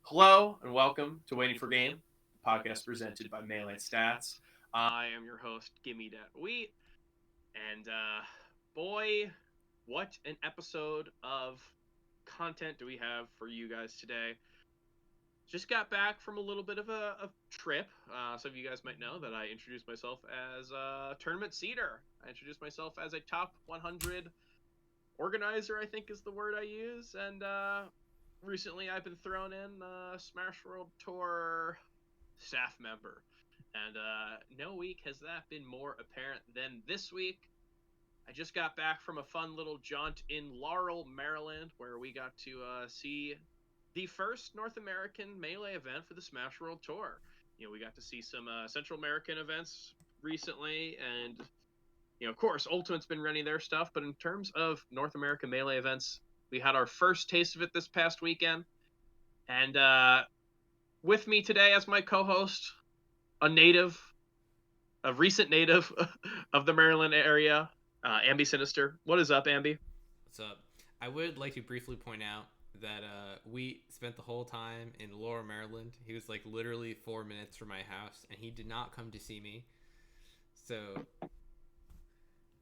Hello and welcome to Waiting for Game, a podcast presented by Melee Stats. I am your host, Gimme Dat Wheat, and boy, what an episode of content do we have for you guys today. Just got back from a little bit of a trip. Some of you guys might know that I introduced myself as a tournament seeder. I introduced myself as a top 100 organizer, I think is the word I use, and recently I've been thrown in Smash World Tour staff member. And no week has that been more apparent than this week. I just got back from a fun little jaunt in Laurel, Maryland, where we got to see the first North American Melee event for the Smash World Tour. You know, we got to see some Central American events recently, and of course, Ultimate's been running their stuff, but in terms of North American Melee events, we had our first taste of it this past weekend. And with me today as my co-host, a recent native of the Maryland area, Ambi Sinister. What is up, Ambi? What's up? I would like to briefly point out that we spent the whole time in Laurel, Maryland. He was like literally 4 minutes from my house, and he did not come to see me. So,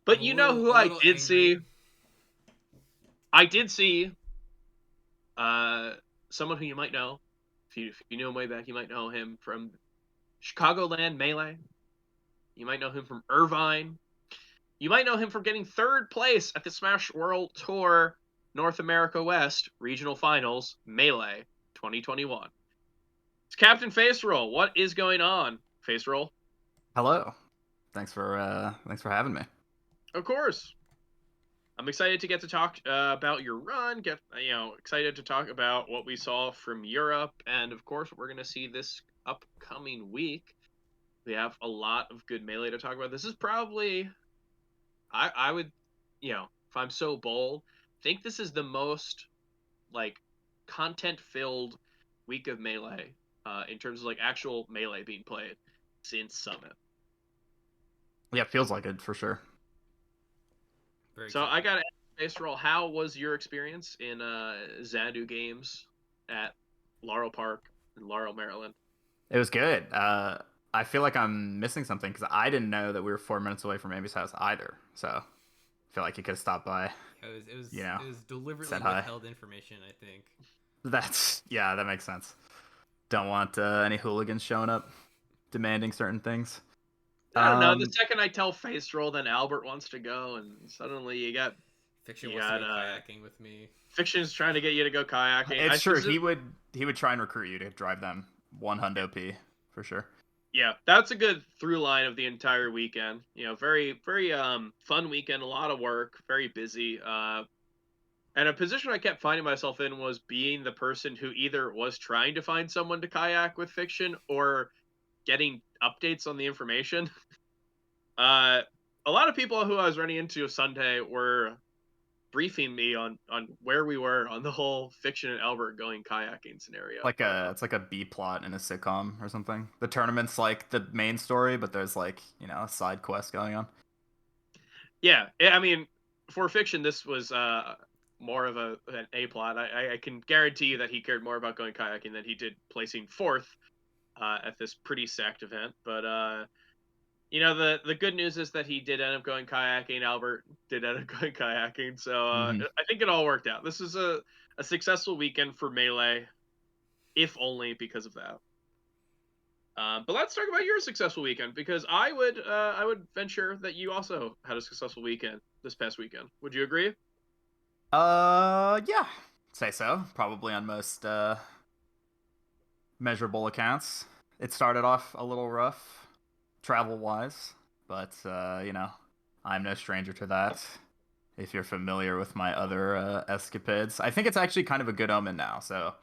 But I'm a you know little who a I little did see? angry. I did see someone who you might know. If you knew him way back, you might know him from Chicagoland Melee. You might know him from Irvine. You might know him from getting third place at the Smash World Tour North America West Regional Finals Melee 2021. It's Captain Faceroll. What is going on, Faceroll? Hello. Thanks for having me. Of course. I'm excited to get to talk about your run. Excited to talk about what we saw from Europe, and of course, what we're gonna see this upcoming week. We have a lot of good Melee to talk about. This is probably, I would, if I'm so bold, think this is the most like content-filled week of Melee in terms of like actual Melee being played since Summit. Yeah, feels like it for sure. Very So excited. I got to ask Faceroll, how was your experience in Xanadu games at Laurel Park in Laurel, Maryland? It was good. I feel like I'm missing something because I didn't know that we were 4 minutes away from Amy's house either. So I feel like you could have stopped by, Yeah, it was you know, it was deliberately said hi. withheld information, I think. Yeah, that makes sense. Don't want any hooligans showing up demanding certain things. I don't know. The Um, second I tell Faceroll, then Albert wants to go, and suddenly Fiction you wants to got go kayaking with me. Fiction's trying to get you to go kayaking. it's true. He would try and recruit you to drive them one hundo p for sure. Yeah, that's a good through line of the entire weekend. Very very fun weekend, a lot of work, very busy. And a position I kept finding myself in was being the person who either was trying to find someone to kayak with Fiction or getting updates on the information. A lot of people who I was running into Sunday were briefing me on where we were on the whole Fiction and Albert going kayaking scenario. But It's like a B plot in a sitcom or something. The tournament's like the main story, but there's like, a side quest going on. yeah, I mean, for Fiction, this was more of an A plot. I can guarantee you that he cared more about going kayaking than he did placing fourth at this pretty sacked event. But the good news is that he did end up going kayaking. Albert did end up going kayaking, so Hmm. I think it all worked out. This is a successful weekend for Melee, if only because of that. But let's talk about your successful weekend, because I would venture that you also had a successful weekend this past weekend. Would you agree? Yeah, say so. Probably on most measurable accounts. It started off a little rough, travel wise, but I'm no stranger to that. If you're familiar with my other escapades, I think it's actually kind of a good omen now. So,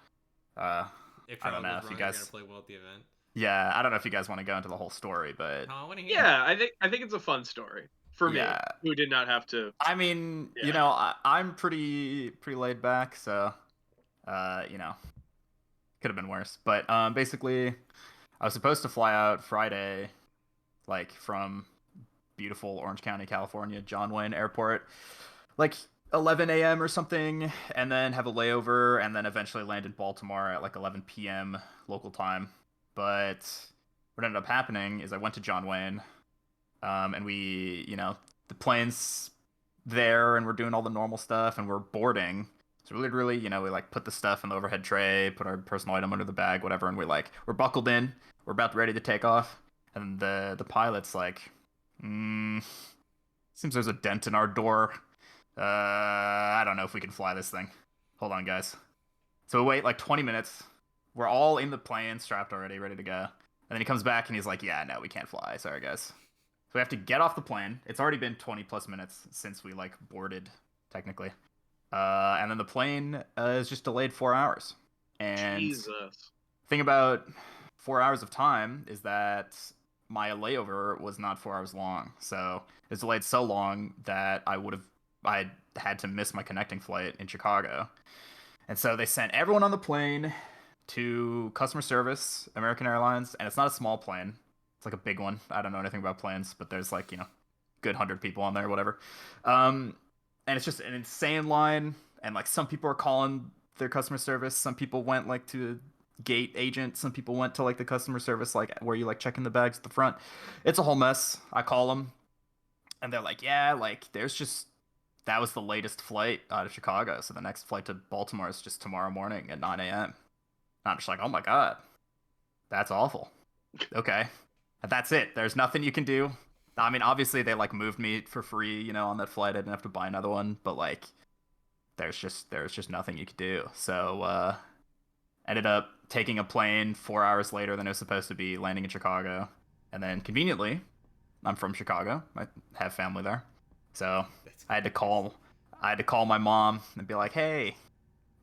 uh, If I don't travel know goes if you wrong, you're gonna guys, play well at the event. yeah, I don't know if you guys want to go into the whole story, but No, I want to hear. Yeah, I think it's a fun story for me, yeah, who did not have to. I mean, Yeah, I'm pretty laid back, so uh, you know, could have been worse. But basically, I was supposed to fly out Friday, like from beautiful Orange County, California, John Wayne Airport. Like 11 a.m. or something, and then have a layover, and then eventually land in Baltimore at like 11 p.m. local time. But what ended up happening is I went to John Wayne, and we, the plane's there, and we're doing all the normal stuff, and we're boarding. So literally, we like put the stuff in the overhead tray, put our personal item under the bag, whatever, and we're buckled in, we're about ready to take off, and the pilot's like, seems there's a dent in our door. I don't know if we can fly this thing. Hold on, guys. So we wait like 20 minutes. We're all in the plane, strapped already, ready to go. And then he comes back and he's like, "Yeah, no, we can't fly. Sorry, guys." So we have to get off the plane. It's already been 20 plus minutes since we like boarded, technically. And then the plane is just delayed 4 hours. And Jesus. thing about 4 hours of time is that my layover was not 4 hours long. So it's delayed so long that I had to miss my connecting flight in Chicago. And so they sent everyone on the plane to customer service, American Airlines, and it's not a small plane. It's like a big one. I don't know anything about planes, but there's like, good 100 people on there, whatever. And it's just an insane line, and like some people are calling their customer service, some people went like to gate agent, some people went to like the customer service like where you like check in the bags at the front. It's a whole mess. I call them and they're like, "Yeah, like there's just that was the latest flight out of Chicago. So the next flight to Baltimore is just tomorrow morning at 9 a.m." And I'm just like, "Oh my God, that's awful." Okay. And that's it. There's nothing you can do. I mean, obviously they like moved me for free, on that flight. I didn't have to buy another one, but like there's just nothing you could do. So ended up taking a plane 4 hours later than it was supposed to be, landing in Chicago. And then conveniently, I'm from Chicago. I have family there. So That's I had to hilarious. call I had to call my mom and be like, "Hey,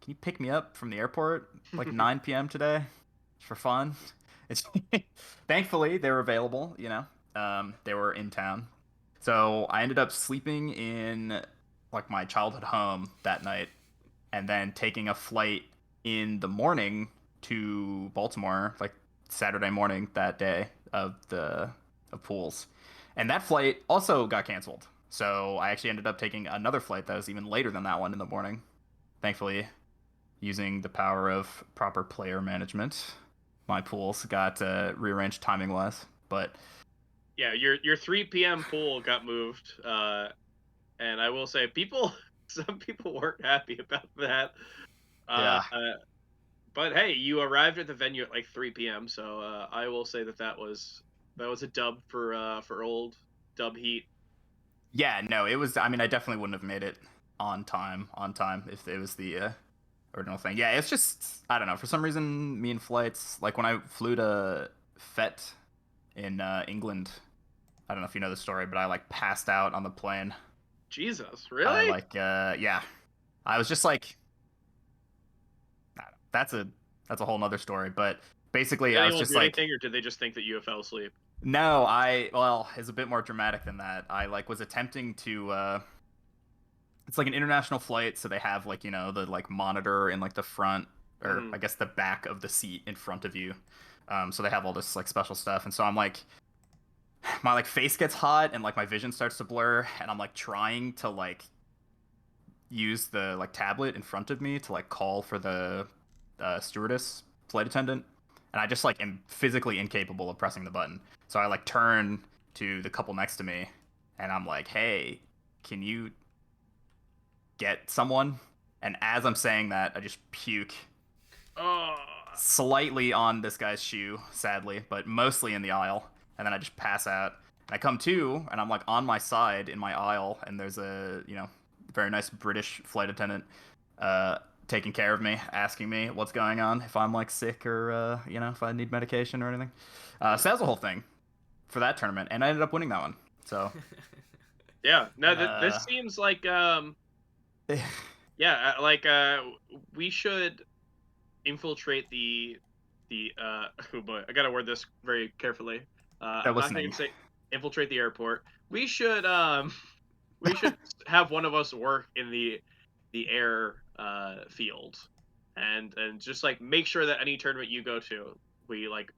can you pick me up from the airport like 9 p.m. today for fun?" It's thankfully they were available, they were in town. So I ended up sleeping in like my childhood home that night and then taking a flight in the morning to Baltimore, like Saturday morning that day of pools. And that flight also got canceled. So I actually ended up taking another flight that was even later than that one in the morning. Thankfully, using the power of proper player management, my pools got rearranged timing wise. But Yeah, your 3 p.m. pool got moved, and I will say some people weren't happy about that. Uh, yeah, but hey, you arrived at the venue at like 3 p.m., so I will say that was a dub for old Dub Heat. yeah, no, it was. I mean, I definitely wouldn't have made it on time if it was the original thing. Yeah, it's just I don't know. For some reason, me and flights like when I flew to Fett in England. I don't know if you know the story, but I like passed out on the plane. Jesus, I really? like yeah. I was just like I don't know. That's a whole nother story. But basically, Did I was anyone just do like anything, or did they just think that you fell asleep? no. Well, it's a bit more dramatic than that. I like was attempting to. It's like an international flight, so they have like the like monitor in like the front or Mm. I guess the back of the seat in front of you. So they have all this like special stuff, and so I'm like my like face gets hot and like my vision starts to blur, and I'm like trying to like use the like tablet in front of me to like call for the stewardess flight attendant, and I just like am physically incapable of pressing the button. So I like turn to the couple next to me, and I'm like, "Hey, can you get someone?" And as I'm saying that, I just puke Oh, slightly on this guy's shoe, sadly, but mostly in the aisle, and then I just pass out. And I come to, and I'm like on my side in my aisle, and there's a very nice British flight attendant uh, taking care of me, asking me what's going on, if I'm like sick or if I need medication or anything. So that was the whole thing for that tournament, and I ended up winning that one. So yeah. No, this uh, seems like yeah, we should infiltrate the oh boy, I gotta word this very carefully. they're I'm not going listening. to say infiltrate the airport. We should we should have one of us work in the air field, and just like make sure that any tournament you go to, we like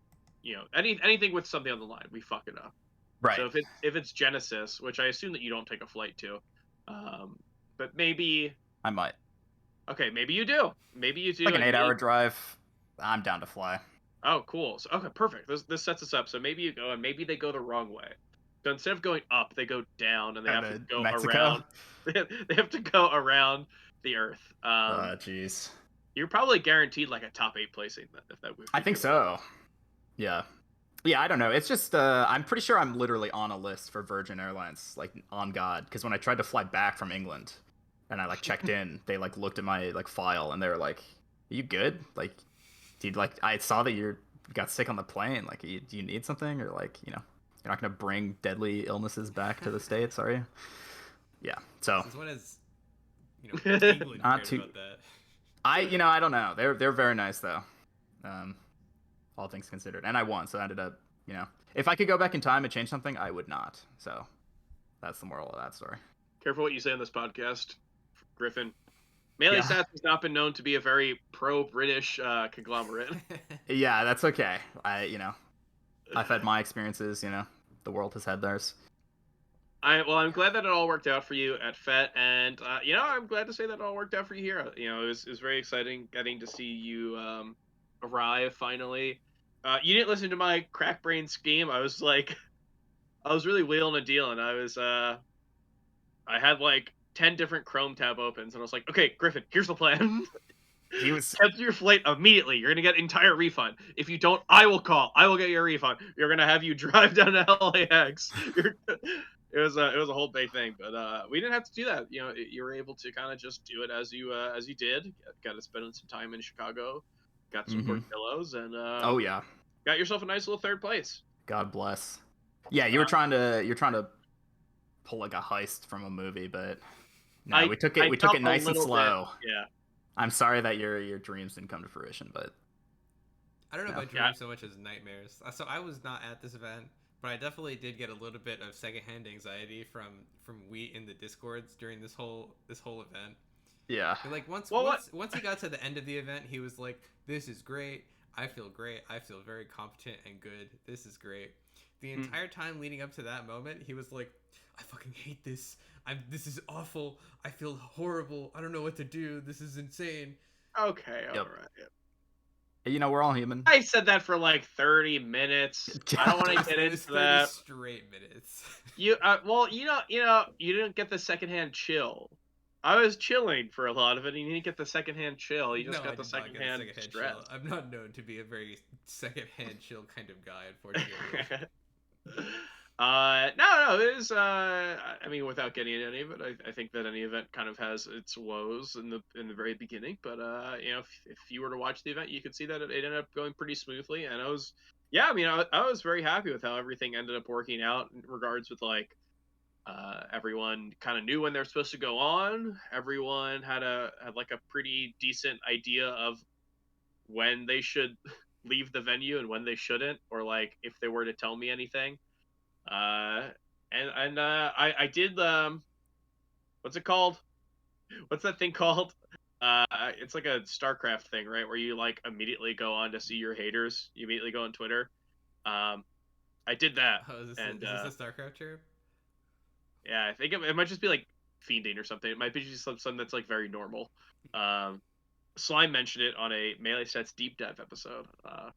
anything with something on the line, we fuck it up. Right. So if it's Genesis, which I assume that you don't take a flight to, um, but maybe. I might. Okay, maybe you do. Maybe you do. Like an and 8-hour drive. I'm down to fly. Oh, cool. So, okay, perfect. This sets us up. So maybe you go, and maybe they go the wrong way. So instead of going up, they go down, and they have to go Mexico? around. They have to go around the Earth. Jeez. You're probably guaranteed like a top 8 placing if that would. I think so. Yeah. Yeah, I don't know. It's just I'm pretty sure I'm literally on a list for Virgin Airlines, like on God, because when I tried to fly back from England and I like checked in, they like looked at my like file and they were like, "Are you good? Like, dude, like I saw that you got sick on the plane. Like, do you need something or like, you're not gonna bring deadly illnesses back to the States, are you?" Yeah. So Since when has England not cared too. about that? I don't know. They're very nice though. All things considered, and I won, so I ended up, if I could go back in time and change something, I would not. So that's the moral of that story. Careful what you say on this podcast, Griffin. Melee Stats has not been known to be a very pro-British conglomerate. Yeah, that's okay. I've had my experiences. The world has had theirs. I'm glad that it all worked out for you at FET, and I'm glad to say that it all worked out for you here. It was very exciting getting to see you arrive finally. You didn't listen to my crack brain scheme. I was really wheeling a deal, and I had like 10 different Chrome tab opens, and I was like, okay, Griffin, here's the plan. He was cancel your flight immediately. You're gonna get entire refund. If you don't, I will call. I will get your refund. You're gonna have you drive down to LAX. It was a whole big thing, but we didn't have to do that. You were able to kind of just do it as you did. Got to spend some time in Chicago, got some Portillos, and oh yeah, got yourself a nice little third place. God bless. Yeah, you're trying to pull like a heist from a movie, but no, we took it nice and slow. Bit, yeah. I'm sorry that your dreams didn't come to fruition, but I don't know about dreams so much as nightmares. So I was not at this event, but I definitely did get a little bit of secondhand anxiety from Wheat in the Discords during this whole event. Yeah. And like once he got to the end of the event, he was like, "This is great. I feel great. I feel very competent and good. This is great." The entire time leading up to that moment, he was like, "I fucking hate this. This is awful. I feel horrible. I don't know what to do. This is insane." Okay, all right. We're all human. I said that for like 30 minutes. I don't want to get into that. Straight minutes. You didn't get the secondhand chill. I was chilling for a lot of it, and you didn't get the secondhand chill. You just got the secondhand stress. Chill. I'm not known to be a very secondhand chill kind of guy, unfortunately. No, it is. I mean, without getting into any of it, I think that any event kind of has its woes in the very beginning. But if you were to watch the event, you could see that it ended up going pretty smoothly, and I was very happy with how everything ended up working out in regards with like. Everyone kind of knew when they're supposed to go on. Everyone had like a pretty decent idea of when they should leave the venue and when they shouldn't, or like if they were to tell me anything. I did what's it called? What's that thing called? It's like a StarCraft thing, right? Where you like immediately go on to see your haters. You immediately go on Twitter. I did that. Oh, is this a StarCraft chair? Yeah, I think it might just be like fiending or something. It might be just something that's like very normal. Slime mentioned it on a Melee Stats deep dive episode.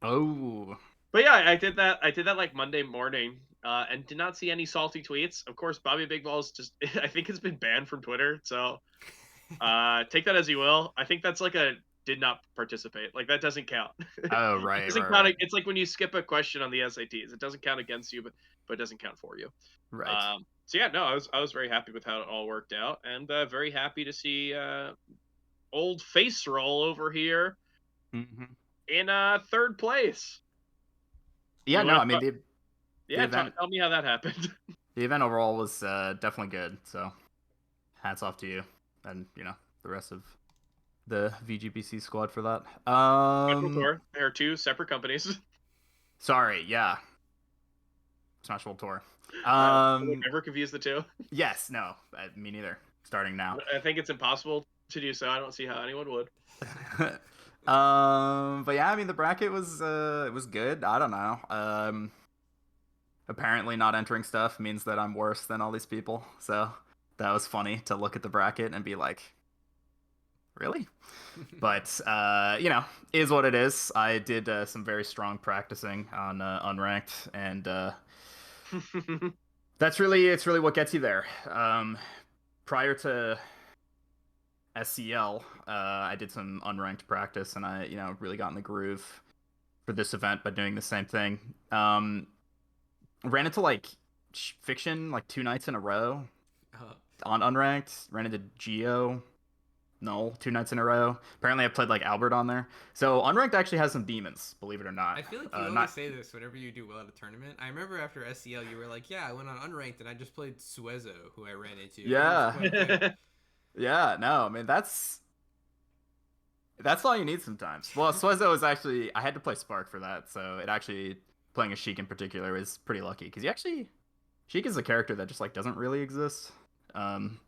But yeah, I did that. I did that like Monday morning, and did not see any salty tweets. Of course, Bobby Big Balls just I think it's been banned from Twitter. So take that as you will. I think that's like a did not participate. Like that doesn't count. Oh right. It doesn't count. Right. It's like when you skip a question on the SATs. It doesn't count against you, but it doesn't count for you. Right. So yeah, no, I was very happy with how it all worked out, and very happy to see old Faceroll over here in third place. Yeah, no, I mean the event, tell me how that happened. The event overall was definitely good. So hats off to you, and the rest of the VGBC squad for that. There are two separate companies. Sorry, yeah. Smash World Tour. Ever confuse the two? Yes, no, me neither. Starting now. I think it's impossible to do so. I don't see how anyone would. But yeah, I mean the bracket was good. I don't know. Apparently not entering stuff means that I'm worse than all these people. So That was funny to look at the bracket and be like, really? But is what it is. I did some very strong practicing on unranked, and it's really what gets you there. Prior to SCL, I did some unranked practice, and I really got in the groove for this event by doing the same thing. Ran into like fiction like 2 nights in a row Uh, on unranked. Ran into Geo. No, 2 nights in a row. Apparently, I played like Albert on there. So unranked actually has some demons, believe it or not. I feel like you always Not say this whenever you do well at a tournament. I remember after SCL, you were like, "Yeah, I went on unranked and I just played Suezo, who I ran into. And he was yeah, quite good." yeah. No, I mean that's all you need sometimes. Well, Suezo is actually I had to play Spark for that, so it actually playing a Sheik in particular is pretty lucky because Sheik is a character that just like doesn't really exist. Um,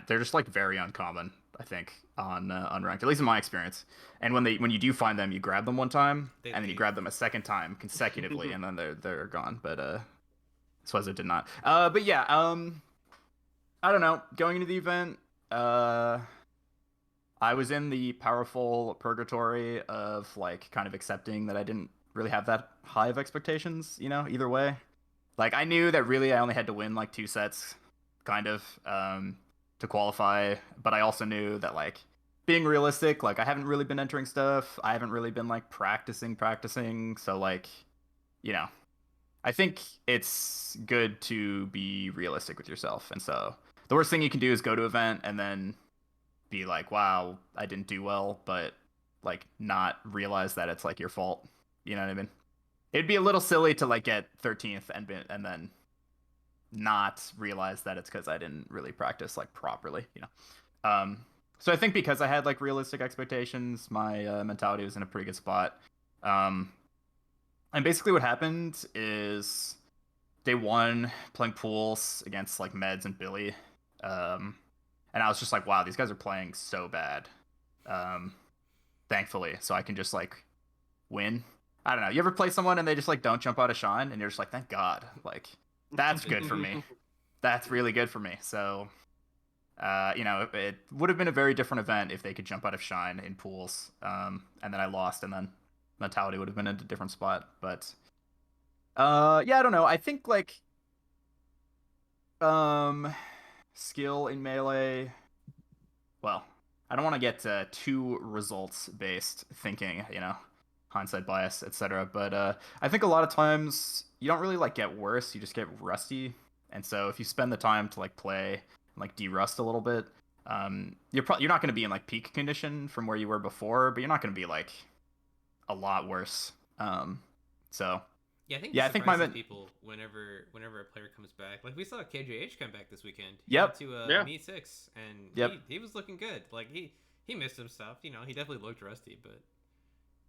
they're just like very uncommon, I think, on unranked, at least in my experience. And when you do find them, you grab them one time, They and then you leave. grab them a second time consecutively, and then they're gone. But Swazo did not. But yeah, I don't know. Going into the event, I was in the powerful purgatory of like kind of accepting that I didn't really have that high of expectations, either way. Like I knew that really I only had to win like 2 sets, kind of, to qualify. But I also knew that like being realistic, like I haven't really been entering stuff. I haven't really been like practicing. So like, you know, I think it's good to be realistic with yourself. And so the worst thing you can do is go to an event and then be like, wow, I didn't do well, but like not realize that it's like your fault. You know what I mean? It'd be a little silly to like get 13th and then not realize that it's because I didn't really practice like properly. So I think because I had like realistic expectations, my mentality was in a pretty good spot. Um, and basically what happened is day one playing pools against like Meds and Billy. Um, and I was just like, wow, these guys are playing so bad. Um, thankfully, so I can just like win. I don't know. You ever play someone and they just like don't jump out of shine, and you're just like, thank God. Like that's good for me. That's really good for me. So, it would have been a very different event if they could jump out of shine in pools. And then I lost, and then mentality would have been in a different spot. But, yeah, I don't know. I think like, um, skill in melee. Well, I don't want to get too results based thinking, hindsight bias, etc. But I think a lot of times you don't really like get worse, you just get rusty. And so if you spend the time to like play and like de-rust a little bit, you're not going to be in like peak condition from where you were before, but you're not going to be like a lot worse. So Yeah, I think it yeah, I think my surprises people whenever a player comes back. Like we saw KJH come back this weekend. He yep, went to Yeah. Meet 6, and yep. he was looking good. Like he missed some stuff. He definitely looked rusty, but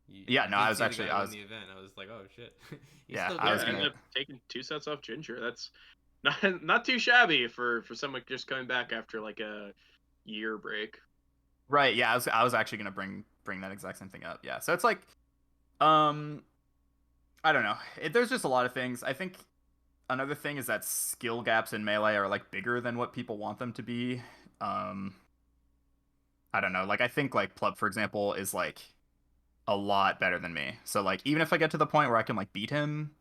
Yeah, you no, did I was see actually the guy I win was the event. I was like, oh shit, he's yeah, still I good. was Ended gonna up taking 2 sets off Ginger. That's not too shabby for someone just coming back after like a year break. right, yeah, I was actually gonna bring that exact same thing up. Yeah. So it's like um I don't know. There's just a lot of things. I think another thing is that skill gaps in melee are like bigger than what people want them to be. Um, I don't know. Like I think like Plub, for example, is like a lot better than me. So like even if I get to the point where I can like beat him,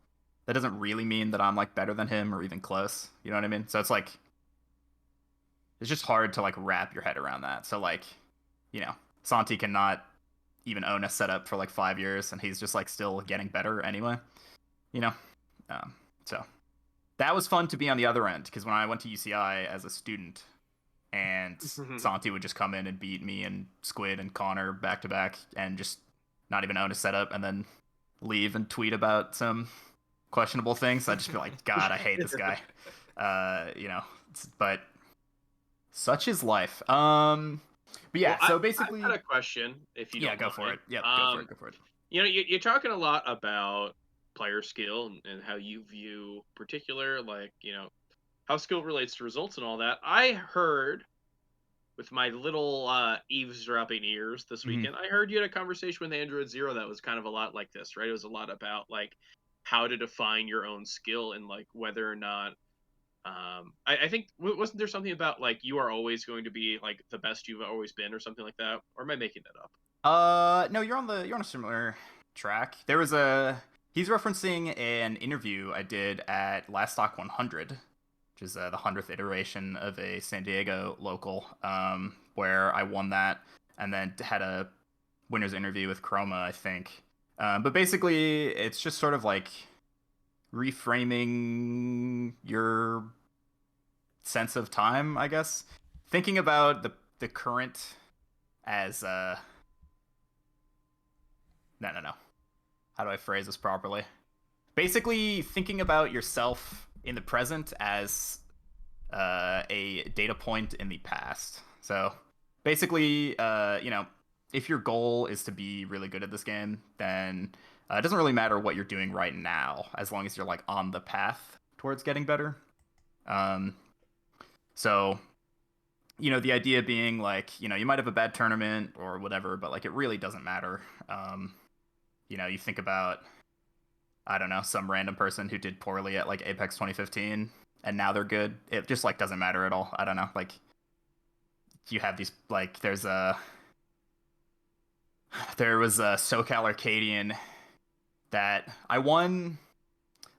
that doesn't really mean that I'm like better than him or even close. You know what I mean? So it's like it's just hard to like wrap your head around that. So like, Santi cannot even own a setup for like 5 years, and he's just like still getting better anyway. You know, so that was fun to be on the other end because when I went to UCI as a student, and Santi would just come in and beat me and Squid and Connor back to back and just not even own a setup and then leave and tweet about some questionable things. I'd just be like, God, I hate this guy. But such is life. But yeah, Well, so basically, I've got a question, if you yeah, don't go for mind. it. Yep, go for it. You're talking a lot about player skill and how you view particular, like, how skill relates to results and all that. I heard with my little eavesdropping ears this weekend, I heard you had a conversation with Android Zero that was kind of a lot like this, right? It was a lot about like how to define your own skill and like whether or not I think wasn't there something about like you are always going to be like the best you've always been or something like that? Or am I making that up? No, you're on a similar track. There was a he's referencing an interview I did at Last Stock 100, which is the 100th iteration of a San Diego local, where I won that, and then had a winner's interview with Chroma, I think. But basically, it's just sort of like reframing your sense of time, I guess. Thinking about the current as no. How do I phrase this properly? Basically, thinking about yourself in the present as a data point in the past. So basically, if your goal is to be really good at this game, then it doesn't really matter what you're doing right now, as long as you're like on the path towards getting better. Um, so the idea being like, you might have a bad tournament or whatever, but like it really doesn't matter. You think about, I don't know, some random person who did poorly at like Apex 2015 and now they're good. It just like doesn't matter at all. I don't know. Like you have these like there was a SoCal Arcadian that I won.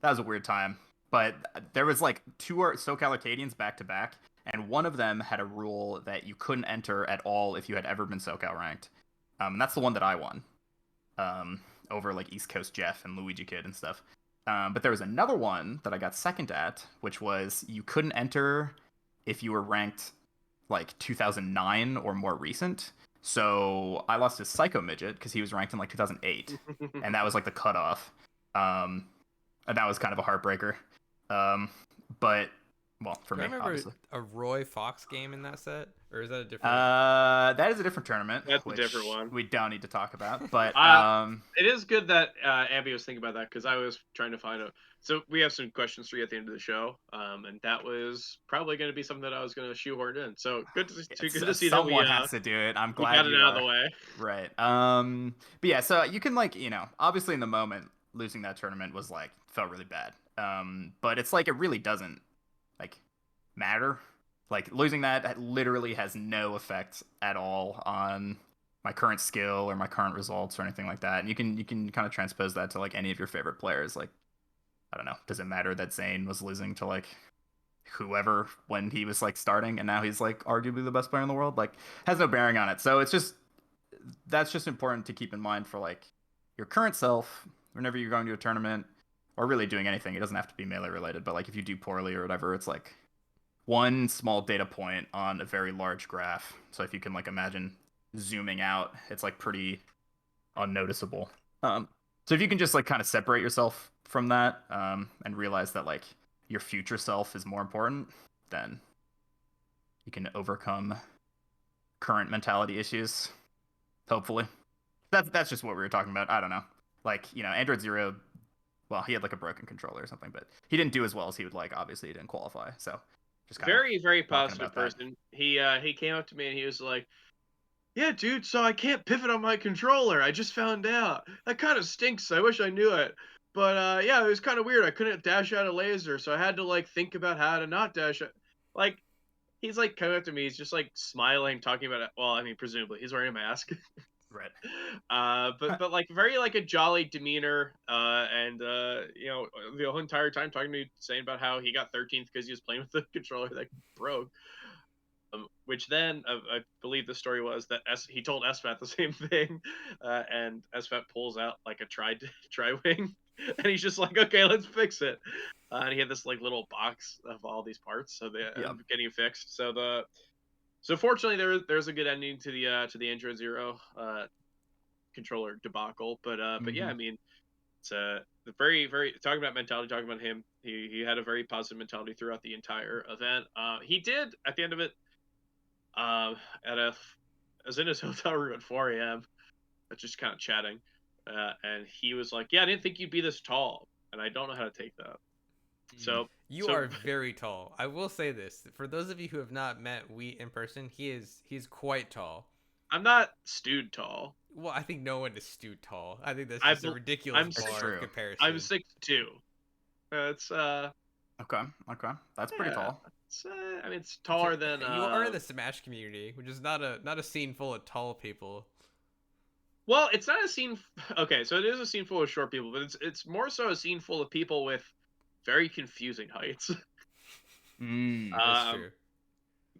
That was a weird time, but there was like two SoCal Arcadians back to back, and one of them had a rule that you couldn't enter at all if you had ever been SoCal ranked. And that's the one that I won. Over like East Coast Jeff and Luigi Kid and stuff. But there was another one that I got second at, which was you couldn't enter if you were ranked like 2009 or more recent. So I lost to Psycho Midget because he was ranked in like 2008, and that was like the cutoff. And that was kind of a heartbreaker. But well, for Do me, I remember obviously. a Roy Fox game in that set, or is that a different? That is a different tournament. That's a which different one. We don't need to talk about. But It is good that Abby was thinking about that because I was trying to find out. So we have some questions for you at the end of the show, and that was probably going to be something that I was going to shoehorn in. So good to see that someone has to do it. I'm glad got it you out are. of the way. Right. But yeah, so you can like, obviously in the moment losing that tournament was like felt really bad. But it's like it really doesn't like matter. Like losing that literally has no effect at all on my current skill or my current results or anything like that. And you can kind of transpose that to like any of your favorite players. Like, I don't know, does it matter that Zane was losing to like whoever when he was like starting and now he's like arguably the best player in the world? Like has no bearing on it. So it's just that's just important to keep in mind for like your current self whenever you're going to a tournament or really doing anything. It doesn't have to be melee related, but like if you do poorly or whatever, it's like one small data point on a very large graph. So if you can like imagine zooming out, it's like pretty unnoticeable. So if you can just like kind of separate yourself from that, and realize that like your future self is more important, then you can overcome current mentality issues. Hopefully, that's just what we were talking about. I don't know. Like Android Zero. Well, he had like a broken controller or something, but he didn't do as well as he would like. Obviously, he didn't qualify. So just kind of Very talking positive about that. person. He came up to me and he was like, "Yeah, dude, so I can't pivot on my controller. I just found out. That kind of stinks. I wish I knew it. But yeah, it was kind of weird. I couldn't dash out a laser, so I had to like think about how to not dash it." Like he's like coming up to me, he's just like smiling, talking about it. Well, I mean, presumably he's wearing a mask. Right. But like very like a jolly demeanor, and the whole entire time talking to me, saying about how he got 13th because he was playing with the controller that broke. Which then I believe the story was that he told SFAT the same thing, and SFAT pulls out like a tri wing, and he's just like, okay, let's fix it. And he had this like little box of all these parts, so they ended up getting fixed. So fortunately there's a good ending to the Android Zero controller debacle. But yeah, I mean, it's the very talking about mentality, talking about him. He had a very positive mentality throughout the entire event. He did at the end of it. I was in his hotel room at 4 a.m. just kind of chatting, and he was like, "Yeah, I didn't think you'd be this tall," and I don't know how to take that. So you are very tall. I will say this for those of you who have not met Wheat in person, he's quite tall. I'm not stewed tall. Well, I think no one is stewed tall. I think that's just a ridiculous bar of comparison. I'm 6'2". It's Okay. That's pretty Yeah, tall. it's, I mean, it's taller than. You are in the Smash community, which is not a scene full of tall people. Well, it's not a scene. Okay, so it is a scene full of short people, but it's more so a scene full of people with very confusing heights. That's true.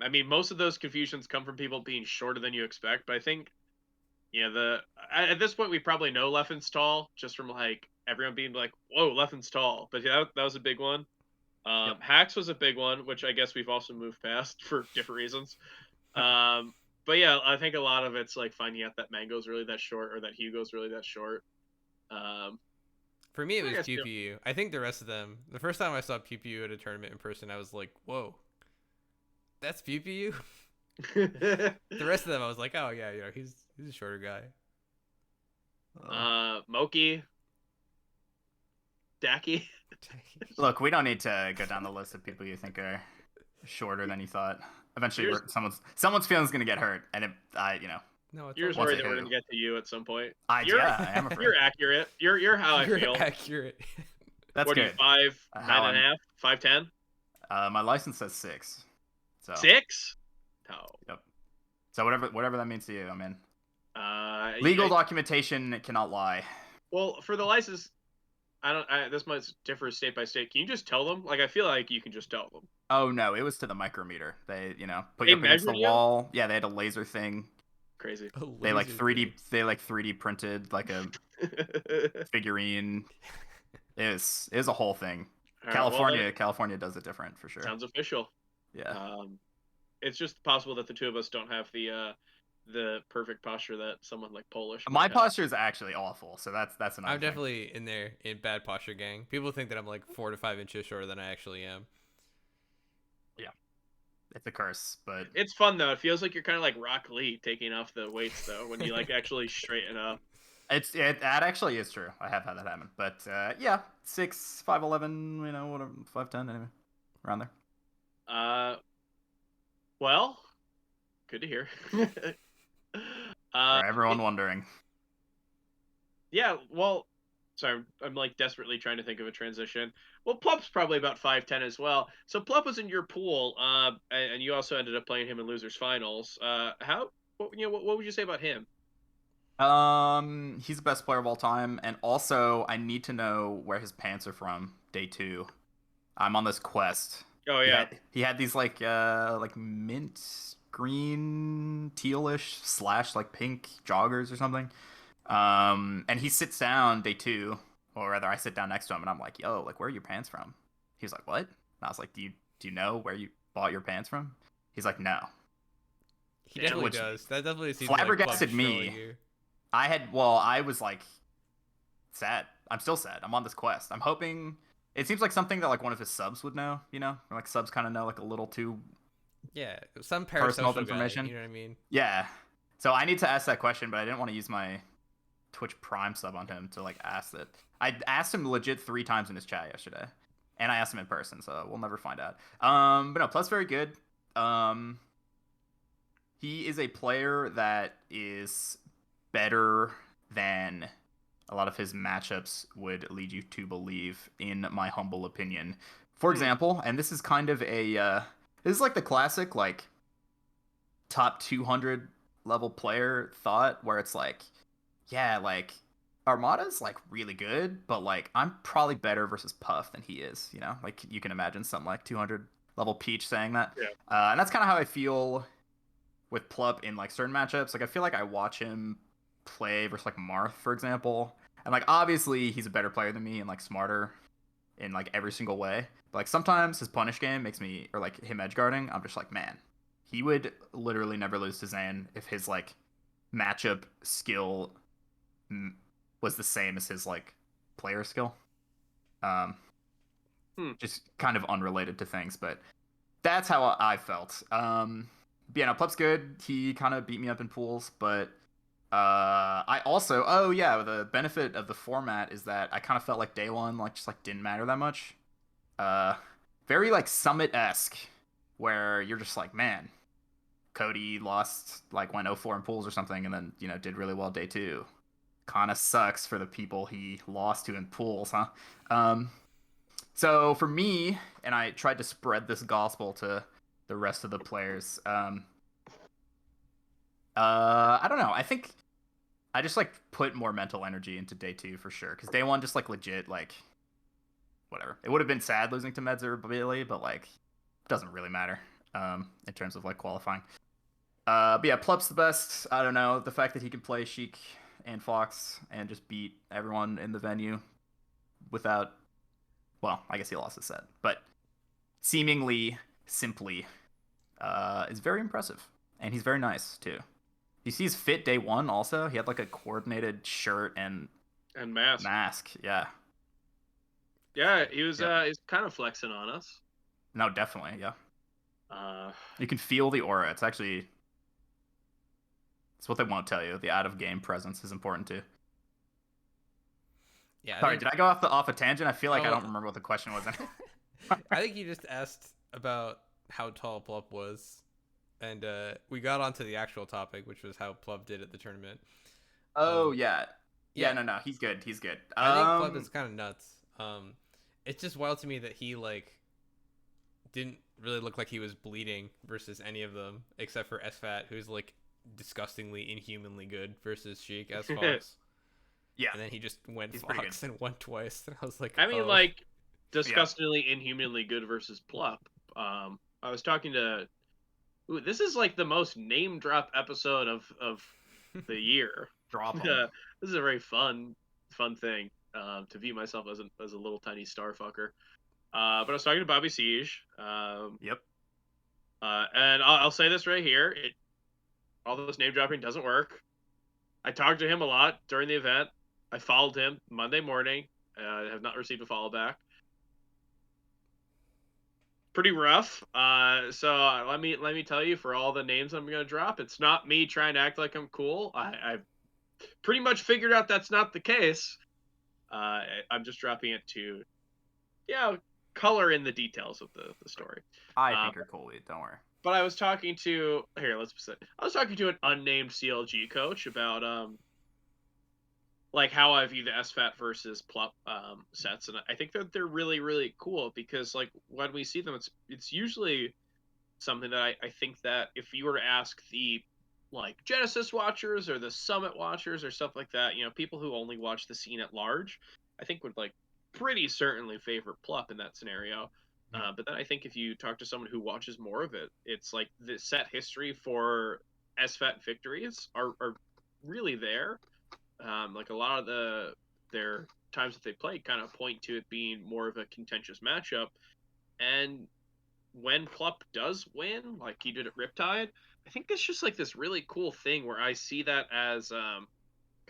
I mean, most of those confusions come from people being shorter than you expect. But I think, at this point we probably know Leffen's tall just from like everyone being like, "Whoa, Leffen's tall." But yeah, that was a big one. Yep. Hacks was a big one, which I guess we've also moved past for different reasons. Um, but yeah, I think a lot of it's like finding out that Mango's really that short or that Hugo's really that short. Um, For me, it I was guess Pew Pew. I think the rest of them. The first time I saw Pew Pew at a tournament in person, I was like, "Whoa, that's Pew Pew." The rest of them, I was like, "Oh yeah, he's a shorter guy." Moki, Daki. Look, we don't need to go down the list of people you think are shorter than you thought. Eventually, Yours, someone's feeling's gonna get hurt, and No, it's you're just all worried it that we're who? gonna get to you at some point. I am afraid. You're accurate. You're how I You're feel. accurate. That's What are you, good. 5'9" How and a I'm. half, 5'10"? My license says 6. So. 6? No. Yep. So whatever that means to you, I'm in. Legal. Legal documentation cannot lie. Well, for the license, I don't. This might differ state by state. Can you just tell them? Like, I feel like you can just tell them. Oh no, it was to the micrometer. They put They you up against the measured you? wall. Yeah, they had a laser thing. Crazy. They like 3D printed like a figurine. It was a whole thing. All right, well, California does it different for sure. sounds official. Yeah. It's just possible that the two of us don't have the perfect posture that someone like Polish. My might have. posture is actually awful, so that's another I'm thing. definitely in there in bad posture gang. People think that I'm like 4 to 5 inches shorter than I actually am. Yeah, it's a curse, but It's fun though. It feels like you're kind of like Rock Lee taking off the weights though when you like actually straighten up. that actually is true. I have had that happen, but yeah, 6, 5'11", whatever, 5'10", anyway, around there. Well, good to hear. For everyone wondering. Yeah, well, sorry, I'm like desperately trying to think of a transition. Well, Plup's probably about 5'10" as well. So Plup was in your pool, and you also ended up playing him in losers finals. What would you say about him? He's the best player of all time, and also I need to know where his pants are from. Day 2, I'm on this quest. Oh yeah, He had these like mint green tealish / like pink joggers or something. And he sits down day 2, or rather I sit down next to him and I'm like, yo, like where are your pants from? He's like, what? And I was like, do you know where you bought your pants from? He's like, no. He definitely Which does. That definitely seems flabbergasted like me. you. I was like sad. I'm still sad. I'm on this quest. I'm hoping it seems like something that like one of his subs would know, or like subs kind of know like a little too some personal parasocial information. guy, you know what I mean? Yeah. So I need to ask that question, but I didn't want to use my Twitch Prime sub on him to like ask it. I asked him legit 3 times in his chat yesterday, and I asked him in person, so we'll never find out. But no, Plus very good. He is a player that is better than a lot of his matchups would lead you to believe, in my humble opinion. For example, and this is kind of this is like the classic like top 200 level player thought, where it's like, yeah, like Armada's like really good, but like I'm probably better versus Puff than he is. Like you can imagine some like 200 level Peach saying that. Yeah. And that's kind of how I feel with Plup in like certain matchups. Like I feel like I watch him play versus like Marth, for example, and like obviously he's a better player than me and like smarter in like every single way. But like sometimes his punish game makes me, or like him edge guarding, I'm just like, man, he would literally never lose to Zan if his like matchup skill was the same as his like player skill. Just kind of unrelated to things, but that's how I felt. But yeah, no, Plup's good. He kind of beat me up in pools, but I also, the benefit of the format is that I kind of felt like day 1 like just like didn't matter that much. Very like Summit-esque, where you're just like, man, Cody lost like went 0-4 in pools or something, and then did really well day 2. Kind of sucks for the people he lost to in pools, huh? So for me, and I tried to spread this gospel to the rest of the players. I don't know. I think I just like put more mental energy into day two for sure. Because day one, just like legit, like whatever. It would have been sad losing to Meds or Bailey, but like it doesn't really matter in terms of like qualifying. But yeah, Plup's the best. I don't know, the fact that he can play Sheik and Fox and just beat everyone in the venue without. Well, I guess he lost his set, but seemingly simply is very impressive, and he's very nice too. You see his fit day one also. He had like a coordinated shirt and mask. mask. Yeah. Yeah, he was Yep. he's kind of flexing on us. No, definitely. Yeah. Uh, You can feel the aura. It's actually it's what they won't tell you. The out of game presence is important too. Yeah. Sorry, did I go off a tangent? I feel like I Oh. don't remember what the question was. I think you just asked about how tall Plup was, and we got onto the actual topic, which was how Plup did at the tournament. Oh yeah. Yeah. No, he's good. He's good. I think Plup is kind of nuts. It's just wild to me that he like didn't really look like he was bleeding versus any of them, except for SFAT, who's like disgustingly, inhumanly good versus Sheik as Fox. Yeah. And then he just went He's pretty Fox and won twice. And I was like, I mean, oh. like disgustingly, inhumanly good versus Plup. I was talking to. Ooh, this is like the most name drop episode of the year. Drop him. This is a very fun thing to view myself as a little tiny star fucker. But I was talking to Bobby Siege. Yep. And I'll say this right here: all this name dropping doesn't work. I talked to him a lot during the event. I followed him Monday morning. I have not received a follow back. Pretty rough. So let me tell you, for all the names I'm gonna drop, it's not me trying to act like I'm cool. I've pretty much figured out that's not the case. I'm just dropping it to, color in the details of the story. I think you're cool, don't worry. But I was talking to I was talking to an unnamed CLG coach about like how I view the SFAT versus Plup sets, and I think that they're really, really cool because like when we see them, it's usually something that I think that if you were to ask the like Genesis watchers or the Summit watchers or stuff like that, people who only watch the scene at large, I think would like pretty certainly favor Plup in that scenario. But then I think if you talk to someone who watches more of it, it's like the set history for SFAT victories are really there. Like a lot of their times that they played kind of point to it being more of a contentious matchup. And when Plup does win, like he did at Riptide, I think it's just like this really cool thing where I see that as kind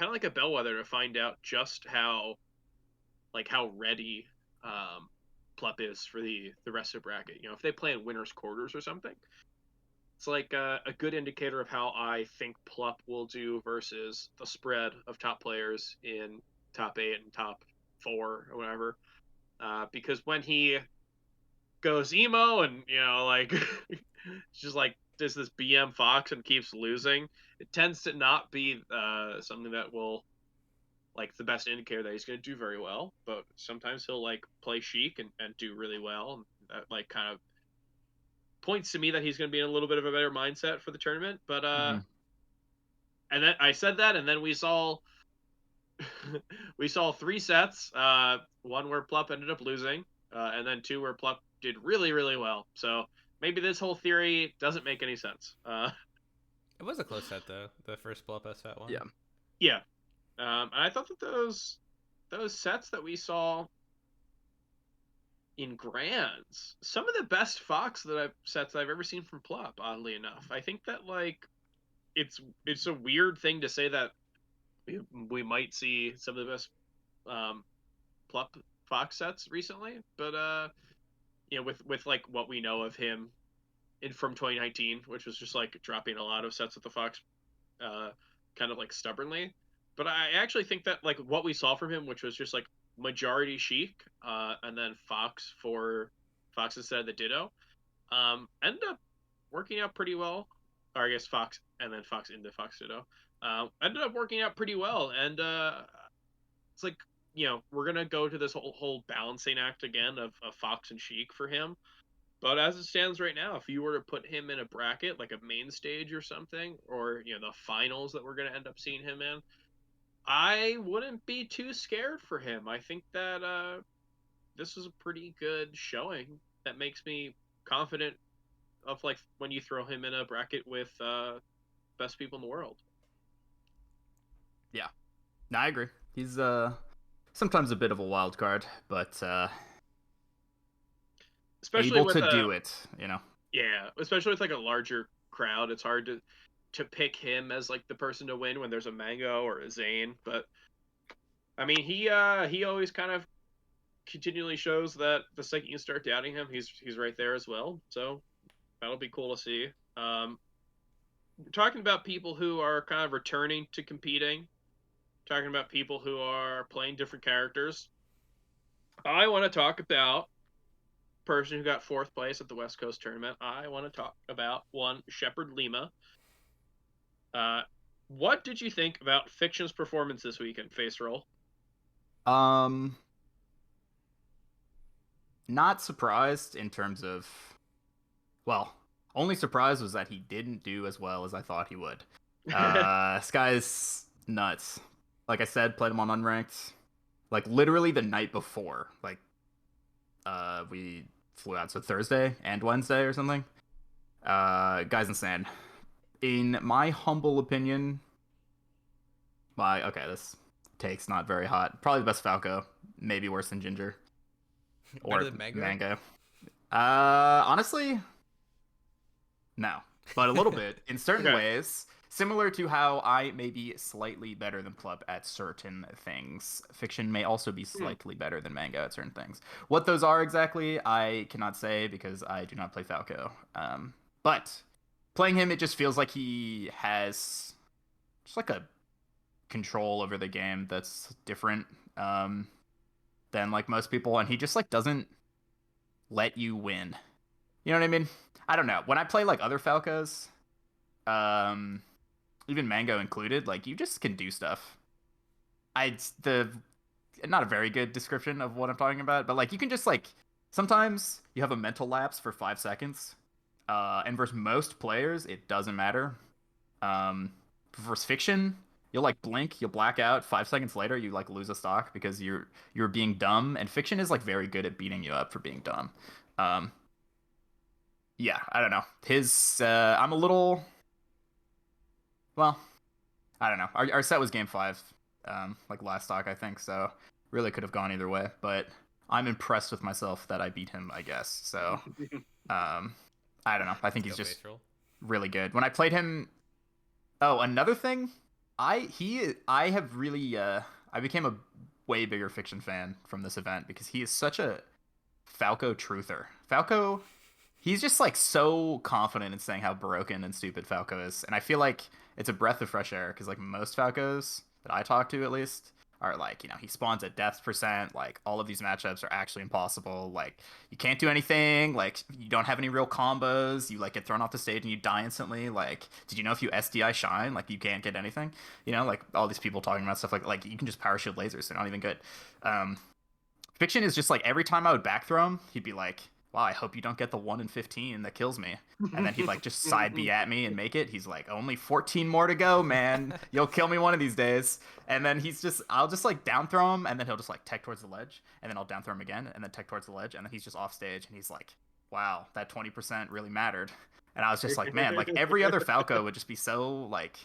of like a bellwether to find out just how ready Plup is for the rest of the bracket. If they play in winners quarters or something, it's like a good indicator of how I think Plup will do versus the spread of top players in top 8 and top 4 or whatever. Because when he goes emo and like just like does this BM Fox and keeps losing, it tends to not be something that will like the best indicator that he's going to do very well. But sometimes he'll like play Sheik and do really well, and that like kind of points to me that he's going to be in a little bit of a better mindset for the tournament. But and then I said that, and then we saw we saw 3 sets. One where Plup ended up losing, and then 2 where Plup did really, really well. So maybe this whole theory doesn't make any sense. It was a close set though. The first Plup SFAT one. Yeah. And I thought that those sets that we saw in Grands, some of the best Fox sets I've ever seen from Plup. Oddly enough, I think that like it's a weird thing to say that we might see some of the best Plup Fox sets recently, but with like what we know of him from 2019, which was just like dropping a lot of sets with the Fox, kind of like stubbornly. But I actually think that like what we saw from him, which was just like majority Sheik, and then Fox instead of the Ditto, ended up working out pretty well. Or I guess Fox and then Fox into Fox Ditto, ended up working out pretty well. And it's like we're gonna go to this whole balancing act again of Fox and Sheik for him. But as it stands right now, if you were to put him in a bracket, like a main stage or something, or the finals that we're gonna end up seeing him in, I wouldn't be too scared for him. I think that this is a pretty good showing that makes me confident of like when you throw him in a bracket with best people in the world. Yeah, no, I agree. He's sometimes a bit of a wild card, but Especially able with to do it. yeah, especially with like a larger crowd, it's hard to pick him as like the person to win when there's a Mango or a Zane. But I mean, he always kind of continually shows that the second you start doubting him, he's right there as well. So that'll be cool to see. We're talking about people who are kind of returning to competing, talking about people who are playing different characters. I want to talk about person who got fourth place at the West Coast tournament. I want to talk about one Shepard Lima. What did you think about Fiction's performance this week in Faceroll? Um, not surprised in terms of, well, only surprise was that he didn't do as well as I thought he would. This guy's nuts. Like I said, played him on unranked. Like literally the night before, like we flew out, so Thursday and Wednesday or something. Guy's insane. In my humble opinion, this take's not very hot. Probably the best Falco, maybe worse than Ginger Better or than Mango? Mango. Honestly, no, but a little bit in certain Okay. ways. Similar to how I may be slightly better than Club at certain things, Fiction may also be slightly better than Mango at certain things. What those are exactly, I cannot say because I do not play Falco. But playing him, it just feels like he has just like a control over the game that's different than like most people, and he just like doesn't let you win. You know what I mean? I don't know. When I play like other Falcos, um, even Mango included, like you just can do stuff. I the not a very good description of what I'm talking about, but like you can just like sometimes you have a mental lapse for 5 seconds, and versus most players it doesn't matter. Versus Fiction, you'll like blink, you'll black out. 5 seconds later, you like lose a stock because you're being dumb, and Fiction is like very good at beating you up for being dumb. Um, yeah, I don't know. I'm a little well. I don't know. Our set was game 5, like last stock, I think. So really could have gone either way. But I'm impressed with myself that I beat him, I guess. So I don't know. I think he's just really good. When I played him, oh, another thing, I have really I became a way bigger Fiction fan from this event because he is such a Falco truther. Falco, he's just like so confident in saying how broken and stupid Falco is, and I feel like it's a breath of fresh air because like most Falcos that I talk to at least are like, he spawns at death percent. Like all of these matchups are actually impossible. Like you can't do anything. Like you don't have any real combos. You like get thrown off the stage and you die instantly. Like did you know if you SDI Shine, like you can't get anything? Like all these people talking about stuff like you can just power shield lasers. They're not even good. Fiction is just like every time I would back throw him, he'd be like, wow, I hope you don't get the 1 in 15 that kills me. And then he'd like just side B at me and make it. He's like, only 14 more to go, man. You'll kill me one of these days. And then I'll just like down throw him, and then he'll just like tech towards the ledge, and then I'll down throw him again, and then tech towards the ledge, and then he's just off stage, and he's like, wow, that 20% really mattered. And I was just like, man, like every other Falco would just be so like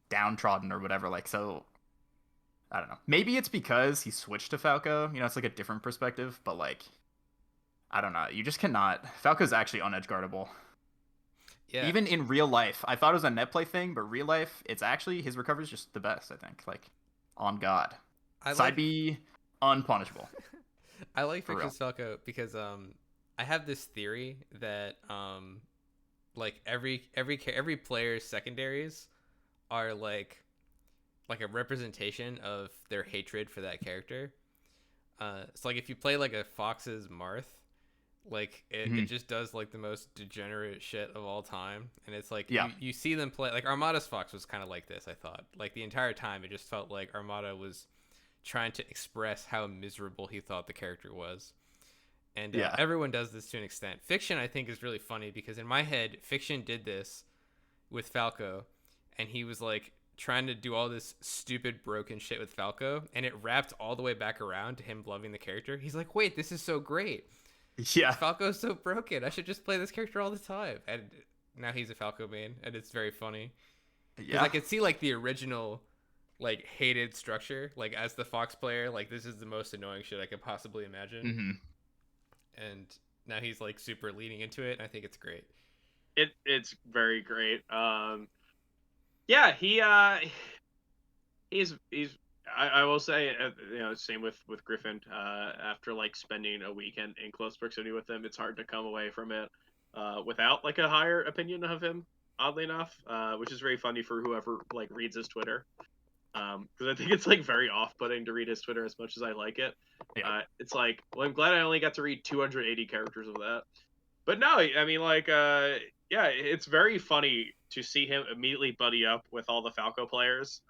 downtrodden or whatever, like so. I don't know. Maybe it's because he switched to Falco. It's like a different perspective, but like I don't know. You just cannot. Falco's actually unedge guardable. Yeah. Even in real life, I thought it was a net play thing, but real life, it's actually his recovery is just the best. I think, like, on God, side B, unpunishable. I like Fiction's Falco because I have this theory that like every player's secondaries are like a representation of their hatred for that character. It's like if you play like a Fox's Marth, like it just does like the most degenerate shit of all time, and it's like you see them play like Armada's Fox was kind of like this. I thought like the entire time it just felt like Armada was trying to express how miserable he thought the character was. And Yeah. everyone does this to an extent. Fiction, I think, is really funny because in my head, Fiction did this with Falco, and he was like trying to do all this stupid broken shit with Falco, and it wrapped all the way back around to him loving the character. He's like, wait, this is so great. Yeah. Falco's so broken. I should just play this character all the time. And now he's a Falco main, and it's very funny. Because Yeah. I could see like the original like hated structure, like as the Fox player, like this is the most annoying shit I could possibly imagine. Mm-hmm. And now he's like super leaning into it, and I think it's great. It's very great. Yeah, he's I will say, same with Griffin. After like spending a weekend in close proximity with him, it's hard to come away from it without like a higher opinion of him. Oddly enough, which is very funny for whoever like reads his Twitter, because I think it's like very off-putting to read his Twitter as much as I like it. Yeah. It's like, well, I'm glad I only got to read 280 characters of that. But no, I mean, like, yeah, it's very funny to see him immediately buddy up with all the Falco players.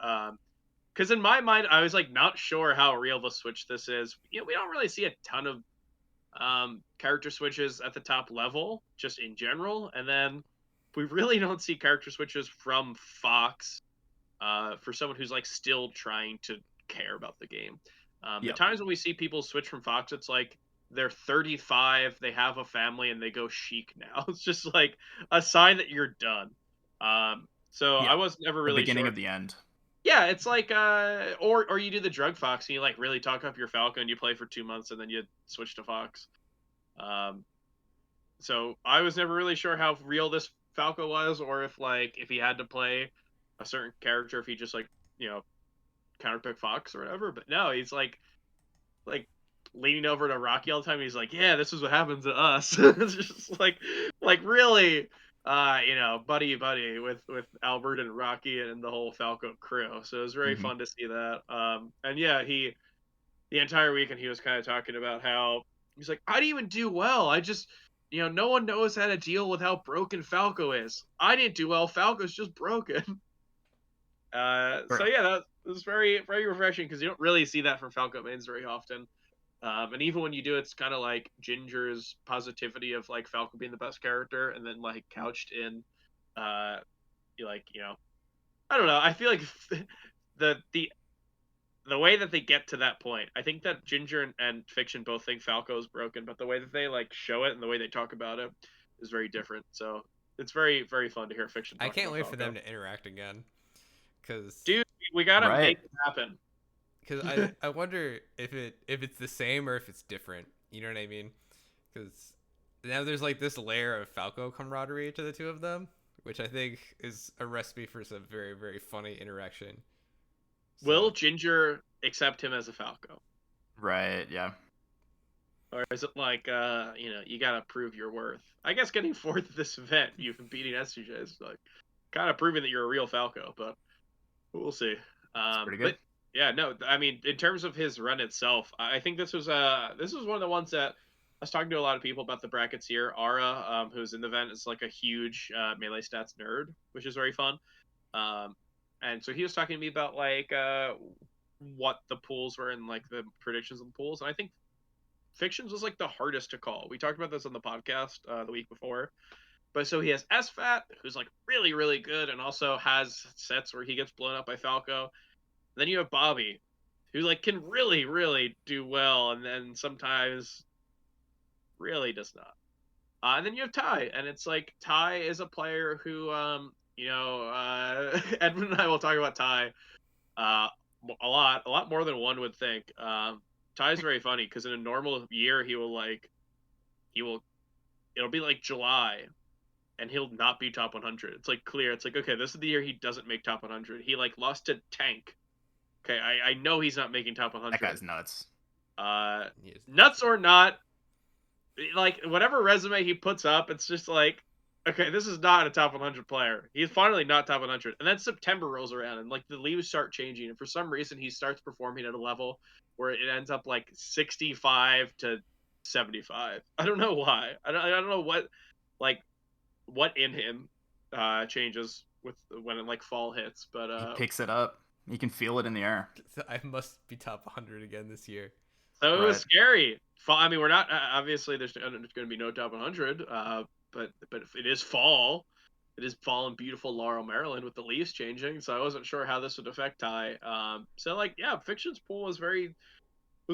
Because in my mind, I was like not sure how real the switch this is. You know, we don't really see a ton of character switches at the top level, just in general, and then we really don't see character switches from Fox for someone who's like still trying to care about the game. The times when we see people switch from Fox, it's like they're 35, they have a family, and they go Sheik now. It's just like a sign that you're done. So I was never really the beginning sure. of the end. Yeah, it's like or you do the drug Fox and you like really talk up your Falcon, you play for 2 months and then you switch to Fox. So I was never really sure how real this Falco was, or if he had to play a certain character, if he just like counterpick Fox or whatever. But no, he's like leaning over to Rocky all the time. He's like, yeah, this is what happens to us. It's just like really buddy with Albert and Rocky and the whole Falco crew. So it was very fun to see that. And yeah, the entire weekend he was kind of talking about how he's like, I didn't even do well. I just no one knows how to deal with how broken Falco is. I didn't do well. Falco's just broken. So yeah, that was very, very refreshing because you don't really see that from Falco mains very often. And even when you do, it's kind of like Ginger's positivity of like Falco being the best character, and then like couched in, I don't know. I feel like the way that they get to that point, I think that Ginger and Fiction both think Falco is broken, but the way that they like show it and the way they talk about it is very different. So it's very, very fun to hear Fiction. I can't wait for them to interact again, because dude, we gotta make it happen. Because I wonder if it's the same or if it's different. You know what I mean? Because now there's like this layer of Falco camaraderie to the two of them, which I think is a recipe for some very, very funny interaction. So. Will Ginger accept him as a Falco? Right, yeah. Or is it like, you gotta prove your worth? I guess getting fourth at this event, you've been beating SCJ is like kind of proving that you're a real Falco, but we'll see. That's pretty good. But, yeah, no, I mean, in terms of his run itself, I think this was one of the ones that I was talking to a lot of people about the brackets here. Ara, who's in the event, is like a huge melee stats nerd, which is very fun. And so he was talking to me about like what the pools were and like the predictions of the pools, and I think Fictions was like the hardest to call. We talked about this on the podcast the week before. But so he has SFAT, who's like really, really good, and also has sets where he gets blown up by Falco. Then you have Bobby, who like can really, really do well, and then sometimes really does not. And then you have Ty, and it's like Ty is a player who, Edmund and I will talk about Ty a lot more than one would think. Ty's very funny because in a normal year it'll be like July, and he'll not be top 100. It's like clear. It's like, okay, this is the year he doesn't make top 100. He like lost to Tank. Okay, I know he's not making top 100. That guy's nuts. Nuts or not, like whatever resume he puts up, it's just like, okay, this is not a top 100 player. He's finally not top 100. And then September rolls around, and like the leaves start changing, and for some reason he starts performing at a level where it ends up like 65 to 75. I don't know why. I don't know what in him changes with when like fall hits, but he picks it up. You can feel it in the air. I must be top 100 again this year. So it was Right. scary. I mean, we're not obviously there's going to be no top 100, but it is fall. It is fall in beautiful Laurel, Maryland, with the leaves changing. So I wasn't sure how this would affect Ty. So like, yeah, Fiction's pool was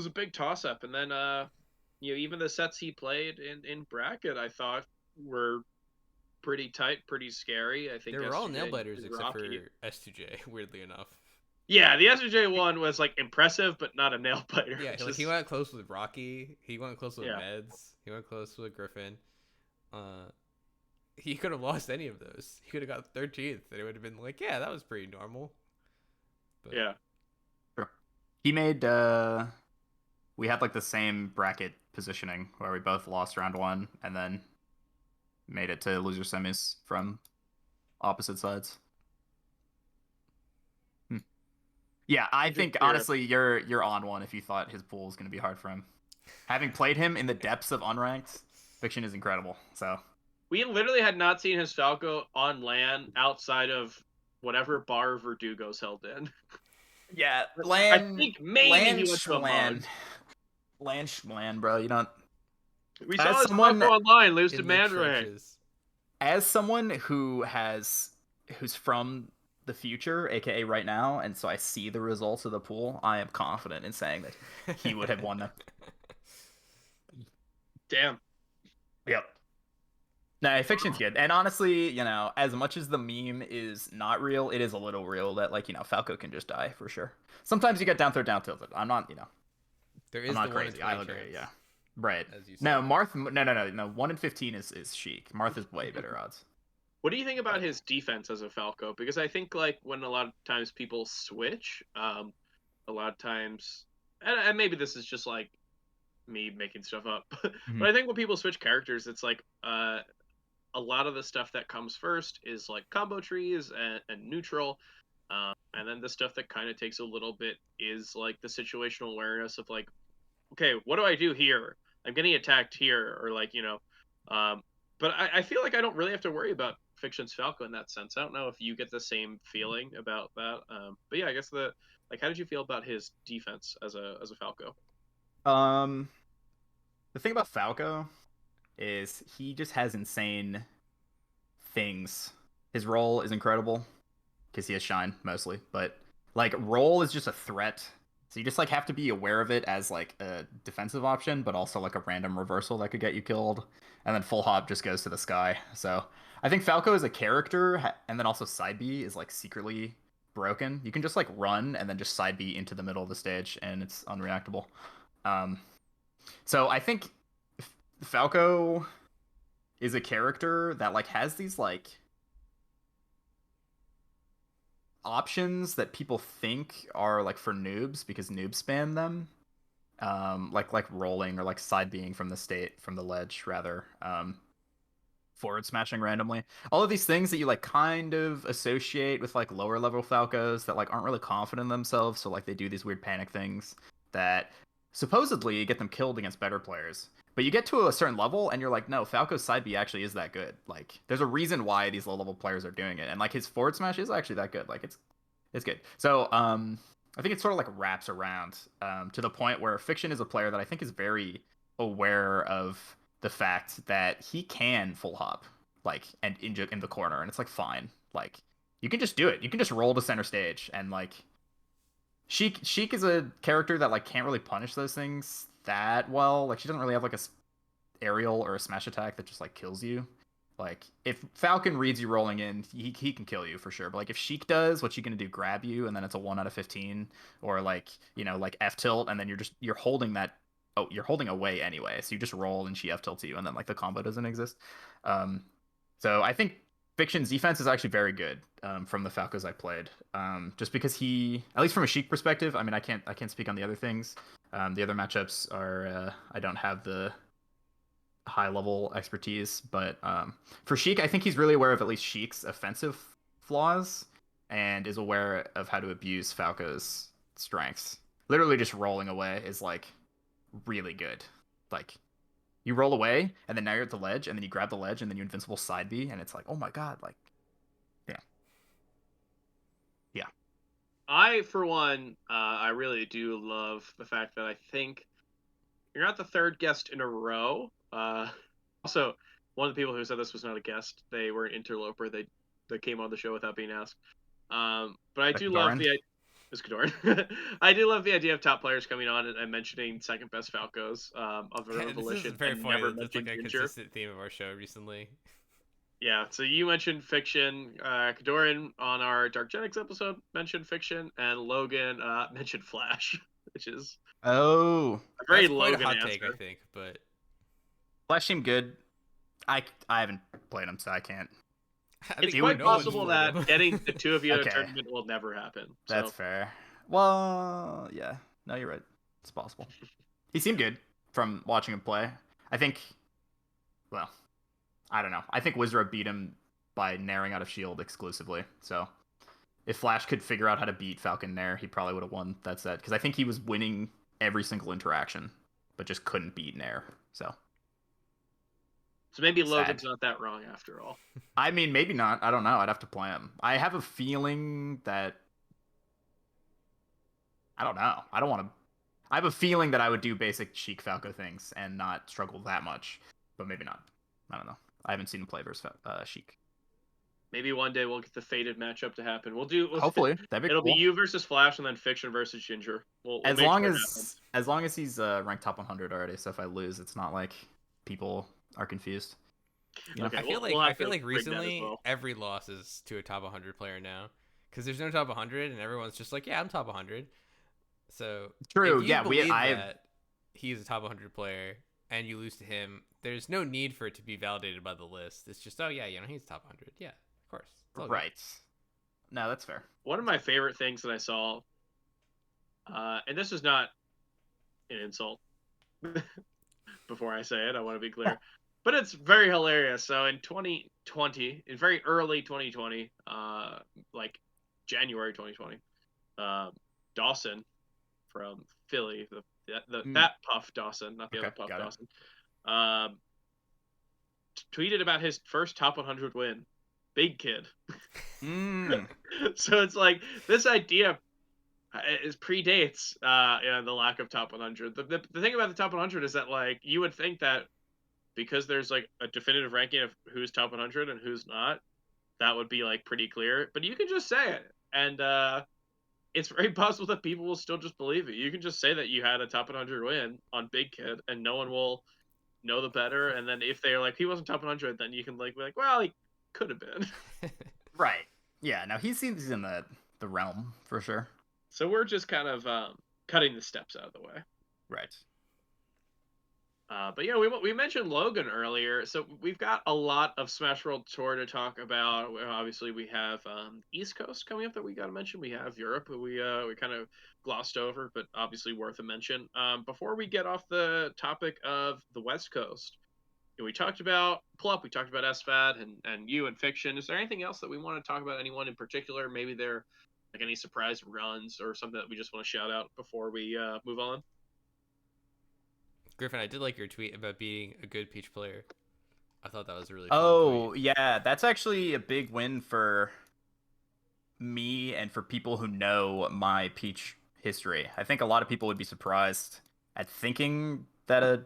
a big toss up, and then even the sets he played in bracket, I thought were pretty tight, pretty scary. I think They were all nail S2J biters and except for Rocky. S2J, weirdly enough. Yeah, the S2J one was like impressive, but not a nail biter. Yeah, like he went close with Rocky. He went close with Yeah. Meds. He went close with Griffin. He could have lost any of those. He could have got 13th, and it would have been like, yeah, that was pretty normal. But Yeah. Sure. He made we had like the same bracket positioning where we both lost round one and then made it to loser semis from opposite sides. Yeah, I think honestly you're on one if you thought his pool was going to be hard for him. Having played him in the depths of unranked, Fiction is incredible. So we literally had not seen his Falco on LAN outside of whatever bar Verdugo's held in. yeah, I think maybe he went to a mug. Lan, bro. You don't. We As saw his someone Falco online lose to in the Mandray. trenches. As someone who's from the future, aka right now, and so I see the results of the pool, I am confident in saying that he would have won them. Damn. Yep. No, Fiction's good. And honestly, as much as the meme is not real, it is a little real that, like, Falco can just die for sure. Sometimes you get down tilted. I'm not, There I'm is not the 1 in crazy. 20 I agree, chance, yeah. Right. as you said. No, Marth, no. 1 in 15 is Sheik. Marth is way better odds. What do you think about his defense as a Falco? Because I think like when a lot of times people switch, a lot of times, and maybe this is just like me making stuff up, but I think when people switch characters, it's like a lot of the stuff that comes first is like combo trees and neutral. And then the stuff that kind of takes a little bit is like the situational awareness of like, okay, what do I do here? I'm getting attacked here, or like, but I feel like I don't really have to worry about Fiction's Falco in that sense. I don't know if you get the same feeling about that. But yeah, I guess how did you feel about his defense as a Falco? The thing about Falco is he just has insane things. His role is incredible because he has shine mostly, but like roll is just a threat. So you just like have to be aware of it as like a defensive option, but also like a random reversal that could get you killed. And then full hop just goes to the sky. So I think Falco as a character, and then also side B is like secretly broken. You can just like run and then just side B into the middle of the stage, and it's unreactable. Um, so I think Falco is a character that like has these like options that people think are like for noobs because noobs spam them. Like rolling or like side being from the ledge rather. Forward smashing randomly. All of these things that you like kind of associate with like lower level Falcos that like aren't really confident in themselves, so like they do these weird panic things that supposedly get them killed against better players. But you get to a certain level and you're like, no, Falco's side B actually is that good. Like there's a reason why these low level players are doing it. And like his forward smash is actually that good. Like it's good. So I think it sort of like wraps around to the point where Fiction is a player that I think is very aware of the fact that he can full hop like and in the corner, and it's like fine. Like you can just do it. You can just roll to center stage, and like Sheik is a character that like can't really punish those things that well. Like she doesn't really have like a aerial or a smash attack that just like kills you. Like if Falcon reads you rolling in, he can kill you for sure. But like if Sheik does, what's she gonna do? Grab you, and then it's a 1 out of 15, or like like F tilt, and then you're holding that. Oh, you're holding away anyway, so you just roll and she F tilts you, and then like the combo doesn't exist. Um, so I think Fiction's defense is actually very good from the Falcos I played. Just because he, at least from a Sheik perspective, I mean I can't speak on the other things. The other matchups are I don't have the high level expertise, but for Sheik, I think he's really aware of at least Sheik's offensive flaws and is aware of how to abuse Falco's strengths. Literally, just rolling away is like really good. Like you roll away, and then now you're at the ledge, and then you grab the ledge, and then you invincible side B, and it's like, oh my god, like, yeah, yeah. I, for one, I really do love the fact that I think you're not the third guest in a row. Also, one of the people who said this was not a guest. They were an interloper. They came on the show without being asked. But I do love Doran? the It's Kadoran. I do love the idea of top players coming on and mentioning second best Falcos of the This is Revolution very and funny. never That's like mentioned a Ginger. consistent theme of our show recently. Yeah, so you mentioned fiction. Kadoran on our Dark Genix episode mentioned fiction, and Logan mentioned Flash, which is Oh, a very That's quite a Logan hot answer. take, I think, but Flash seemed good. I haven't played him, so I can't. I It's think quite no one's possible played that him. getting the two of you in a Okay. tournament will never happen. That's So fair. Well, yeah. No, you're right. It's possible. He seemed good from watching him play. I think. Well, I don't know. I think Wizard beat him by Nairing out of shield exclusively. So if Flash could figure out how to beat Falcon Nair, he probably would have won that set. Because I think he was winning every single interaction, but just couldn't beat Nair. So maybe sad. Logan's not that wrong after all. I mean, maybe not. I don't know. I'd have to play him. I have a feeling that. I don't know. I don't want to. I have a feeling that I would do basic Sheik Falco things and not struggle that much, but maybe not. I don't know. I haven't seen him play versus Sheik. Maybe one day we'll get the fated matchup to happen. Hopefully, that'd be It'll cool. be you versus Flash, and then Fiction versus Ginger. We'll as make long sure as long as he's ranked top 100 already. So if I lose, it's not like people are confused. You know? Okay, I feel we'll have to like rig that as recently well. every loss is to a top 100 player now, because there's no top 100 and everyone's just like, yeah, I'm top 100. So True. if you Yeah, believe that he's a top 100 player and you lose to him, there's no need for it to be validated by the list. It's just, oh yeah, he's top 100. Yeah, of course. It's all good. Right. No, that's fair. One of my favorite things that I saw, and this is not an insult. Before I say it, I want to be clear, but it's very hilarious. So in 2020, in very early 2020, like January 2020, Dawson from Philly, that Puff Dawson, not the other Puff Dawson, tweeted about his first top 100 win. Big kid. So it's like this idea predates the lack of top 100. The thing about the top 100 is that like you would think that because there's like a definitive ranking of who's top 100 and who's not, that would be like pretty clear. But you can just say it, and it's very possible that people will still just believe it. You can just say that you had a top 100 win on Big Kid, and no one will know the better. And then if they're like he wasn't top 100, then you can like be like, well, he could have been. Right. Yeah. No, he seems in the realm for sure. So we're just kind of cutting the steps out of the way. Right. But yeah, we mentioned Logan earlier, so we've got a lot of Smash World Tour to talk about. Obviously, we have East Coast coming up that we got to mention. We have Europe, who we kind of glossed over, but obviously worth a mention. Before we get off the topic of the West Coast, we talked about Plup, we talked about SFAD, and you and Fiction. Is there anything else that we want to talk about? Anyone in particular? Maybe they're like any surprise runs or something that we just want to shout out before we move on? Griffin, I did like your tweet about being a good Peach player. I thought that was a really fun tweet. Yeah, that's actually a big win for me and for people who know my Peach history. I think a lot of people would be surprised at thinking that a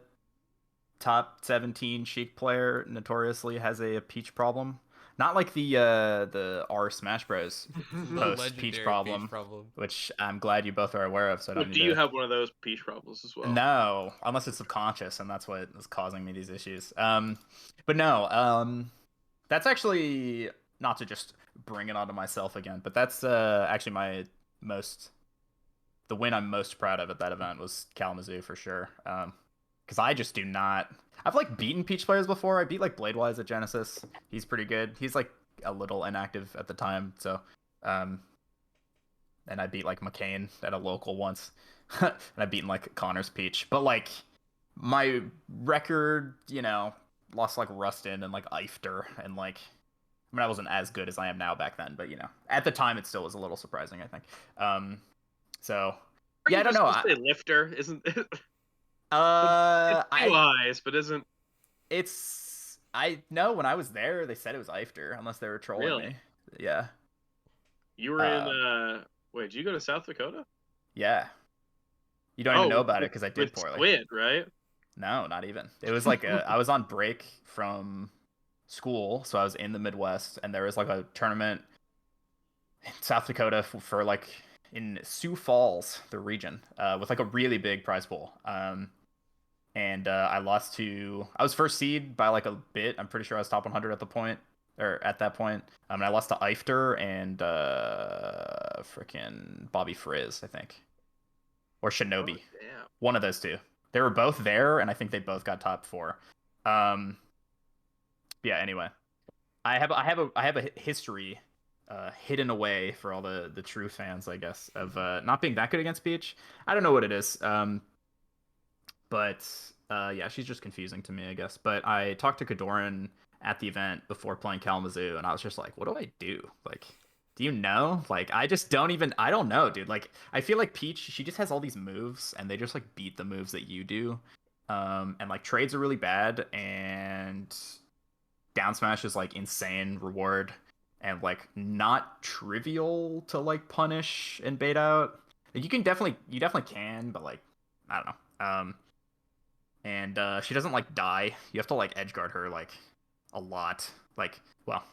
top 17 Sheik player notoriously has a Peach problem. Not like the R Smash Bros. Post Peach problem, which I'm glad you both are aware of. So I don't need do you have one of those Peach problems as well? No, unless it's subconscious, and that's what is causing me these issues. But no, that's actually not to just bring it onto myself again, but that's actually the win I'm most proud of at that event was Kalamazoo for sure. Because I just do not. I've like beaten Peach players before. I beat like Bladewise at Genesis. He's pretty good. He's like a little inactive at the time, so and I beat like McCain at a local once. And I've beaten like Connor's Peach. But like my record, lost like Rustin and like Eifter and like I wasn't as good as I am now back then, but at the time it still was a little surprising, I think. So yeah, I don't know. Say Lifter, isn't it? It's two eyes, but isn't I know when I was there they said it was Eifter, unless they were trolling me. Yeah. You were in Wait, did you go to South Dakota? Yeah. You don't even know about it with, because I with did poorly. Squid, right? No, not even. It was like I was on break from school, so I was in the Midwest, and there was like a tournament in South Dakota for like in Sioux Falls, the region, with like a really big prize pool. And I lost to I was first seed by like a bit. I'm pretty sure I was top 100 at the point or at that point. And I lost to Eifter and freaking Bobby Frizz, I think, or Oh, Shinobi. damn. One of those two. They were both there, and I think they both got top 4. Um, yeah. Anyway, I have a history hidden away for all the true fans, I guess, of not being that good against Peach. I don't know what it is. But yeah, she's just confusing to me, I guess. But I talked to Kadoran at the event before playing Kalamazoo, and I was just like, what do I do? Like, do you know? Like, I just don't even, I don't know, dude. Like, I feel like Peach, she just has all these moves, and they just like beat the moves that you do. And like trades are really bad, and down smash is like insane reward, and like not trivial to like punish and bait out. Like, you definitely can, but like, I don't know. And she doesn't like die. You have to like edge guard her like a lot. Like, well,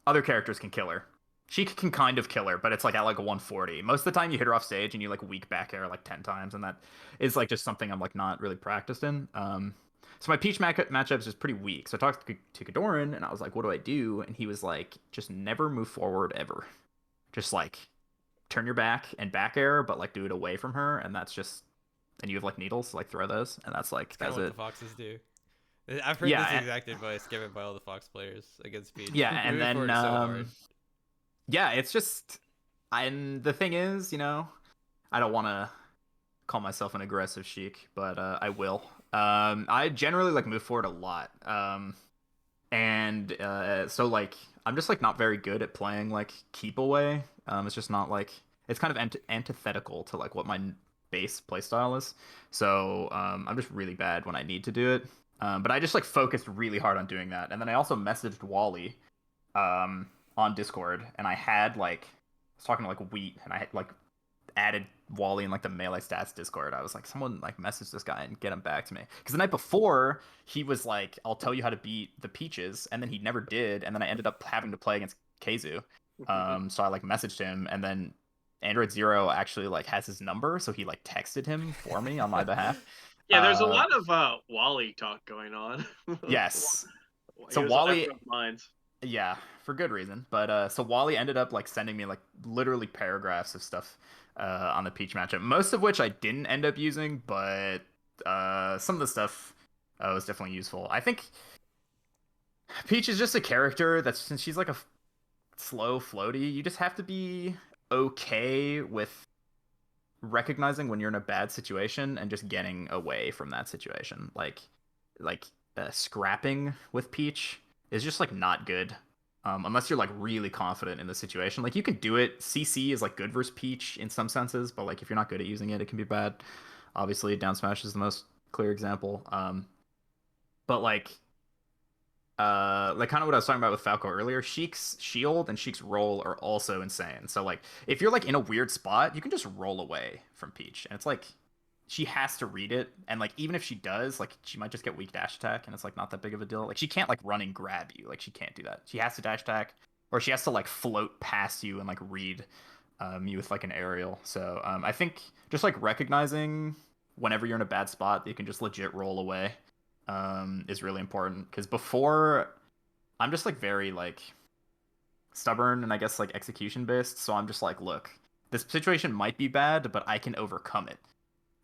other characters can kill her. She can kind of kill her, but it's like at like a 140. Most of the time you hit her off stage and you like weak back air like 10 times, and that is like just something I'm like not really practiced in. So my Peach matchups is pretty weak. So I talked to Kadoran and I was like, what do I do? And he was like, just never move forward ever. Just like turn your back and back air, but like do it away from her, and that's just and you have like needles, like throw those, and that's like It's kind that's of what it. the Foxes do. I've heard this Yeah, exact advice given by all the Fox players against Peach. yeah, and Moving then forward is so hard. yeah, it's just, and the thing is, I don't want to call myself an aggressive sheik, but I will. I generally like move forward a lot, and so like I'm just like not very good at playing like keep away. It's just not like it's kind of antithetical to like what my base playstyle is. So I'm just really bad when I need to do it. But I just like focused really hard on doing that, and then I also messaged Wally on Discord, and I had like I was talking to like Wheat, and I had like added Wally in like the Melee Stats Discord. I was like, someone like message this guy and get him back to me. Because the night before, he was like, I'll tell you how to beat the Peaches, and then he never did, and then I ended up having to play against Keizu. So I like messaged him, and then Android Zero actually like has his number, so he like texted him for me on my behalf. Yeah, there's a lot of Wally talk going on. Yes. He So was on Wally, everyone's minds. yeah, for good reason. But so Wally ended up like sending me like literally paragraphs of stuff on the Peach matchup, most of which I didn't end up using, but some of the stuff was definitely useful. I think Peach is just a character that's since she's like a slow floaty, you just have to be okay with recognizing when you're in a bad situation and just getting away from that situation. Like scrapping with Peach is just like not good. Unless you're like really confident in the situation. Like you can do it. CC is like good versus Peach in some senses, but like if you're not good at using it, it can be bad. Obviously, down smash is the most clear example. But like kind of what I was talking about with Falco earlier, Sheik's shield and Sheik's roll are also insane. So like if you're like in a weird spot, you can just roll away from Peach. And it's like she has to read it, and like even if she does, like she might just get weak dash attack, and it's like not that big of a deal. Like she can't like run and grab you. Like she can't do that. She has to dash attack, or she has to like float past you and like read you with like an aerial. So I think just like recognizing whenever you're in a bad spot, you can just legit roll away is really important. Because before, I'm just like very like stubborn and I guess like execution based. So I'm just like, look, this situation might be bad, but I can overcome it.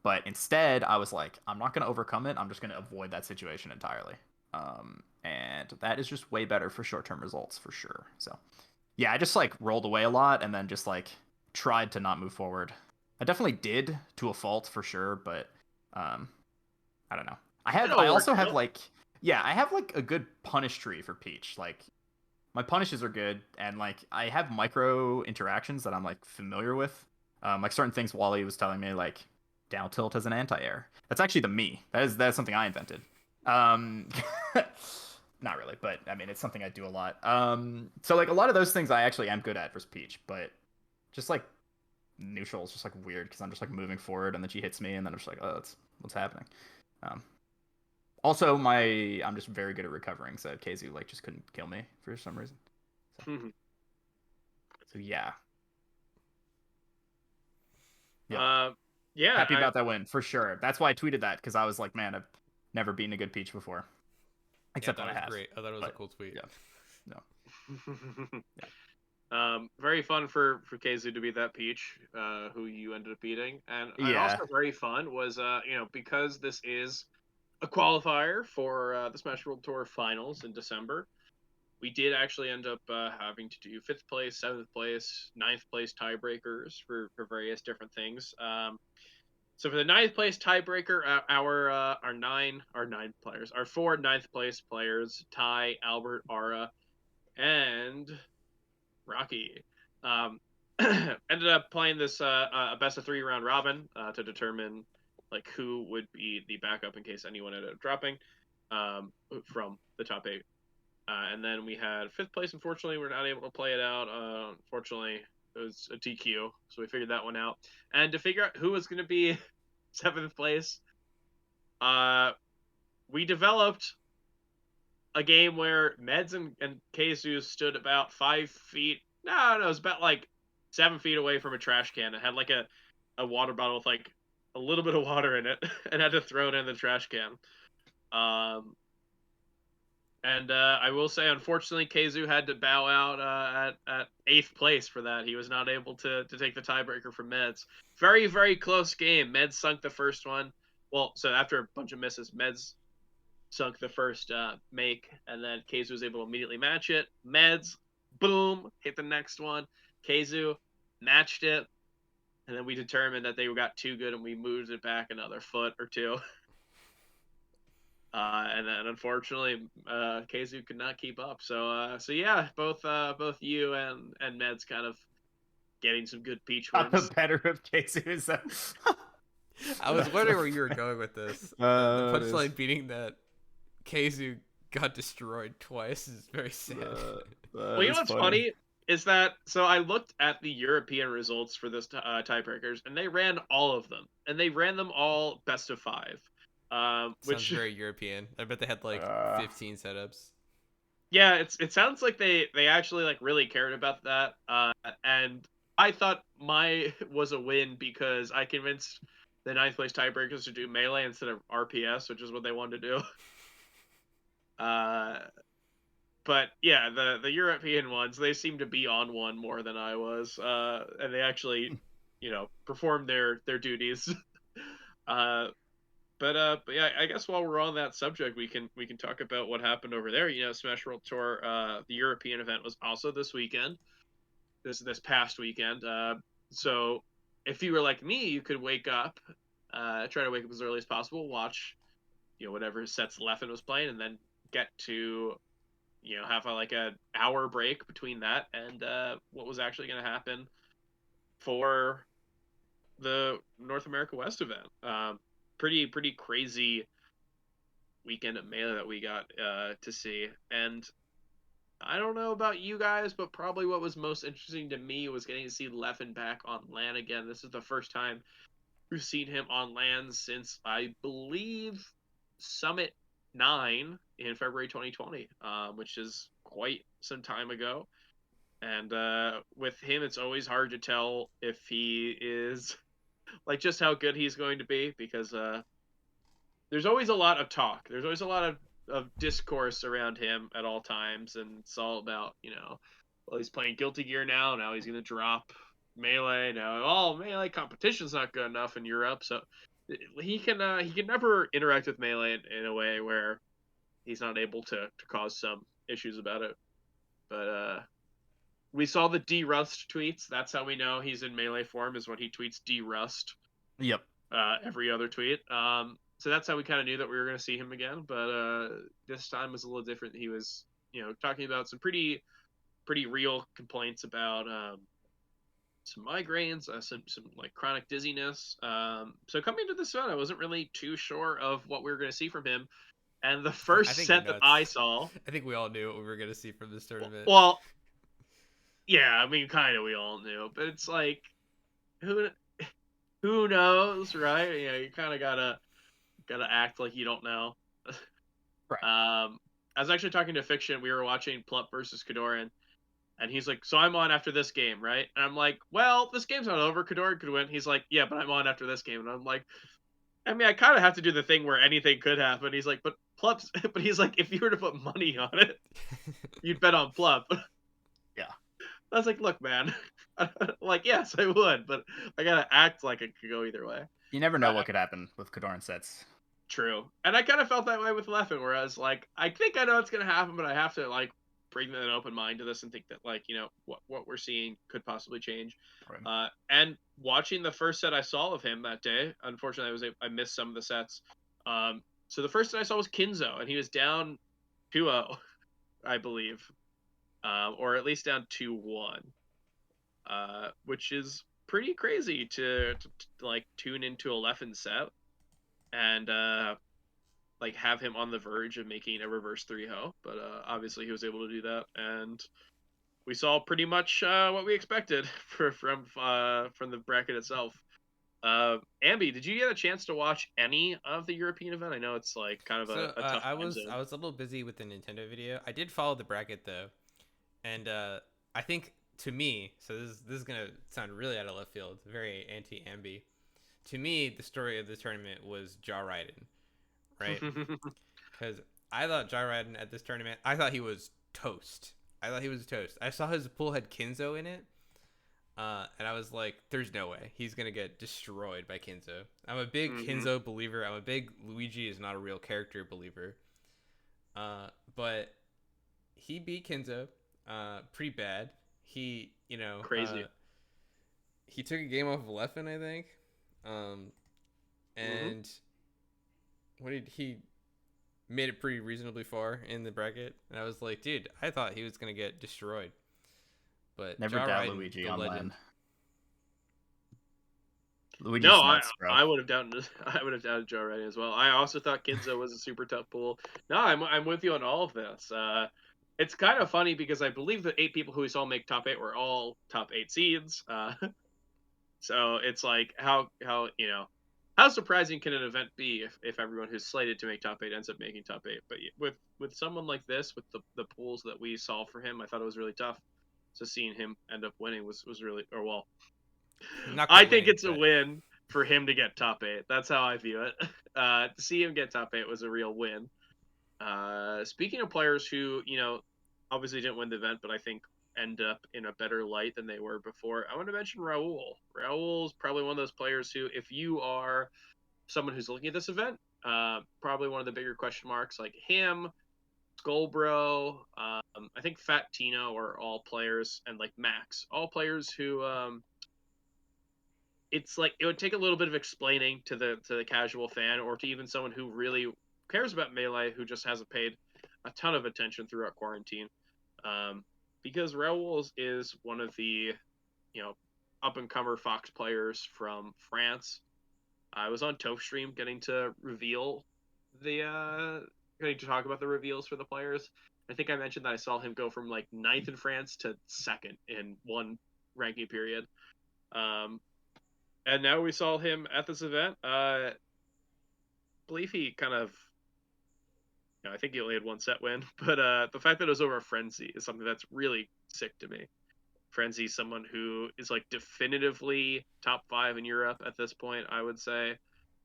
But instead, I was like, I'm not going to overcome it. I'm just going to avoid that situation entirely. And that is just way better for short-term results for sure. So yeah, I just like rolled away a lot and then just like tried to not move forward. I definitely did to a fault for sure, but um, I don't know. I also have like, yeah, I have like a good punish tree for Peach. Like my punishes are good, and like I have micro interactions that I'm like familiar with. Like certain things Wally was telling me, like down tilt as an anti-air. That's actually the me. That is something I invented. Um, not really, but I mean it's something I do a lot. So like a lot of those things I actually am good at versus Peach, but just like neutral is just like weird because I'm just like moving forward and then she hits me and then I'm just like, oh, that's what's happening. Um, Also, I'm just very good at recovering, so Keizu like just couldn't kill me for some reason. So yeah. Yeah. Yeah. Happy about that win for sure. That's why I tweeted that because I was like, man, I've never beaten a good Peach before, except when I have. Great. I thought it was a cool tweet. Yeah. No. Very fun for Keizu to beat that Peach, who you ended up beating, and Yeah. also very fun was because this is a qualifier for the Smash World Tour Finals in December. We did actually end up having to do 5th place, 7th place, 9th place tiebreakers for various different things. So for the 9th place tiebreaker, our 9 players, our 4 9th place players, Ty, Albert, Ara, and Rocky, ended up playing this a best of 3 round robin to determine like who would be the backup in case anyone ended up dropping from the top 8. And then we had 5th place. Unfortunately, we're not able to play it out. Unfortunately, it was a DQ, so we figured that one out. And to figure out who was going to be 7th place, we developed a game where Meds and Keizu stood about 5 feet. No, it was about like 7 feet away from a trash can. It had like a water bottle with like a little bit of water in it, and had to throw it in the trash can. And I will say, unfortunately, Keizu had to bow out at 8th place for that. He was not able to take the tiebreaker from Meds. Very, very close game. Meds sunk the first one. Well, so after a bunch of misses, Meds sunk the first make, and then Keizu was able to immediately match it. Meds, boom, hit the next one. Keizu matched it, and then we determined that they got too good, and we moved it back another foot or two. And then unfortunately, Keizu could not keep up. So yeah, both you and Meds kind of getting some good Peach wins. Got the better of Keizu. I was wondering where you were going with this. The punchline beating that Keizu got destroyed twice is very sad. Well, you know what's funny is that so I looked at the European results for this tiebreakers, and they ran all of them, and they ran them all best of 5. Which sounds very European. I bet they had like 15 setups. Yeah, it sounds like they actually like really cared about that. And I thought my was a win because I convinced the 9th place tiebreakers to do melee instead of RPS, which is what they wanted to do. But yeah, the European ones, they seem to be on one more than I was, and they actually, performed their duties. But yeah, I guess while we're on that subject, we can talk about what happened over there. Smash World Tour, the European event was also this weekend, this past weekend. So if you were like me, you could wake up, try to wake up as early as possible, watch, whatever sets Leffen was playing, and then get to, have an hour break between that and what was actually going to happen for the North America West event. Pretty crazy weekend at Melee that we got to see. And I don't know about you guys, but probably what was most interesting to me was getting to see Leffen back on LAN again. This is the first time we've seen him on LAN since, I believe, Summit 9 in February 2020, which is quite some time ago. And with him, it's always hard to tell if he is like just how good he's going to be, because there's always a lot of talk. There's always a lot of discourse around him at all times, and it's all about, well, he's playing Guilty Gear now he's going to drop Melee. Now, Melee competition's not good enough in Europe, so he can never interact with Melee in a way where he's not able to cause some issues about it. But we saw the D-Rust tweets. That's how we know he's in Melee form, is when he tweets D-Rust. Yep. Every other tweet. So that's how we kind of knew that we were going to see him again. But this time was a little different. He was, talking about some pretty real complaints about some migraines, some like chronic dizziness. So coming into this event, I wasn't really too sure of what we were going to see from him. And the first set that I saw, I think we all knew what we were going to see from this tournament. Well, yeah, I mean, kind of we all knew, but it's like, who who knows, right? You kind of gotta act like you don't know. Right. I was actually talking to Fiction. We were watching Plup versus Kadoran, and he's like, "So I'm on after this game, right?" And I'm like, "Well, this game's not over. Kadoran could win." He's like, "Yeah, but I'm on after this game," and I'm like, "I mean, I kind of have to do the thing where anything could happen." He's like, "But Plup's," but he's like, "If you were to put money on it, you'd bet on Plup." Yeah. I was like, "Look, man, like, yes, I would, but I gotta act like it could go either way." You never know what could happen with Kadoran sets. True. And I kind of felt that way with Leffen, where I was like, I think I know what's going to happen, but I have to, like, bring an open mind to this and think that, like, what we're seeing could possibly change. Right. And watching the first set I saw of him that day, unfortunately, I missed some of the sets. So the first set I saw was Kinzo, and he was down 2-0, I believe, or at least down 2-1, which is pretty crazy to like, tune into a Leffen set. And like have him on the verge of making a reverse 3-0, but obviously he was able to do that, and we saw pretty much what we expected from the bracket itself. Ambi, did you get a chance to watch any of the European event? I know it's like kind of So a tough I time was zone. I was a little busy with the Nintendo video. I did follow the bracket though, and I think to me, so this is gonna sound really out of left field, very anti-Ambi. To me, the story of the tournament was Jaw Raiden, right? Because I thought Jaw Raiden at this tournament, I thought he was toast. I thought he was toast. I saw his pool had Kinzo in it, and I was like, "There's no way he's gonna get destroyed by Kinzo." I'm a big Kinzo believer. I'm a big Luigi is not a real character believer. But he beat Kinzo, pretty bad. He, Crazy. he took a game off of Leffen, I think, and what did he made it pretty reasonably far in the bracket, and I was like, dude, I thought he was gonna get destroyed. But Never Jaw doubt Raiden, Luigi the on legend. land. Luigi's No, nuts, bro. I would have doubted I would have doubted Joe Reddy as well. I also thought Kinzo was a super tough pool. No, I'm with you on all of this. It's kind of funny because I believe the 8 people who we saw make top 8 were all top 8 seeds. So it's like how surprising can an event be if everyone who's slated to make top 8 ends up making top 8? But with someone like this, with the pools that we saw for him, I thought it was really tough. So seeing him end up winning was really, or well, Not I quite think winning, it's a but win for him to get top 8. That's how I view it. To see him get top 8 was a real win. Speaking of players who, obviously didn't win the event, but I think end up in a better light than they were before, I want to mention Raul. Raul's probably one of those players who, if you are someone who's looking at this event, probably one of the bigger question marks, like him, Skullbro, I think Fat Tino are all players, and like Max, all players who it's like it would take a little bit of explaining to the casual fan, or to even someone who really cares about Melee, who just hasn't paid a ton of attention throughout quarantine, because Raoul is one of the up and comer Fox players from France. I was on Toph stream getting to talk about the reveals for the players. I think I mentioned that I saw him go from like 9th in France to 2nd in one ranking period. And now we saw him at this event. I believe he kind of, I think he only had one set win, but the fact that it was over a Frenzy is something that's really sick to me. Frenzy, someone who is like definitively top 5 in Europe at this point, I would say.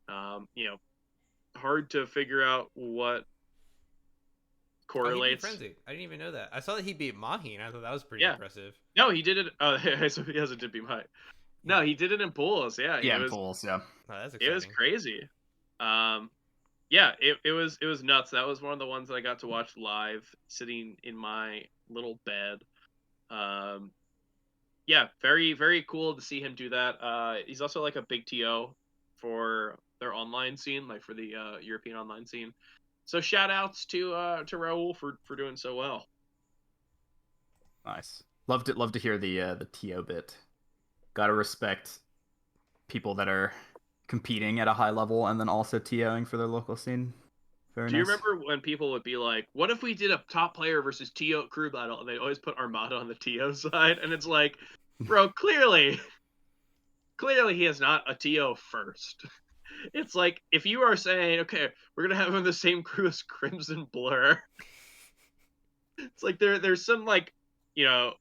Hard to figure out what he beat correlates. Frenzy. I didn't even know that. I saw that he beat Mahi, and I thought that was pretty impressive. No, he did it. So he hasn't did beat Mahi. No, he did it in pools. Yeah, in pools. Yeah, oh, that's exciting. It was crazy. Yeah, it was nuts. That was one of the ones that I got to watch live, sitting in my little bed. Yeah, very very cool to see him do that. He's also like a big TO for their online scene, like for the European online scene. So shout outs to Raul for doing so well. Nice. Love to hear the TO bit. Gotta respect people that are competing at a high level and then also TOing for their local scene. Very Do you nice. remember when people would be like, "What if we did a top player versus TO crew battle?" And they always put Armada on the TO side, and it's like, bro, clearly clearly he is not a TO first. It's like, if you are saying, okay, we're going to have him in the same crew as Crimson Blur, it's like there's some, like, you know,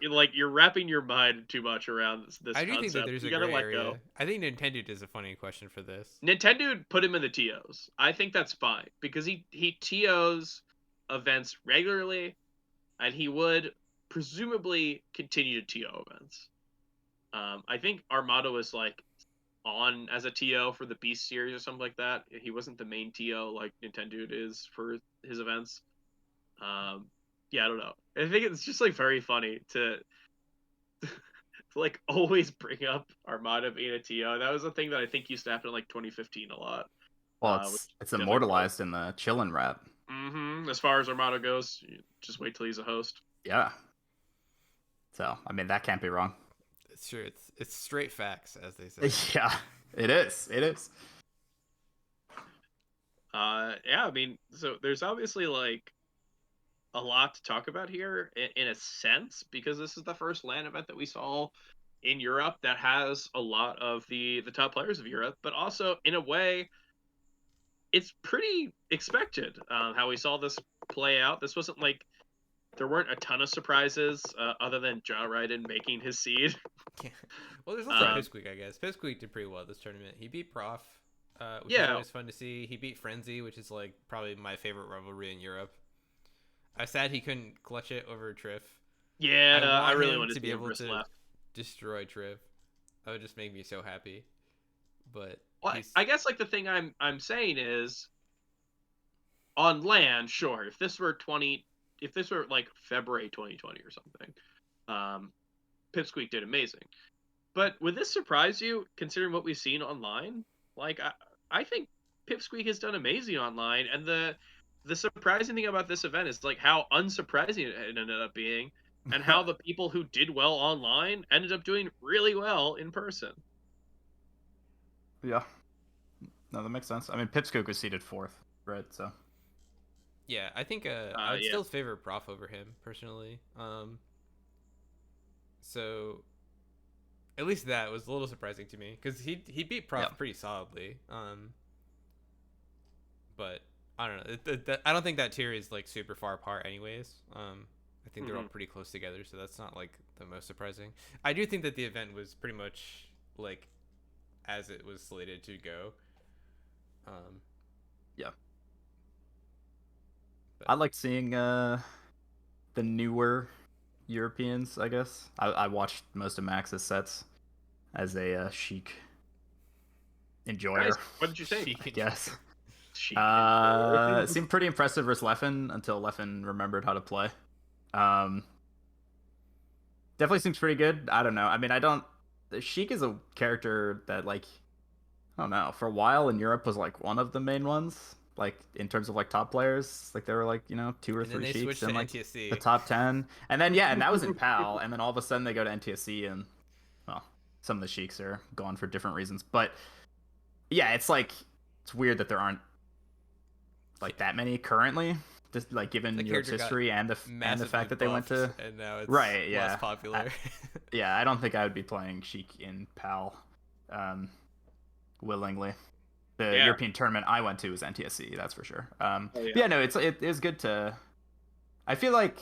like you're wrapping your mind too much around this I do think that concept. there's You a got to gray let go. area. I think Nintendo is a funny question for this. Nintendo put him in the TOs. I think that's fine because he TOs events regularly, and he would presumably continue to TO events. I think Armado was like on as a TO for the Beast series or something like that. He wasn't the main TO like Nintendo is for his events. Yeah, I don't know. I think it's just like very funny to like always bring up Armada being a TO. That was a thing that I think used to happen in like 2015 a lot. Well, Which it's definitely immortalized in the Chillin' rap. As far as Armado goes, just wait till he's a host. Yeah. So, I mean, that can't be wrong. It's true. It's straight facts, as they say. Yeah, it is. It is. Yeah, I mean, so there's obviously like a lot to talk about here in a sense, because this is the first LAN event that we saw in Europe that has a lot of the top players of Europe, but also in a way it's pretty expected how we saw this play out. This wasn't like there weren't a ton of surprises other than Ja Raiden making his seed. Yeah. Well, there's also Pipsqueak, I guess. Pipsqueak did pretty well this tournament. He beat Prof, which is always fun to see. He beat Frenzy, which is like probably my favorite rivalry in Europe. I was sad he couldn't clutch it over Triff. Yeah, I really him wanted to be able to left. destroy Triff. That would just make me so happy. But well, I guess like the thing I'm saying is on LAN, sure. If this were like February 2020 or something, Pipsqueak did amazing. But would this surprise you, considering what we've seen online? Like, I think Pipsqueak has done amazing online, and the surprising thing about this event is like how unsurprising it ended up being, and how the people who did well online ended up doing really well in person. Yeah. No, that makes sense. I mean, Pipsqueak was seeded 4th, right? So. Yeah, I think I would still favor Prof over him personally. So at least that was a little surprising to me because he beat Prof pretty solidly. But I don't know. I don't think that tier is like super far apart, anyways. I think they're all pretty close together, so that's not like the most surprising. I do think that the event was pretty much like as it was slated to go. Yeah. But I liked seeing the newer Europeans, I guess. I watched most of Max's sets as a Sheik enjoyer. Nice. What did you say? I guess. It seemed pretty impressive versus Leffen until Leffen remembered how to play. Definitely seems pretty good. I don't know. I mean, Sheik is a character that, like, I don't know, for a while in Europe was like one of the main ones. Like in terms of like top players, like there were like 2 or 3 Sheiks in like NTSC. the top 10, and then and that was in PAL, and then all of a sudden they go to NTSC, and well, some of the Sheiks are gone for different reasons, but yeah, it's weird that there aren't like that many currently, just like given Europe's history and the fact that they went to and now it's less popular. I don't think I would be playing Sheik in PAL willingly. The European tournament I went to was NTSC, that's for sure. No, it is good to. I feel like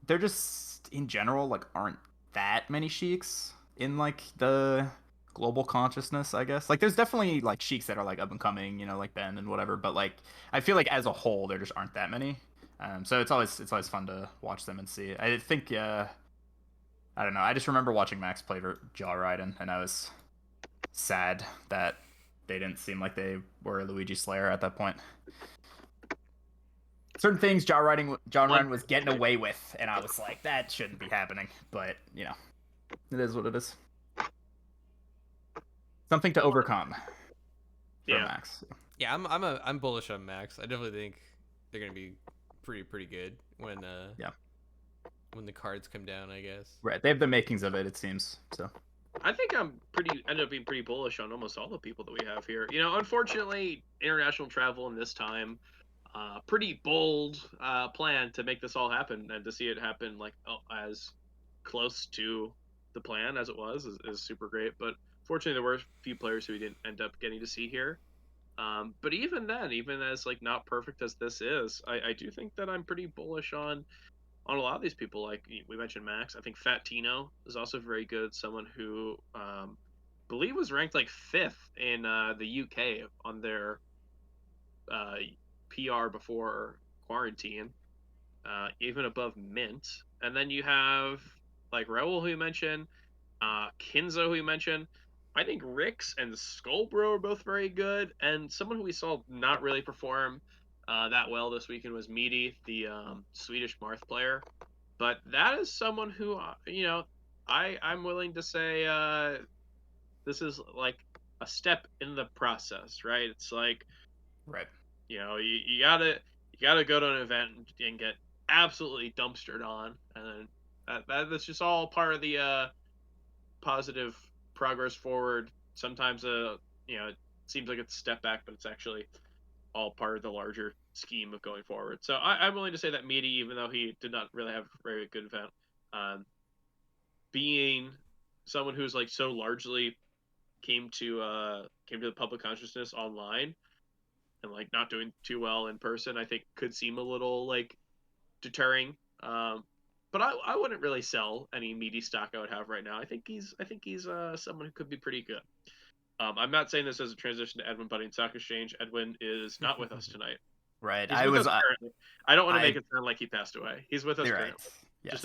there just in general like aren't that many Sheiks in like the global consciousness, I guess. Like there's definitely like Sheiks that are like up and coming, like Ben and whatever, but like I feel like as a whole there just aren't that many. So it's always fun to watch them and see. I think I don't know. I just remember watching Max play Ja Raiden, and I was sad that they didn't seem like they were Luigi Slayer at that point. Certain things Ja Raiden was getting away with, and I was like, that shouldn't be happening. But it is what it is. Something to overcome. For Max. Yeah, I'm bullish on Max. I definitely think they're gonna be pretty good when the cards come down, I guess. Right, they have the makings of it seems. So I think ended up being pretty bullish on almost all the people that we have here. Unfortunately, international travel in this time, pretty bold plan to make this all happen and to see it happen like as close to the plan as it was is super great. But fortunately, there were a few players who we didn't end up getting to see here. But even then, even as like not perfect as this is, I do think that I'm pretty bullish on a lot of these people. Like we mentioned Max, I think Fat Tino is also very good. Someone who believe was ranked like 5th in the UK on their PR before quarantine, even above Mint. And then you have like Raul, who you mentioned, Kinzo, who you mentioned. I think Rix and Skullbro are both very good, and someone who we saw not really perform that well this weekend was Meaty, the Swedish Marth player. But that is someone who, I'm willing to say this is like a step in the process, right? It's like, Right. you gotta go to an event and get absolutely dumpstered on, and then that's just all part of the positive progress forward. Sometimes it seems like it's a step back, but it's actually all part of the larger scheme of going forward. So I'm willing to say that Meaty, even though he did not really have a very good event, being someone who's like so largely came to the public consciousness online and like not doing too well in person, I think could seem a little like deterring. But I wouldn't really sell any Meaty stock I would have right now. I think he's someone who could be pretty good. I'm not saying this as a transition to Edwin Budding Stock Exchange. Edwin is not with us tonight. Right. He's with us currently. I don't want to make it sound like he passed away. He's with us currently. Right. Yes,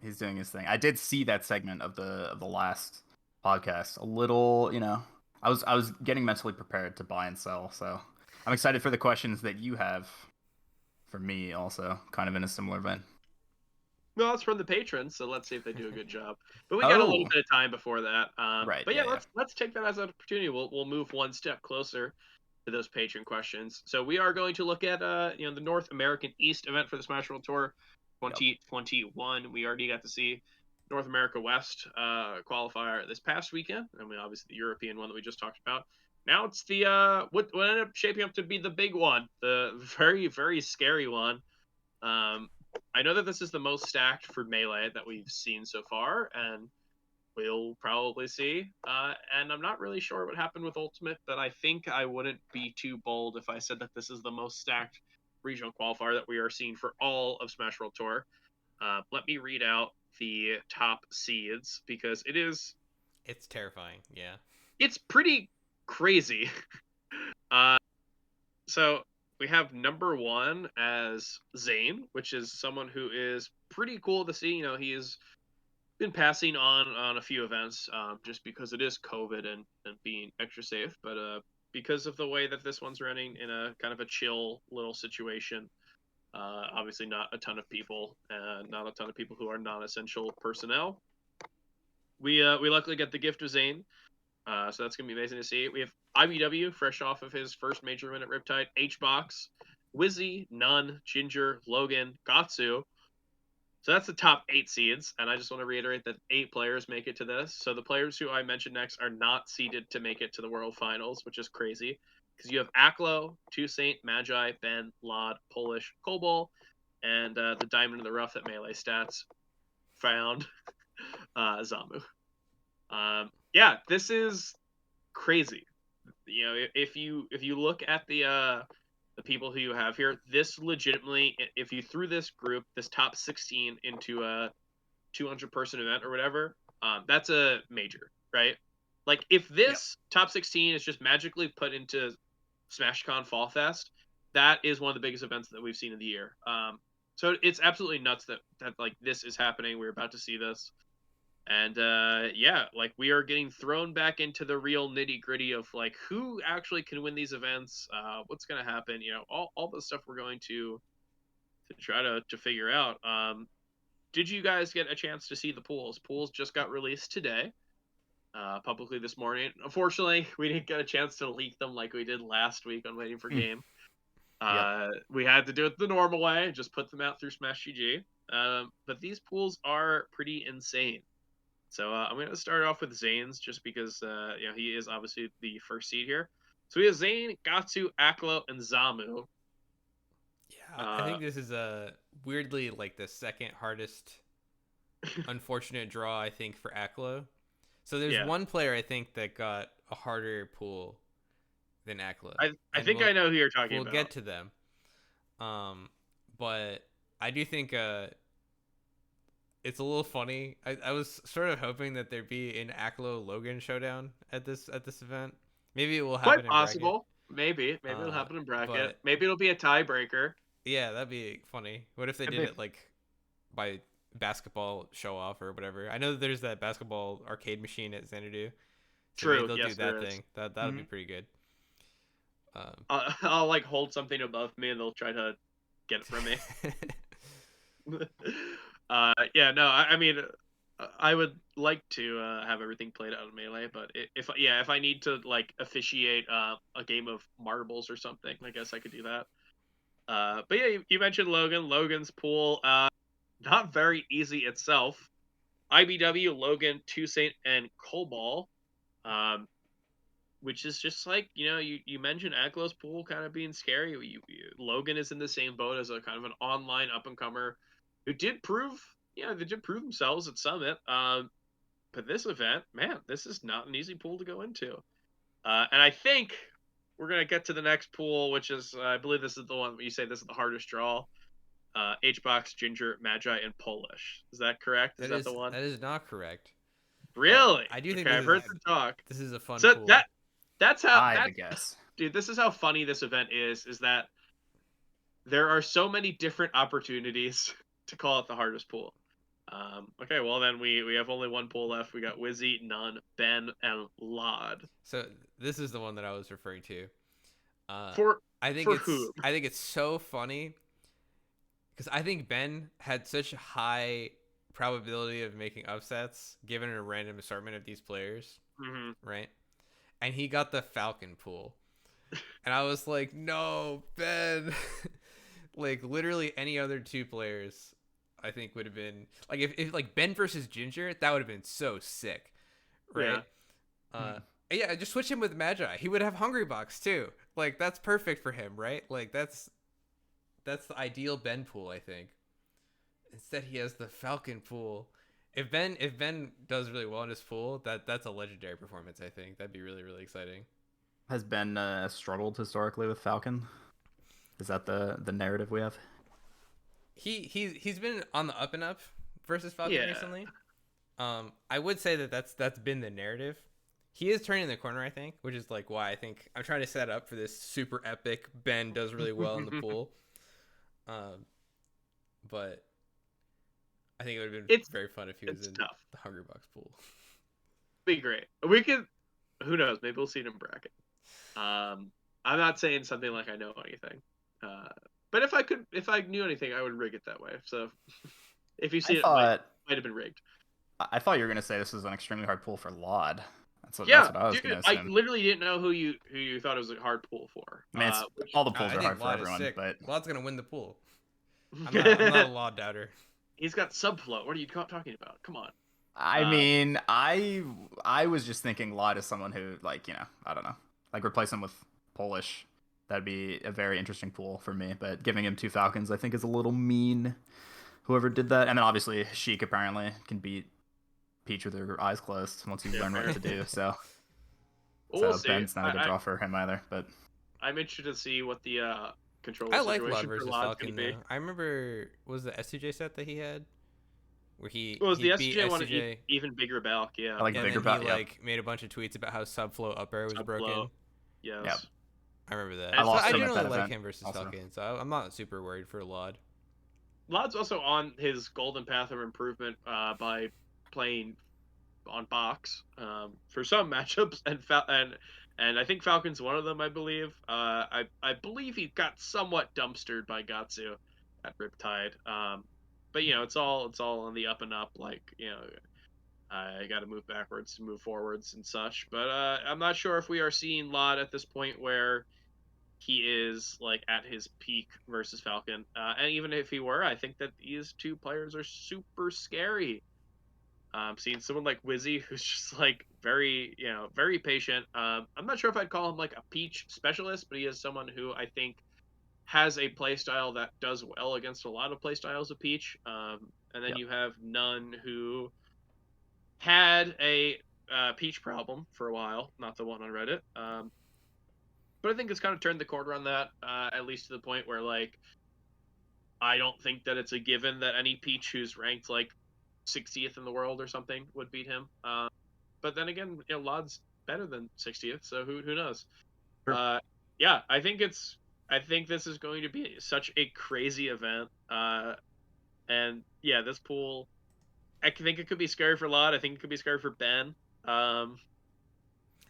he's doing his thing. I did see that segment of the last podcast. A little, I was getting mentally prepared to buy and sell, so I'm excited for the questions that you have for me also, kind of in a similar vein. Well, it's from the patrons, so let's see if they do a good job. But we got a little bit of time before that. Right. But yeah, let's take that as an opportunity. We'll move one step closer to those patron questions. So we are going to look at the North American East event for the Smash World Tour 2021. Yep. We already got to see North America West qualifier this past weekend, and obviously the European one that we just talked about. Now it's the what ended up shaping up to be the big one, the very, very scary one. I know that this is the most stacked for Melee that we've seen so far, and we'll probably see. And I'm not really sure what happened with Ultimate, but I think I wouldn't be too bold if I said that this is the most stacked regional qualifier that we are seeing for all of Smash World Tour. Let me read out the top seeds, because it's terrifying. Yeah. It's pretty crazy. So we have number 1 as Zane, which is someone who is pretty cool to see. He has been passing on a few events just because it is COVID and being extra safe. But because of the way that this one's running in a kind of a chill little situation, obviously not a ton of people, not a ton of people who are non-essential personnel. We luckily get the gift of Zane. So that's going to be amazing to see. We have IBW, fresh off of his first major win at Riptide, H-Box, Wizzy, Nun, Ginger, Logan, Gatsu. So that's the top 8 seeds, and I just want to reiterate that 8 players make it to this. So the players who I mentioned next are not seeded to make it to the World Finals, which is crazy, because you have Aklo, Toussaint, Magi, Ben, Lod, Polish, Kobol, and the diamond in the rough that Melee Stats found, Zamu. Yeah, this is crazy. If you look at the people who you have here, this legitimately, if you threw this group, this top 16 into a 200-person event or whatever, that's a major, right? Like, if this top 16 is just magically put into SmashCon Fall Fest, that is one of the biggest events that we've seen in the year. So it's absolutely nuts that like this is happening. We're about to see this. And like we are getting thrown back into the real nitty gritty of like who actually can win these events, what's going to happen, all the stuff we're going to try to figure out. Did you guys get a chance to see the pools? Pools just got released today, publicly this morning. Unfortunately, we didn't get a chance to leak them like we did last week on Waiting for Game. We had to do it the normal way, just put them out through Smash GG. But these pools are pretty insane. So I'm going to start off with Zane's just because he is obviously the first seed here. So we have Zane, Gatsu, Aklo, and Zamu. Yeah, I think this is weirdly like the second hardest unfortunate draw, I think, for Aklo. So there's Yeah. one player I think that got a harder pool than Aklo. I think I know who you're talking we'll about. We'll get to them. But I do think it's a little funny. I was sort of hoping that there'd be an Aklo Logan showdown at this event. Maybe it will happen Quite in possible. Maybe it'll happen in bracket. Maybe it'll be a tiebreaker. Yeah, that'd be funny. What if they did it like by basketball show off or whatever? I know that there's that basketball arcade machine at Xanadu. So True. maybe they'll do that thing. That would be pretty good. I'll like hold something above me and they'll try to get it from me. Yeah, no, I mean, I would like to have everything played out in Melee, but if I need to like officiate a game of marbles or something, I guess I could do that. But yeah, you mentioned Logan's pool, not very easy itself. IBW, Logan, Toussaint, and Cobal, which is just like, you mentioned Aklo's pool kind of being scary. Logan is in the same boat as a kind of an online up and comer who did prove themselves at Summit. But this event, man, this is not an easy pool to go into. And I think we're gonna get to the next pool, which is I believe this is the one you say this is the hardest draw. H-Box, Ginger, Magi, and Polish. Is that correct? Is that the one? That is not correct. Really? I do think I've heard the talk. This is a fun pool. That's how I guess. Dude, this is how funny this event is that there are so many different opportunities to call it the hardest pool. Okay, well then we have only one pool left. We got Wizzy, Nunn, Ben, and Lod. So this is the one that I was referring to. I think it's so funny because I think Ben had such a high probability of making upsets given a random assortment of these players, right? And he got the Falcon pool, and I was like, "No, Ben!" Like literally any other two players, I think would have been like if like Ben versus Ginger, that would have been so sick, right? Yeah, just switch him with Magi. He would have Hungry Box too. Like that's perfect for him, right? Like that's the ideal Ben pool, I think. Instead, he has the Falcon pool. If Ben does really well in his pool, that's a legendary performance. I think that'd be really, really exciting. Has Ben struggled historically with Falcon? Is that the narrative we have? He's been on the up and up versus Falcon recently. I would say that's been the narrative. He is turning the corner, I think, which is like why I think I'm trying to set up for this super epic Ben does really well in the pool. But I think it would have been very fun if he was in the Hungry Box pool. Be great. We could, who knows? Maybe we'll see it in bracket. I'm not saying something like I know anything. But if I knew anything, I would rig it that way. So if you see it might have been rigged. I thought you were gonna say this was an extremely hard pool for Lod. That's what I was gonna assume. I literally didn't know who you thought it was a hard pool for. I mean, all the pools are hard for everyone, but Lod's gonna win the pool. I'm not a Lod doubter. He's got subfloat. What are you talking about? Come on. I mean, I was just thinking Lod is someone who, like, I don't know, like replace him with Polish. That'd be a very interesting pool for me. But giving him two Falcons, I think, is a little mean. Whoever did that, and then obviously Sheik apparently can beat Peach with her eyes closed once you learn what to do. So, we'll Ben's not a good draw for him either. But I'm interested to see what the control. I like Lod versus Falcon. I remember was the S2J set that he had. Where he the beat SJ one even bigger Balk, yeah. I like and bigger then he made a bunch of tweets about how subflow up air was broken. Yes. Yep. I remember that. I generally like him versus Falcon, so I'm not super worried for Lod. Lod's also on his golden path of improvement by playing on box for some matchups, and I think Falcon's one of them. I believe. I believe he got somewhat dumpstered by Gatsu at Riptide. But it's all on the up and up. Like I got to move backwards to move forwards and such. But I'm not sure if we are seeing Lod at this point where he is like at his peak versus Falcon. And even if he were, I think that these two players are super scary. Seeing someone like Wizzy, who's just like very patient. I'm not sure if I'd call him like a Peach specialist, but he is someone who I think has a playstyle that does well against a lot of playstyles of Peach. and then Yep. you have None, who had a peach problem for a while, not the one on Reddit. But I think it's kind of turned the corner on that, at least to the point where, like, I don't think that it's a given that any peach who's ranked like 60th in the world or something would beat him. But then again, Lod's better than 60th, so who knows? Sure. Yeah, I think this is going to be such a crazy event. And yeah, this pool, I think it could be scary for Lod. I think it could be scary for Ben. I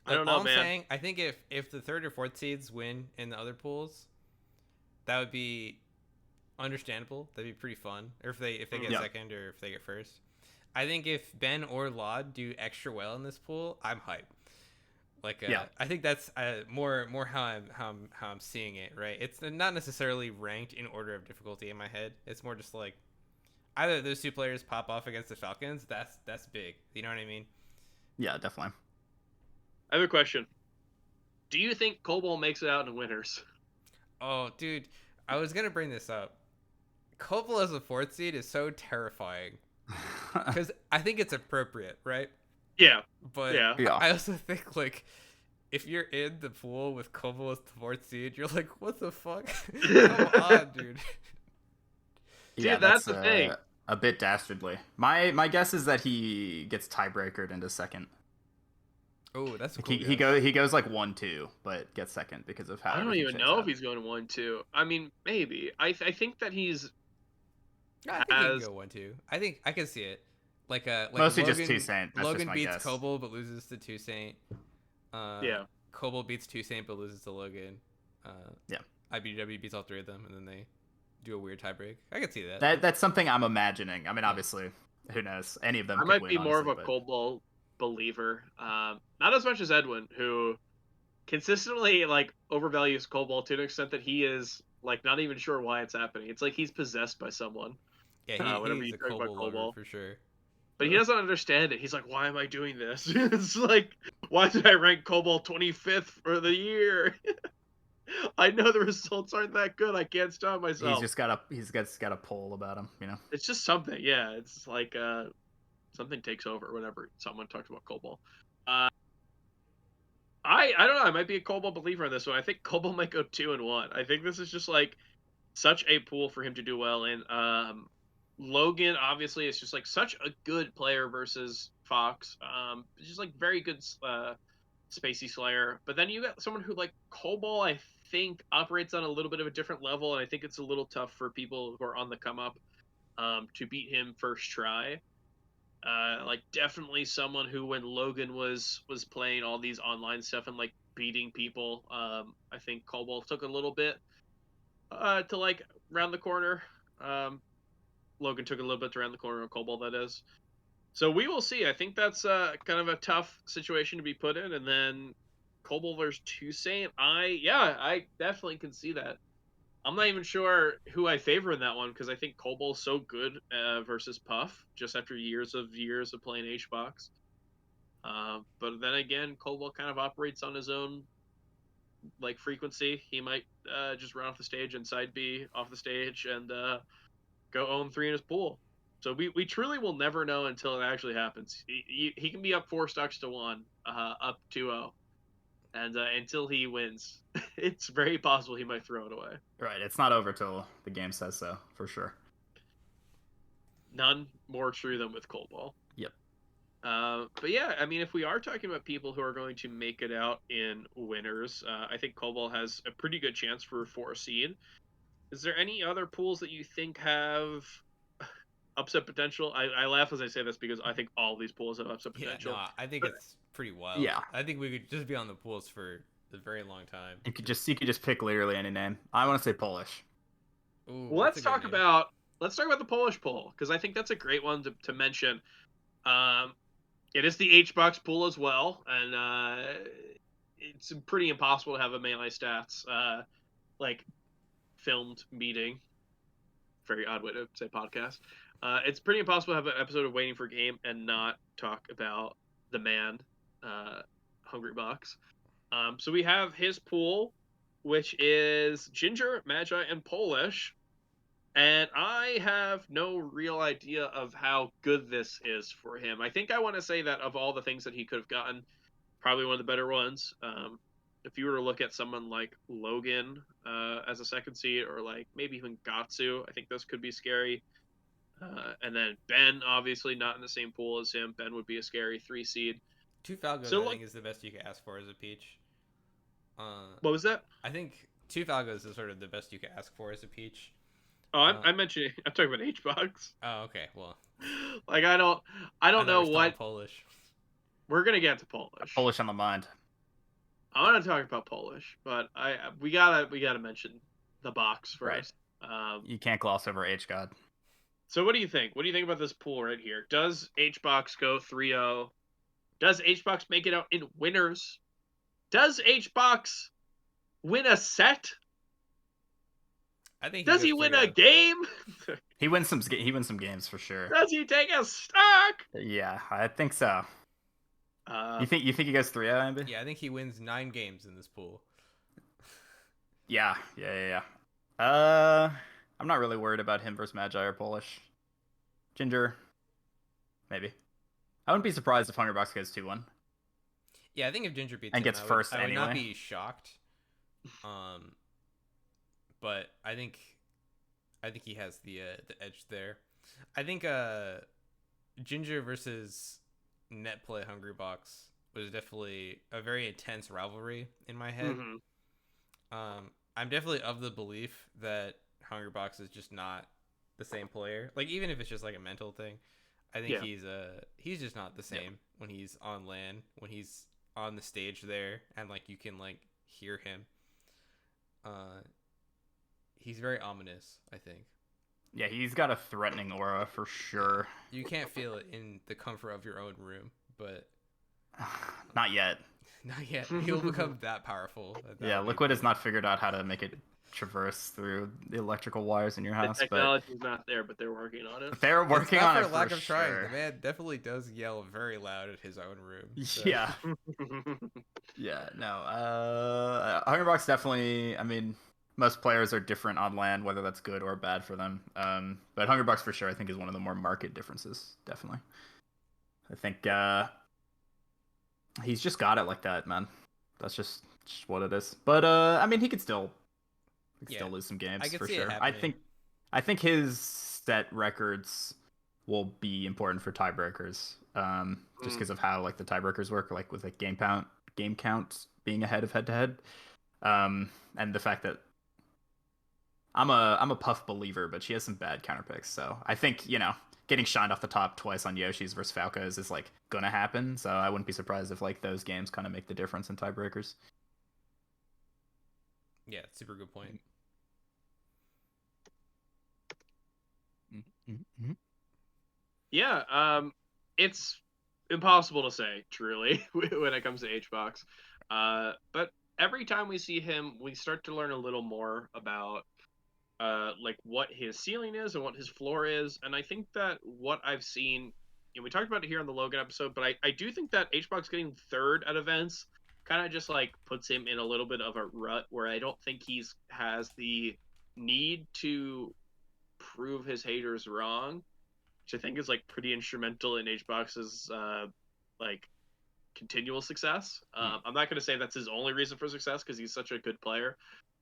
Look, don't all know, I'm man. saying, I think if the third or fourth seeds win in the other pools, that would be understandable. That'd be pretty fun. Or if they get Yeah. second or if they get first. I think if Ben or Lod do extra well in this pool, I'm hyped. Like, Yeah. I think that's more how I'm seeing it. Right? It's not necessarily ranked in order of difficulty in my head. It's more just like either those two players pop off against the Falcons. That's big. You know what I mean? Yeah, definitely. I have a question. Do you think Cobalt makes it out in winners? Oh, dude, I was gonna bring this up. Copel as a fourth seed is so terrifying because I think it's appropriate, right? Yeah. But Yeah. Yeah. I also think like if you're in the pool with Copel as the fourth seed, you're like, what the fuck? Come on, dude. Yeah, Dude, that's the that's thing. a bit dastardly. My guess is that he gets tiebreakered into second. Oh, that's a Like cool he goes like 1-2, but gets second because of how I don't everything even shakes know if out. he's going 1-2. I mean, maybe. I think that he's I think he can has. go 1-2. I think I can see it. Like Mostly just Logan Toussaint. That's just Logan my beats guess. Cobel but loses to Toussaint. Yeah. Cobel beats Toussaint but loses to Logan. Yeah. IBW beats all three of them and then they do a weird tiebreak. I can see that. That's something I'm imagining. I mean, obviously, who knows? Any of them I could might win, be more of honestly. a But Cobalt believer. Not as much as Edwin, who consistently like overvalues Cobalt to an extent that he is like not even sure why it's happening. It's like he's possessed by someone. Yeah, Whenever he's you a talk about Cobel lover Cobalt. for sure. But he doesn't understand it. He's like, why am I doing this? It's like, why did I rank Cobalt 25th for the year? I know the results aren't that good. I can't stop myself. he's got a pull about him. You know. It's just something. Yeah, it's like something takes over whenever someone talks about Cobalt. Uh, I don't know. I might be a Cobalt believer in this one. I think Cobalt might go 2-1. I think this is just like such a pool for him to do well in. Logan obviously is just like such a good player versus Fox. Just like very good spacey slayer. But then you got someone who like Cobalt, I think operates on a little bit of a different level, and I think it's a little tough for people who are on the come up to beat him first try. Like definitely someone who when Logan was playing all these online stuff and like beating people, I think Cobalt took a little bit to like round the corner. Logan took a little bit to round the corner on Cobalt, that is. So we will see. I think that's kind of a tough situation to be put in. And then Cobalt versus Toussaint, I definitely can see that. I'm not even sure who I favor in that one because I think Cobalt's so good versus Puff just after years of playing HBox. But then again, Cobalt kind of operates on his own like frequency. He might just run off the stage and side B off the stage and go 0-3 in his pool. So we truly will never know until it actually happens. He can be up 4 stocks to 1, up 2-0. And until he wins, it's very possible he might throw it away. Right. It's not over till the game says so, for sure. None more true than with Coldball. Yep. But yeah, I mean, if we are talking about people who are going to make it out in winners, I think Coldball has a pretty good chance for a 4 seed. Is there any other pools that you think have upset potential? I laugh as I say this because I think all these pools have upset potential. Yeah, no, I think it's pretty wild. Yeah. I think we could just be on the pools for a very long time. You could just pick literally any name. I want to say Polish. Ooh, Well, that's a good name. let's talk about the Polish pool because I think that's a great one to mention. It is the HBox pool as well, and it's pretty impossible to have a Melee Stats like filmed meeting. Very odd way to say podcast. It's pretty impossible to have an episode of Waiting for Game and not talk about the man, Hungry Box. So we have his pool, which is Ginger, Magi, and Polish. And I have no real idea of how good this is for him. I think I want to say that of all the things that he could have gotten, probably one of the better ones. If you were to look at someone like Logan as a second seed, or like maybe even Gatsu, I think those could be scary. And then Ben, obviously not in the same pool as him. Ben would be a scary 3 seed. 2 Falcos, So, I like, think, is the best you could ask for as a peach. what was that? I think 2 Falcos is sort of the best you could ask for as a peach. Oh, I'm mentioning. I'm talking about H-Box. Oh, okay. Well, Like, I don't know what Polish. we're gonna get to Polish. Polish on the mind. I want to talk about Polish, but we gotta mention the box first. Right. You can't gloss over H-God. So what do you think? What do you think about this pool right here? Does H-Box go 3-0? Does H-Box make it out in winners? Does H-Box win a set? I think. Does he win a game? He wins some games for sure. Does he take a stock? Yeah, I think so. You think he goes 3-0, Amber? Yeah, I think he wins 9 games in this pool. Yeah. I'm not really worried about him versus Magi or Polish. Ginger, maybe. I wouldn't be surprised if Hungrybox goes 2-1. Yeah, I think if Ginger beats and him, gets first I would not anyway. be shocked. But I think he has the edge there. I think Ginger versus Net Play Hungrybox was definitely a very intense rivalry in my head. Mm-hmm. I'm definitely of the belief that Hungrybox is just not the same player. Like, even if it's just like a mental thing, I think he's just not the same when he's on LAN, when he's on the stage there, and like you can like hear him. He's very ominous, I think. Yeah, he's got a threatening aura for sure. You can't feel it in the comfort of your own room, but not yet. Not yet. He'll become that powerful. Yeah, Liquid has not figured out how to make it traverse through the electrical wires in your house. The technology's not there, but they're working on it. They're working on it for lack of sure. trying. The man definitely does yell very loud at his own room. So. Yeah. Yeah, no. Hungrybox definitely, I mean, most players are different on LAN, whether that's good or bad for them. But Hungrybox for sure, I think, is one of the more market differences, definitely. I think he's just got it like that, man. That's just what it is. But I mean, he could still lose some games for sure. I think his set records will be important for tiebreakers. Just because of how like the tiebreakers work, like with like game count being ahead of head to head. And the fact that I'm a Puff believer, but she has some bad counter picks. So I think, getting shined off the top twice on Yoshi's versus Falco's is like gonna happen. So I wouldn't be surprised if like those games kind of make the difference in tiebreakers. Yeah, super good point. Mm-hmm. Yeah, it's impossible to say truly when it comes to H-Box. But every time we see him, we start to learn a little more about like what his ceiling is and what his floor is. And I think that what I've seen, we talked about it here on the Logan episode, but I do think that H-Box getting third at events kind of just like puts him in a little bit of a rut where I don't think has the need to prove his haters wrong, which I think is like pretty instrumental in H-Box's like continual success. I'm not going to say that's his only reason for success because he's such a good player,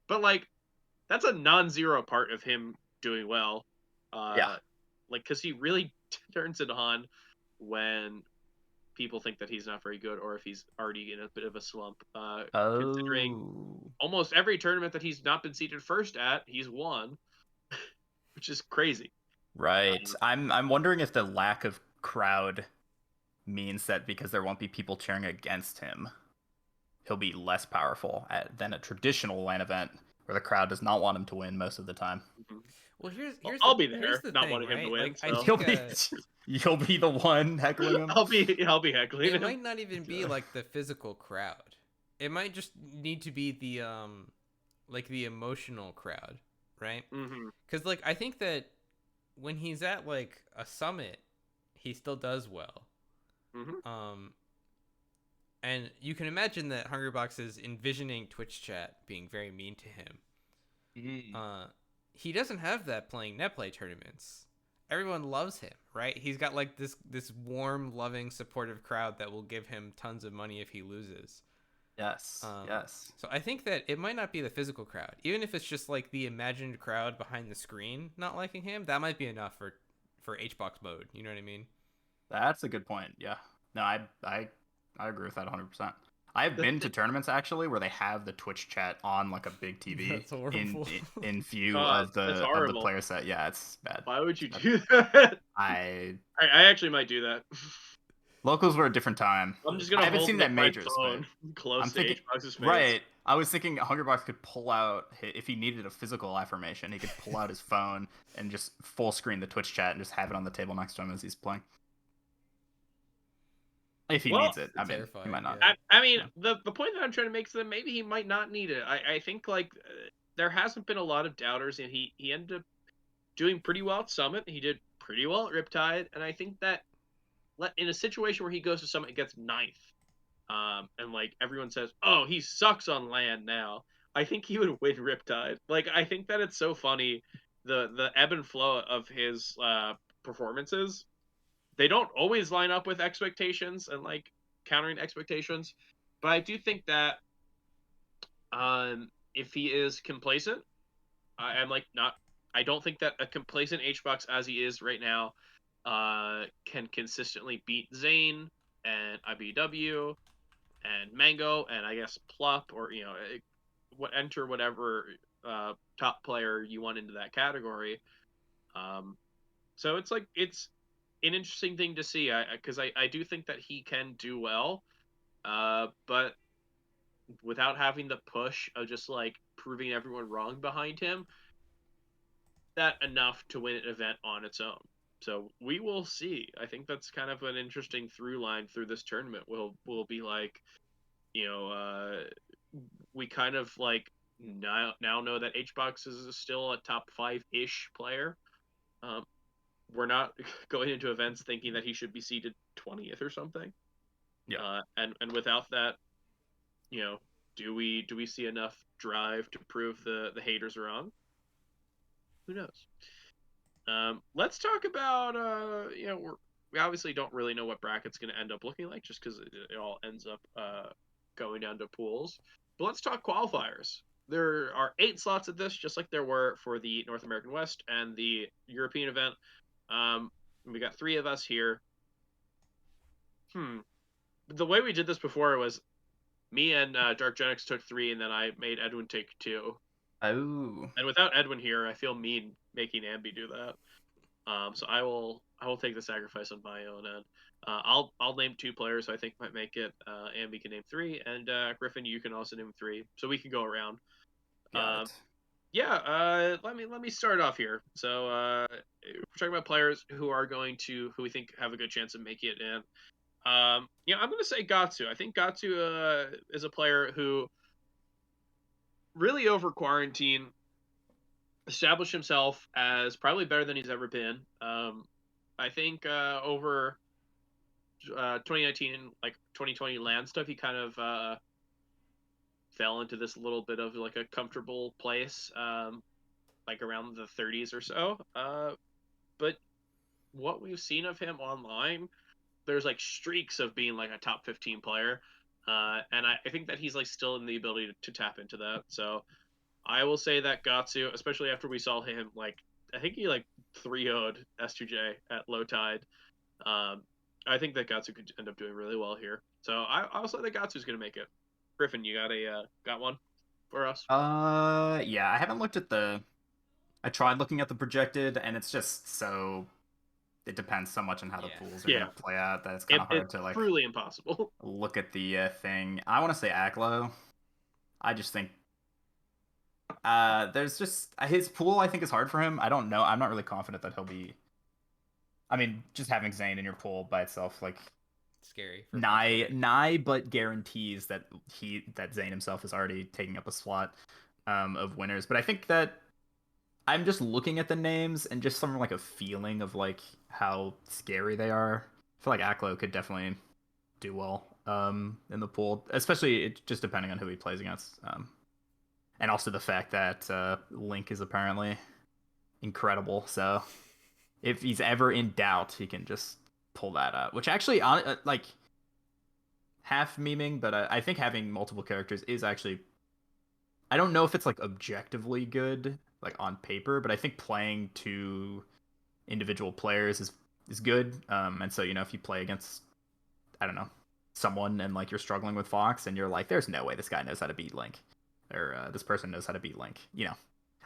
but like that's a non-zero part of him doing well. Like, because he really turns it on when people think that he's not very good or if he's already in a bit of a slump. Considering almost every tournament that he's not been seated first at, he's won, which is crazy. Right. I'm wondering if the lack of crowd means that because there won't be people cheering against him, he'll be less powerful than a traditional LAN event where the crowd does not want him to win most of the time. Well, I'll be there, the not thing, wanting him to win. Like, so. You'll be the one heckling him. I'll be heckling him. It might not even be like the physical crowd. It might just need to be the like the emotional crowd, right? Because like I think that when he's at like a summit, he still does well. And you can imagine that Hungrybox is envisioning Twitch chat being very mean to him. he doesn't have that playing net play tournaments. Everyone loves him, right? He's got like this warm, loving, supportive crowd that will give him tons of money if he loses. Yes. Yes. So I think that it might not be the physical crowd, even if it's just like the imagined crowd behind the screen not liking him. That might be enough for HBox mode. You know what I mean? That's a good point. Yeah. No, I agree with that 100%. I've been to tournaments actually where they have the Twitch chat on like a big TV That's horrible. in view God, of that's the horrible. player set. Yeah, it's bad. Why would you do that? I I actually might do that. locals were a different time. I'm just I gonna haven't hold seen like that my majors, phone but close I'm to thinking HBox's face. right. I was thinking Hungrybox could pull out if he needed a physical affirmation. He could pull out his phone and just full screen the Twitch chat and just have it on the table next to him as he's playing. If he Well, needs it, I mean, he terrifying, might not. yeah. I mean, Yeah. the point that I'm trying to make is that maybe he might not need it. I think like there hasn't been a lot of doubters, and he ended up doing pretty well at Summit. He did pretty well at Riptide, and I think that in a situation where he goes to Summit and gets ninth, and like everyone says, oh, he sucks on land now. I think he would win Riptide. Like I think that it's so funny the ebb and flow of his performances. They don't always line up with expectations and like countering expectations, but I do think that if he is complacent, I'm like not. I don't think that a complacent HBox as he is right now can consistently beat Zane and IBW and Mango and I guess Plup or enter whatever top player you want into that category. So it's like it's an interesting thing to see because I do think that he can do well, but without having the push of just like proving everyone wrong behind him, that enough to win an event on its own. So we will see. I think that's kind of an interesting through line through this tournament. Will be like, we kind of like now know that HBox is still a top 5-ish player. We're not going into events thinking that he should be seeded 20th or something. Yeah. And without that, do we see enough drive to prove the haters wrong? Who knows? Let's talk about we obviously don't really know what bracket's going to end up looking like just because it all ends up going down to pools. But let's talk qualifiers. There are 8 slots at this, just like there were for the North American West and the European event. We got 3 of us here. The way we did this before was me and Dark Genix took 3, and then I made Edwin take 2. Oh. And without Edwin here, I feel mean making Ambi do that. So I will take the sacrifice on my own end. I'll name 2 players who I think might make it. Ambi can name 3, and Griffin, you can also name 3, so we can go around. Got it. Yeah, let me start off here. So we're talking about players who we think have a good chance of making it in. I'm going to say Gatsu. I think Gatsu is a player who really over quarantine established himself as probably better than he's ever been. I think over 2019 and like 2020 land stuff, he kind of fell into this little bit of like a comfortable place, like around the 30s or so. But what we've seen of him online, there's like streaks of being like a top 15 player. And I think that he's like still in the ability to tap into that. So I will say that Gatsu, especially after we saw him, like, I think he like 3-0'd S2J at low tide. I think that Gatsu could end up doing really well here. So I'll say that Gatsu's going to make it. Griffin, you got one for us? Yeah, I haven't looked at I tried looking at the projected, and it's just so it depends so much on how the pools are gonna play out that it's kind of hard to like truly impossible. look at the thing. I want to say Aklo. I just think there's just his pool. I think is hard for him. I don't know. I'm not really confident that he'll be. I mean, just having Zane in your pool by itself, like scary. Nigh, but guarantees that Zane himself is already taking up a slot of winners. But I think that I'm just looking at the names and just some like a feeling of like how scary they are. I feel like Aklo could definitely do well in the pool, especially just depending on who he plays against, and also the fact that Link is apparently incredible. So if he's ever in doubt, he can just pull that out. Which actually, like, half memeing, but I think having multiple characters is actually. I don't know if it's like objectively good, like on paper, but I think playing two individual players is good. And so if you play against, I don't know, someone and like you're struggling with Fox and you're like, there's no way this guy knows how to beat Link, or this person knows how to beat Link.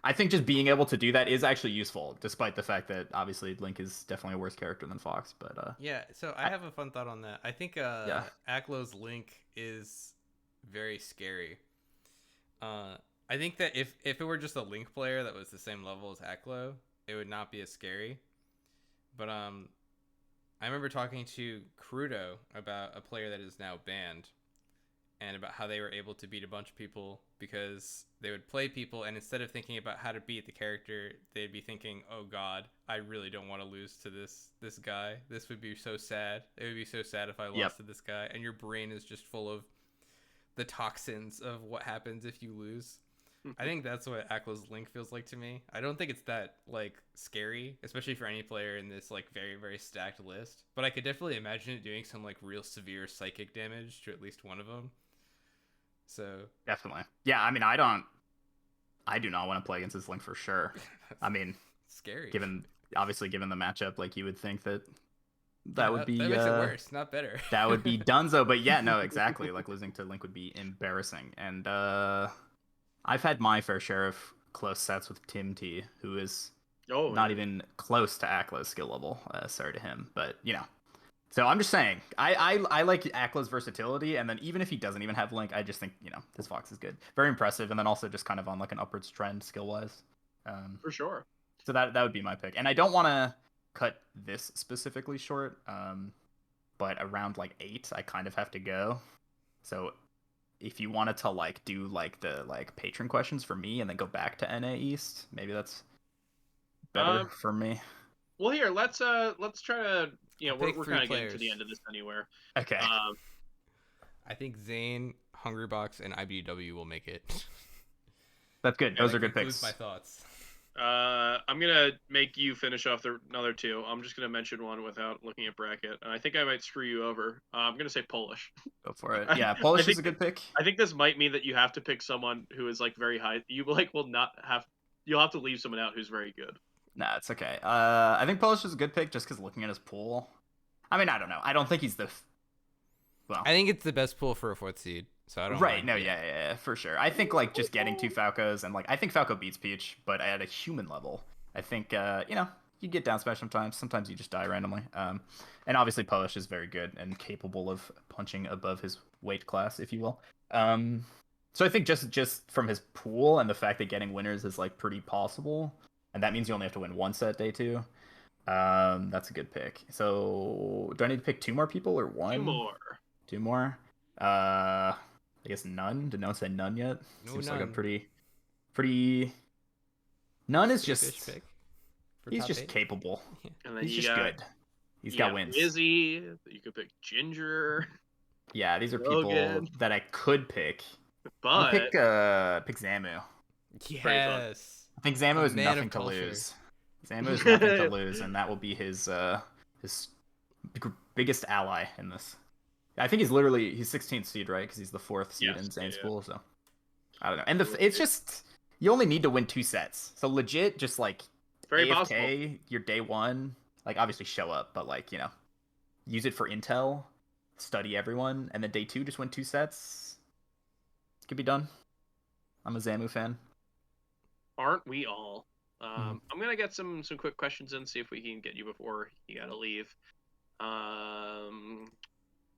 I think just being able to do that is actually useful, despite the fact that obviously Link is definitely a worse character than Fox. But Yeah, so I have a fun thought on that. I think yeah, Aklo's Link is very scary. I think that if it were just a Link player that was the same level as Aklo, it would not be as scary. But I remember talking to Crudo about a player that is now banned, and about how they were able to beat a bunch of people because they would play people, and instead of thinking about how to beat the character, they'd be thinking, "Oh God, I really don't want to lose to this guy. This would be so sad. It would be so sad if I lost to this guy." And your brain is just full of the toxins of what happens if you lose. I think that's what Aklo's Link feels like to me. I don't think it's that like scary, especially for any player in this like very, very stacked list. But I could definitely imagine it doing some like real severe psychic damage to at least one of them. So definitely. Yeah, I mean, I do not want to play against this Link for sure. I mean, scary. given the matchup, like you would think that would be that makes it worse, not better. that would be dunzo. But yeah, no, exactly. Like losing to Link would be embarrassing. And I've had my fair share of close sets with Tim T, who is not even close to Akla's skill level. Sorry to him, but So I'm just saying, I like Akla's versatility, and then even if he doesn't even have Link, I just think this Fox is good, very impressive, and then also just kind of on like an upwards trend skill wise. For sure. So that would be my pick, and I don't want to cut this specifically short, but around like 8, I kind of have to go. So if you wanted to like do like the like patron questions for me and then go back to NA East, maybe that's better for me. Well, here let's try to we're kind of getting to the end of this anywhere. Okay. I think Zane, Hungrybox, and IBW will make it. That's good. Those are good picks. My thoughts. I'm gonna make you finish off another two. I'm just gonna mention one without looking at bracket, and I think I might screw you over. I'm gonna say Polish. Go for it. Yeah, Polish is a good pick. I think this might mean that you have to pick someone who is like very high. You like will not have. You'll have to leave someone out who's very good. Nah, it's okay. I think Polish is a good pick just because looking at his pool. I mean, I don't know. I don't think he's the. Well, I think it's the best pool for a 4th seed. So I don't. Right. No. Yeah. For sure. I think like just getting 2 Falcos and like I think Falco beats Peach, but at a human level, I think you get down smash sometimes. Sometimes you just die randomly. And obviously Polish is very good and capable of punching above his weight class, if you will. So I think just from his pool and the fact that getting winners is like pretty possible, and that means you only have to win 1 set day 2. That's a good pick. So do I need to pick 2 more people or 1? 2 more. I guess none. Did no one say none yet? No, Seems none. like a pretty. None is just. Pick he's just 8. Capable. Yeah. And then he's just good. He's got wins. Izzy. You could pick Ginger. Yeah, these are people that I could pick. But I'll pick Zamu. Yes. I think Zamu is nothing to lose. Zamu is nothing to lose, and that will be his biggest ally in this. I think he's 16th seed, right? Because he's the 4th seed in Zane's pool. So I don't know. And it's just you only need to win 2 sets. So legit, just like very AFK possible. Your day 1, like obviously show up, but like use it for intel, study everyone, and then day 2 just win 2 sets. It could be done. I'm a Zamu fan. Aren't we all? I'm gonna get some quick questions in, see if we can get you before you gotta leave.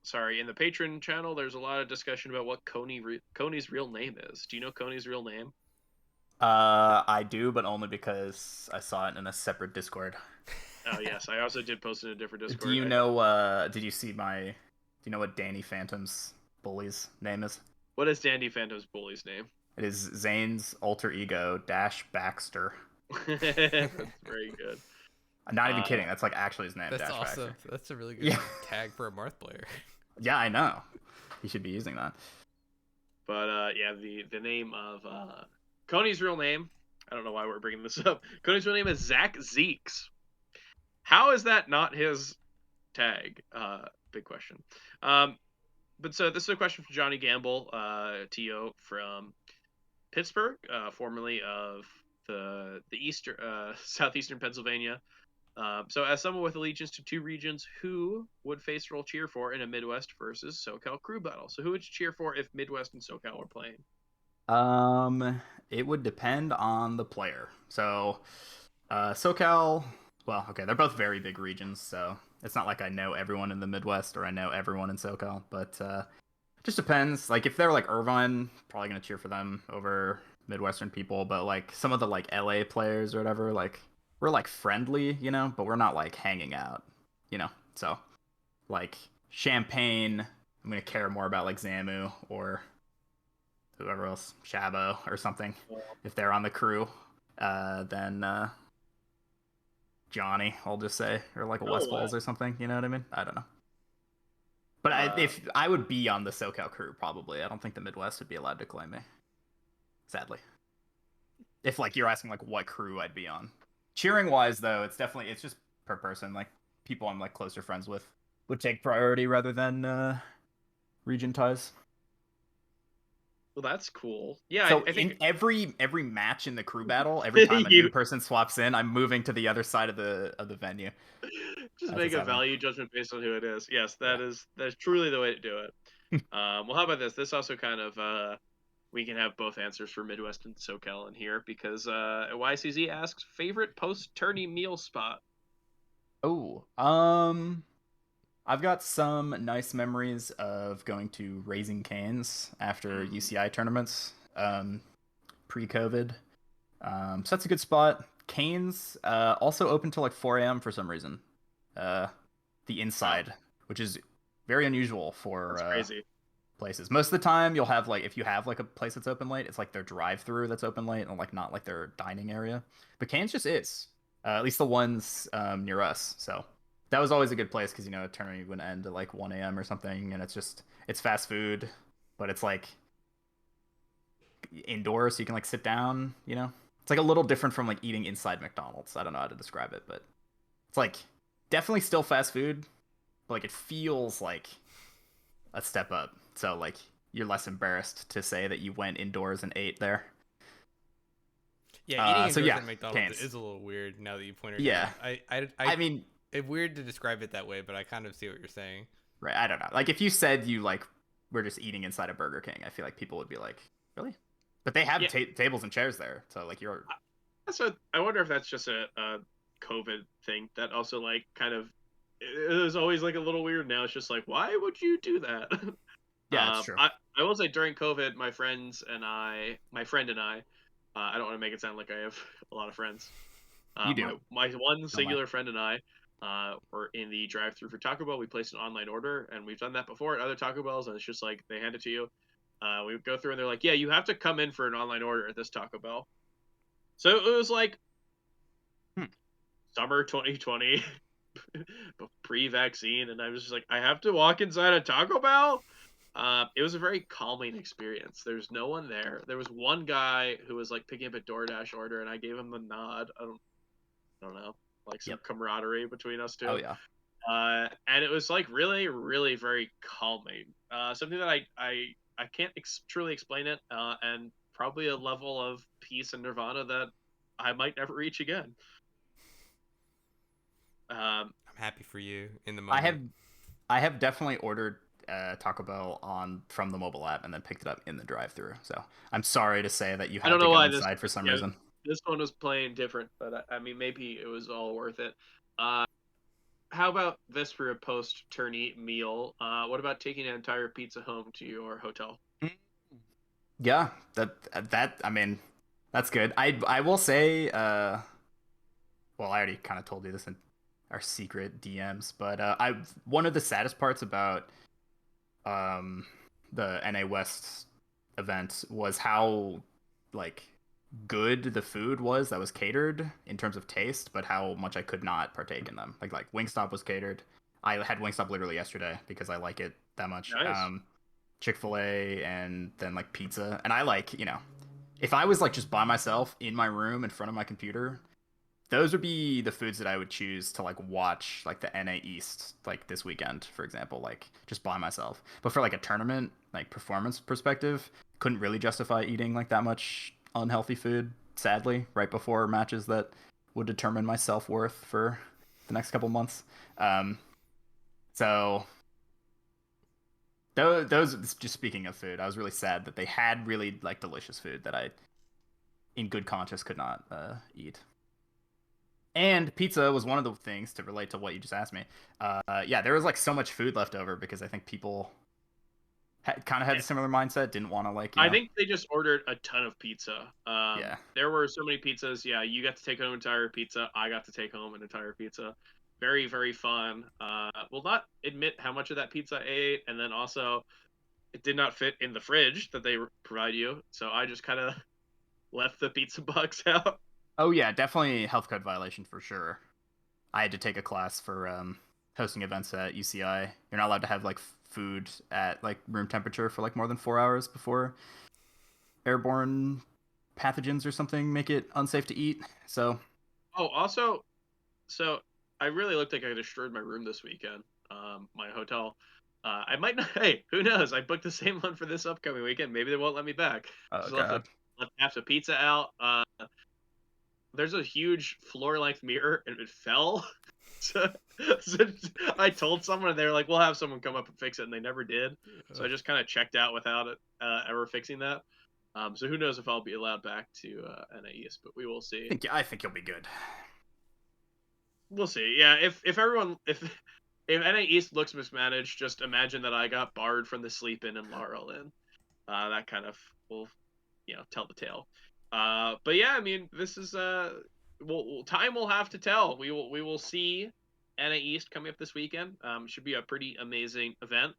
Sorry, in the Patreon channel, there's a lot of discussion about what Coney's real name is. Do you know Coney's real name? I do, but only because I saw it in a separate Discord. Oh yes, I also did post in a different Discord. Do you know? Did you see do you know what Danny Phantom's bully's name is? What is Danny Phantom's bully's name? It is Zane's alter ego Baxter. That's very good. I'm not even kidding. That's like actually his name. That's awesome. Baxter. That's a really good tag for a Marth player. Yeah, I know. He should be using that. But yeah, the name of Coney's real name I don't know why we're bringing this up. Cody's real name is Zach Zeeks. How is that not his tag? Big question. But so this is a question from Johnny Gamble, TO from Pittsburgh, formerly of the eastern southeastern Pennsylvania. So as someone with allegiance to two regions, who would Faceroll cheer for in a Midwest versus SoCal crew battle? So who would you cheer for if Midwest and SoCal were playing? It would depend on the player. So, SoCal, well, okay, they're both very big regions, so it's not like I know everyone in the Midwest or I know everyone in SoCal, but just depends. Like if they're like Irvine, probably gonna cheer for them over Midwestern people, but like some of the like LA players or whatever, like we're like friendly, but we're not like hanging out. So like Champagne, I'm gonna care more about like Zamu or whoever else, Shabo or something, if they're on the crew, than Johnny, I'll just say, or like a West Balls or something. You know what I mean? I don't know. But if I would be on the SoCal crew, probably. I don't think the Midwest would be allowed to claim me. Sadly. If like you're asking like what crew I'd be on. Cheering wise though, it's just per person. Like people I'm like closer friends with would take priority rather than region ties. Well, that's cool. Yeah, So I think in every match in the crew battle, every time a You- new person swaps in, I'm moving to the other side of the venue. just As make it's a happening. value judgment based on who it is. Yes, Yeah. that's truly the way to do it. Well, how about this? This also kind of we can have both answers for Midwest and SoCal in here because YCZ asks favorite post tourney meal spot. Oh, I've got some nice memories of going to Raising Cane's after UCI tournaments, pre-COVID. So that's a good spot. Cane's also open till like 4 a.m. for some reason. The inside, which is very unusual for That's crazy. places. Most of the time, you'll have like if you have like a place that's open late, it's like their drive-through that's open late, and like not like their dining area. But Cane's just is. At least the ones near us. So that was always a good place because a tournament would end at like 1 a.m. or something, and it's fast food, but it's like indoors, so you can like sit down. It's like a little different from like eating inside McDonald's. I don't know how to describe it, but it's like definitely still fast food, but like it feels like a step up. So like you're less embarrassed to say that you went indoors and ate there. Yeah, eating indoors yeah, at McDonald's Cane's. is a little weird now that you pointed it Yeah. out. I mean, it's weird to describe it that way, but I kind of see what you're saying. right, I don't know. Like if you said you like were just eating inside a Burger King, I feel like people would be like, "Really?" But they have Yeah. tables and chairs there. So like you're So I wonder if that's just a COVID thing that also like kind of it was always like a little weird. Now it's just like, why would you do that? Yeah, it's true. I will say during COVID, my friend and I, I don't want to make it sound like I have a lot of friends. You do. My one Don't singular lie. friend and I were in the drive-through for Taco Bell. We placed an online order, and we've done that before at other Taco Bells, and it's just like they hand it to you. We go through, and they're like, "Yeah, you have to come in for an online order at this Taco Bell." So it was like summer 2020, pre-vaccine, and I was just like, I have to walk inside a Taco Bell. It was a very calming experience. There's no one there. There was one guy who was like picking up a DoorDash order, and I gave him the nod. I don't know, like some camaraderie between us two. Oh yeah. And it was like really, really very calming. Something that I can't truly explain it, and probably a level of peace and nirvana that I might never reach again. I'm happy for you in the moment. I have definitely ordered Taco Bell from the mobile app and then picked it up in the drive-through. So I'm sorry to say that you had to go inside for some reason. This one was playing different, but I mean maybe it was all worth it. How about this for a post-tourney meal? What about taking an entire pizza home to your hotel? Yeah, that I mean, that's good. I will say, well, I already kind of told you this in our secret DMs, but one of the saddest parts about the NA West event was how like good the food was that was catered in terms of taste, but how much I could not partake in them. Like Wingstop was catered. I had Wingstop literally yesterday because I like it that much. Nice. Chick-fil-A and then like pizza. And I like, if I was like just by myself in my room in front of my computer, those would be the foods that I would choose to like watch like the NA East like this weekend, for example, like just by myself. But for like a tournament, like performance perspective, couldn't really justify eating like that much unhealthy food, sadly, right before matches that would determine my self-worth for the next couple months. Um, so those just speaking of food, I was really sad that they had really like delicious food that I in good conscience could not eat. And pizza was one of the things to relate to what you just asked me. Yeah, there was like so much food left over because I think people kind of had Yeah. a similar mindset, didn't want to like, I think they just ordered a ton of pizza. Yeah. There were so many pizzas. Yeah, you got to take home an entire pizza. I got to take home an entire pizza. Very, very fun. Will not admit how much of that pizza I ate, and then also it did not fit in the fridge that they provide you, so I just kind of left the pizza box out. Oh yeah, definitely health code violation for sure. I had to take a class for hosting events at UCI. You're not allowed to have like food at like room temperature for like more than 4 hours before airborne pathogens or something make it unsafe to eat. So Oh, also, so I really looked like I destroyed my room this weekend. My hotel. I might not. Hey, who knows? I booked the same one for this upcoming weekend. Maybe they won't let me back. oh Just god. left half the pizza out. There's a huge floor length mirror and it fell. so, so I told someone and they were like, "We'll have someone come up and fix it," and they never did. So I just kind of checked out without it ever fixing that. So who knows if I'll be allowed back to NAES, but we will see. I think you'll be good. We'll see. Yeah, if everyone if NA East looks mismanaged, just imagine that I got barred from the sleep in and Laurel in. That kind of will, tell the tale. But yeah, I mean, this is time will have to tell. We will see NA East coming up this weekend. Should be a pretty amazing event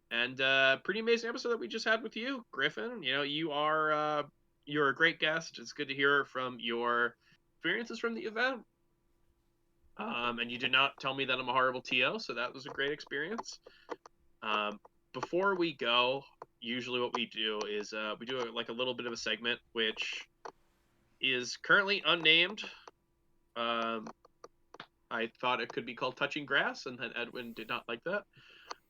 and pretty amazing episode that we just had with you, Griffin. You're a great guest. It's good to hear from your experiences from the event. And you did not tell me that I'm a horrible TO, so that was a great experience. Before we go, usually what we do is we do like a little bit of a segment, which is currently unnamed. I thought it could be called Touching Grass, and then Edwin did not like that.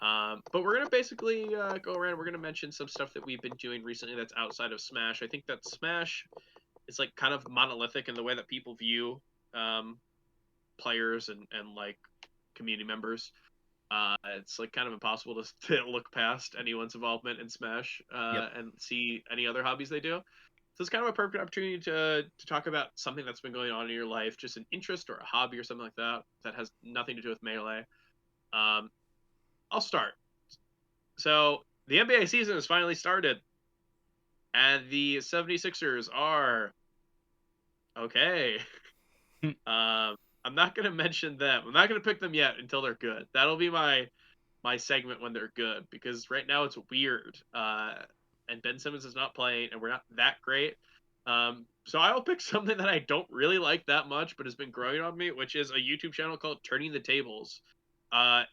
But we're going to basically go around. We're going to mention some stuff that we've been doing recently that's outside of Smash. I think that Smash is like kind of monolithic in the way that people view players and like community members. It's like kind of impossible to look past anyone's involvement in Smash Yep. and see any other hobbies they do. So it's kind of a perfect opportunity to talk about something that's been going on in your life, just an interest or a hobby or something like that that has nothing to do with Melee. I'll start. So the NBA season has finally started, and the 76ers are okay. I'm not going to mention them. I'm not going to pick them yet until they're good. That'll be my segment when they're good, because right now it's weird. And Ben Simmons is not playing, and we're not that great. So I'll pick something that I don't really like that much, but has been growing on me, which is a YouTube channel called Turning the Tables.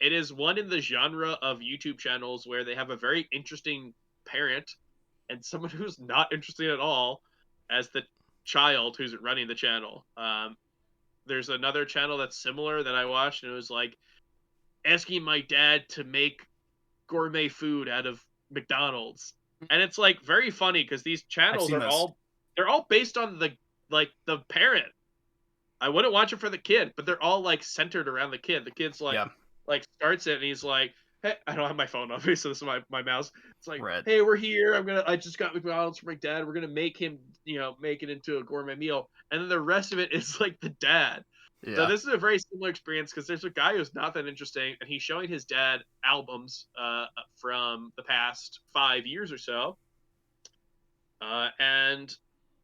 It is one in the genre of YouTube channels where they have a very interesting parent and someone who's not interesting at all as the child who's running the channel. There's another channel that's similar that I watched, and it was like asking my dad to make gourmet food out of McDonald's. And it's like very funny because these I've channels seen are those. all based on the parent. I wouldn't watch it for the kid, but they're all like centered around the kid. The kid's Yeah. like starts it and he's like, "Hey, I don't have my phone obviously, so this is my mouse." It's like, Red. "Hey, we're here. I just got McDonald's for my dad. We're gonna make him, make it into a gourmet meal." And then the rest of it is like the dad. So Yeah. this is a very similar experience because there's a guy who's not that interesting, and he's showing his dad albums from the past 5 years or so. And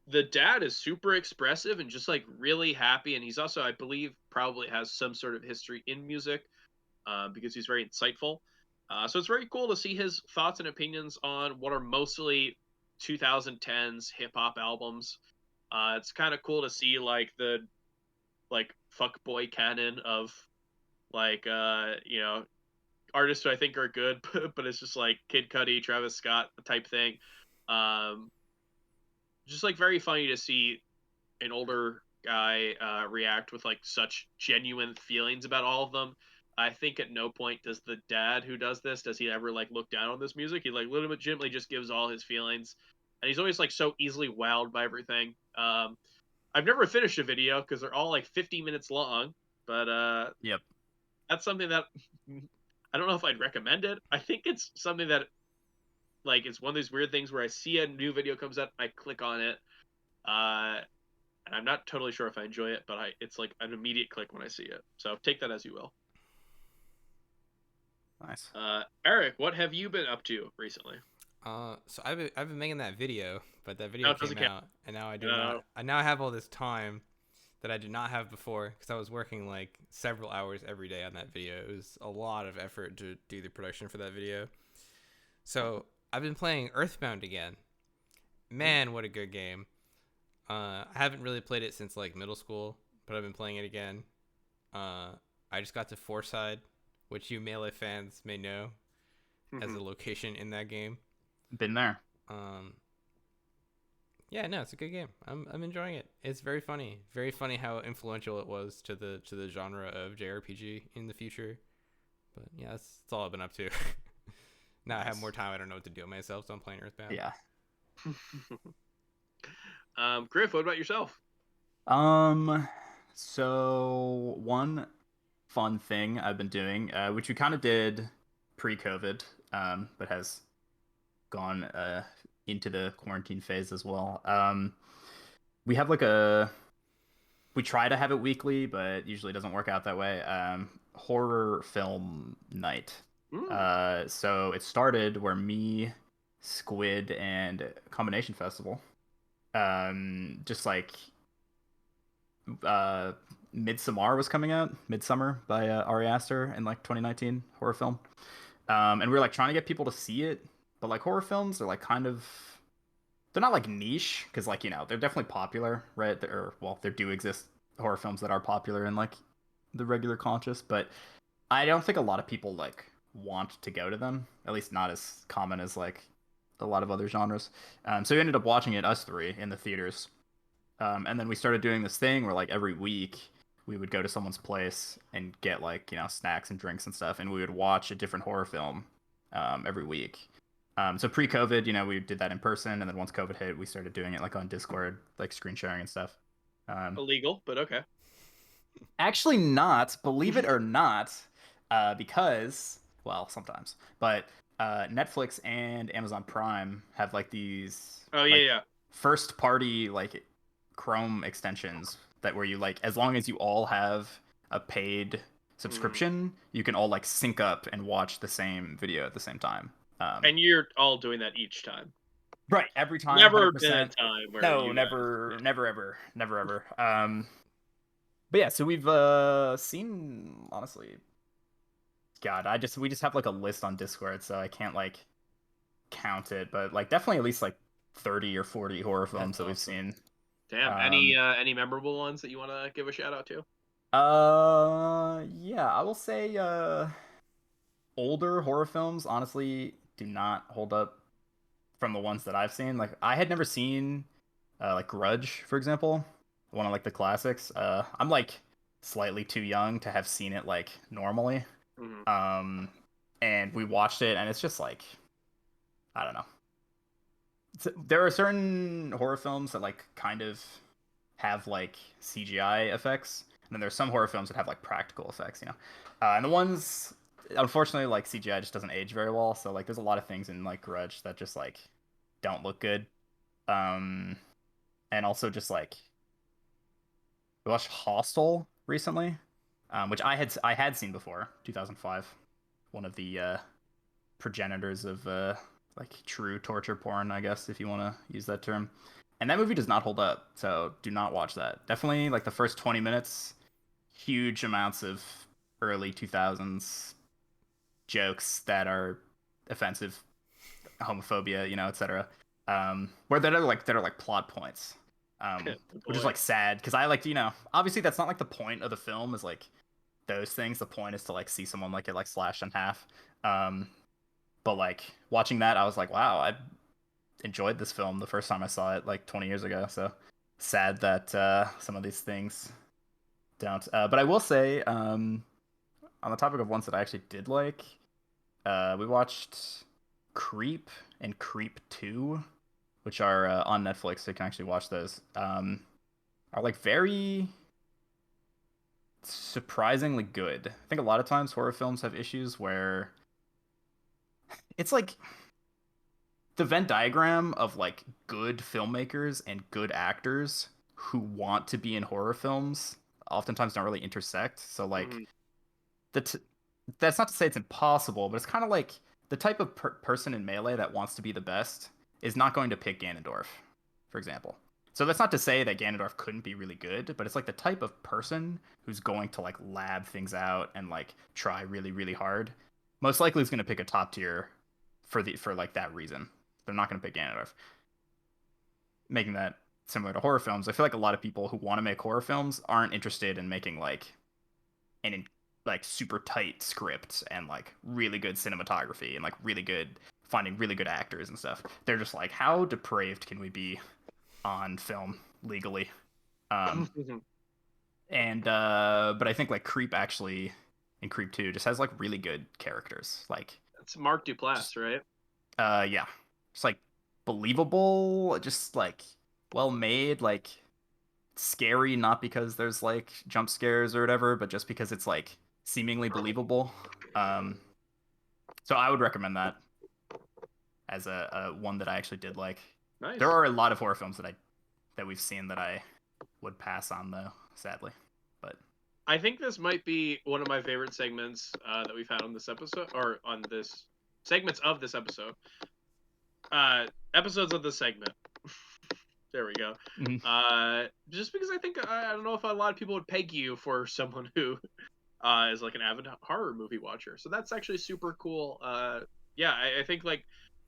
the dad is super expressive and just like really happy, and he's also, I believe, probably has some sort of history in music because he's very insightful. So it's very cool to see his thoughts and opinions on what are mostly 2010s hip hop albums. It's kind of cool to see like the fuckboy canon of like artists who I think are good, but it's just like Kid Cudi, Travis Scott type thing. Um, just like very funny to see an older guy react with like such genuine feelings about all of them. I think at no point does the dad who does this, does he ever like look down on this music? He like legitimately just gives all his feelings, and he's always like so easily wowed by everything. I've never finished a video because they're all like 50 minutes long, but Yep. that's something that I don't know if I'd recommend it. I think it's something that like it's one of these weird things where I see a new video comes up, I click on it, and I'm not totally sure if I enjoy it, but it's like an immediate click when I see it. So take that as you will. Nice. Eric, what have you been up to recently? So I've been making that video, but that video No, it doesn't came count. out, and now I do No. not. I now have all this time that I did not have before because I was working like several hours every day on that video. It was a lot of effort to do the production for that video. So I've been playing Earthbound again. Man, what a good game! I haven't really played it since like middle school, but I've been playing it again. I just got to Fourside, which you Melee fans may know as a location in that game. Been there. Yeah, no, it's a good game. I'm enjoying it. It's very funny. Very funny how influential it was to the genre of JRPG in the future. But yeah, that's all I've been up to. Now I have more time. I don't know what to do with myself, so I'm playing Earthbound. Yeah. Griff, what about yourself? So one fun thing I've been doing, which we kind of did pre-COVID, but has gone into the quarantine phase as well. We have like we try to have it weekly, but usually doesn't work out that way. Horror film night. So it started where me, Squid, and Combination Festival, just like Midsommar was coming out, Midsummer by Ari Aster in like 2019 horror film. And we were like trying to get people to see it, but like horror films are like kind of, they're not like niche because like they're definitely popular, right? There do exist horror films that are popular in like the regular conscious, but I don't think a lot of people like want to go to them. At least not as common as like a lot of other genres. So we ended up watching it, us three, in the theaters. And then we started doing this thing where like every week we would go to someone's place and get like snacks and drinks and stuff, and we would watch a different horror film every week. So pre-COVID, we did that in person, and then once COVID hit, we started doing it like on Discord, like screen sharing and stuff. Illegal, but okay. Actually, not, believe it or not, because, well, sometimes, but Netflix and Amazon Prime have like these Oh like yeah. first party like Chrome extensions that where you like, as long as you all have a paid subscription, you can all like sync up and watch the same video at the same time. And you're all doing that each time. Right, every time. Never 100%. been a time where No, you never, guys... never, ever, never, ever. But yeah, so we've seen, honestly, God, we just have like a list on Discord, so I can't like count it, but like definitely at least like 30 or 40 horror films that we've seen. Damn. Any memorable ones that you want to give a shout out to? Yeah, I will say older horror films honestly do not hold up from the ones that I've seen. Like I had never seen like Grudge, for example, one of like the classics. I'm like slightly too young to have seen it like normally. And we watched it, and it's just like, I don't know. There are certain horror films that like kind of have like CGI effects, and then there's some horror films that have like practical effects, and the ones, unfortunately, like CGI just doesn't age very well. So like there's a lot of things in like Grudge that just like don't look good. And also just like we watched Hostel recently, which I had seen before, 2005, one of the progenitors of like true torture porn, I guess, if you want to use that term. And that movie does not hold up, so do not watch that. Definitely like the first 20 minutes, huge amounts of early 2000s jokes that are offensive, homophobia, etc. Where that are like plot points. Which is like sad because I like, obviously that's not like the point of the film is like those things. The point is to like see someone like get like slashed in half. But like watching that, I was like, wow, enjoyed this film the first time I saw it like 20 years ago. So sad that some of these things don't. But I will say, on the topic of ones that I actually did like, we watched Creep and Creep 2, which are on Netflix, so you can actually watch those. Are like very surprisingly good. I think a lot of times horror films have issues where it's like the Venn diagram of like good filmmakers and good actors who want to be in horror films oftentimes don't really intersect. So like Mhm. the that's not to say it's impossible, but it's kind of like the type of person in Melee that wants to be the best is not going to pick Ganondorf, for example. So that's not to say that Ganondorf couldn't be really good, but it's like the type of person who's going to like lab things out and like try really really hard. Most likely is going to pick a top tier for like that reason. They're not going to pick Ganondorf. Making that similar to horror films, I feel like a lot of people who want to make horror films aren't interested in making like an like super tight script and like really good cinematography and like really good finding really good actors and stuff. They're just like, how depraved can we be on film legally? Um, and but I think like Creep actually in Creep 2 just has like really good characters. Like It's Mark just Duplass, right? yeah. Just like believable, just like well made, like scary, not because there's like jump scares or whatever, but just because it's like seemingly believable. Um, so I would recommend that as a one that I actually did like. There Nice. are a lot of horror films that we've seen that I would pass on though, sadly. But I think this might be one of my favorite segments that we've had on this episode, or on this segments of this episode. Episodes of the segment. There we go. mhm. Just because I think I don't know if a lot of people would peg you for someone who is like an avid horror movie watcher. So that's actually super cool. Yeah, I think like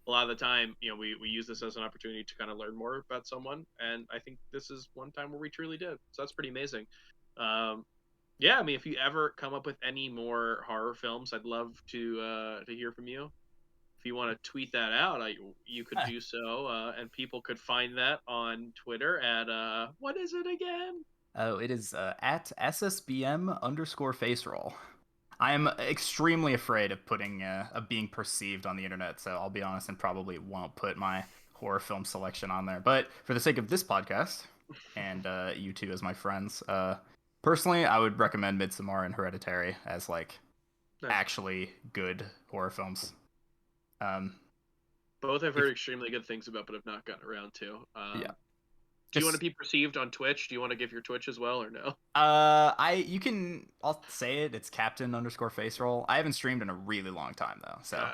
a lot of the time, we use this as an opportunity to kind of learn more about someone, and I think this is one time where we truly did. So that's pretty amazing. Um, yeah, I mean, if you ever come up with any more horror films, I'd love to hear from you. If you want to tweet that out, you could Ah, do so, and people could find that on Twitter at what is it again? oh, it is at ssbm_faceroll. I am extremely afraid of putting of being perceived on the internet, so I'll be honest and probably won't put my horror film selection on there. But for the sake of this podcast and you two as my friends, personally, I would recommend Midsommar and Hereditary as like Nice. actually good horror films. Um, Both I've if heard extremely good things about, but have not gotten around to. yeah, Do you want to just be perceived on Twitch? Do you want to give your Twitch as well, or no? you can I'll say it. It's Captain_Faceroll. I haven't streamed in a really long time though, so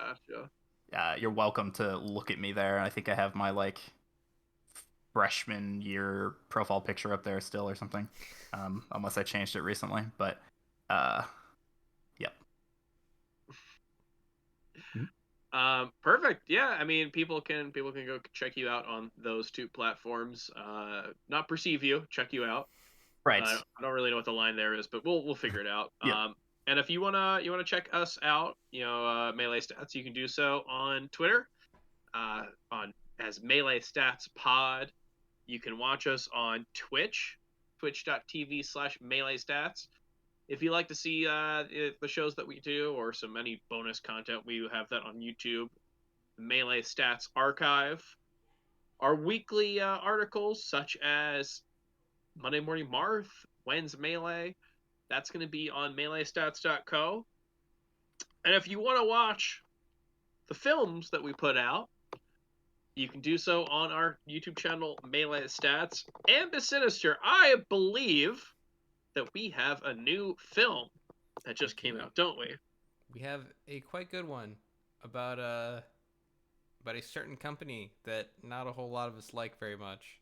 Gotcha. you're welcome to look at me there. I think I have my like freshman year profile picture up there still or something, unless I changed it recently. But uh, yep. Mhm. Perfect. Yeah, I mean, people can go check you out on those two platforms. Not perceive you, check you out. Right. I don't really know what the line there is, but we'll figure it out. Yep. And if you wanna check us out, Melee Stats, you can do so on Twitter, on as Melee Stats Pod. You can watch us on Twitch, twitch.tv/Melee Stats. If you like to see the shows that we do or any bonus content, we have that on YouTube. Melee Stats Archive. Our weekly articles, such as Monday Morning Marth, When's Melee, that's going to be on meleestats.co. And if you want to watch the films that we put out, you can do so on our YouTube channel, Melee Stats. And the Sinister, I believe that we have a new film that just came out, don't we? We have a quite good one about a certain company that not a whole lot of us like very much.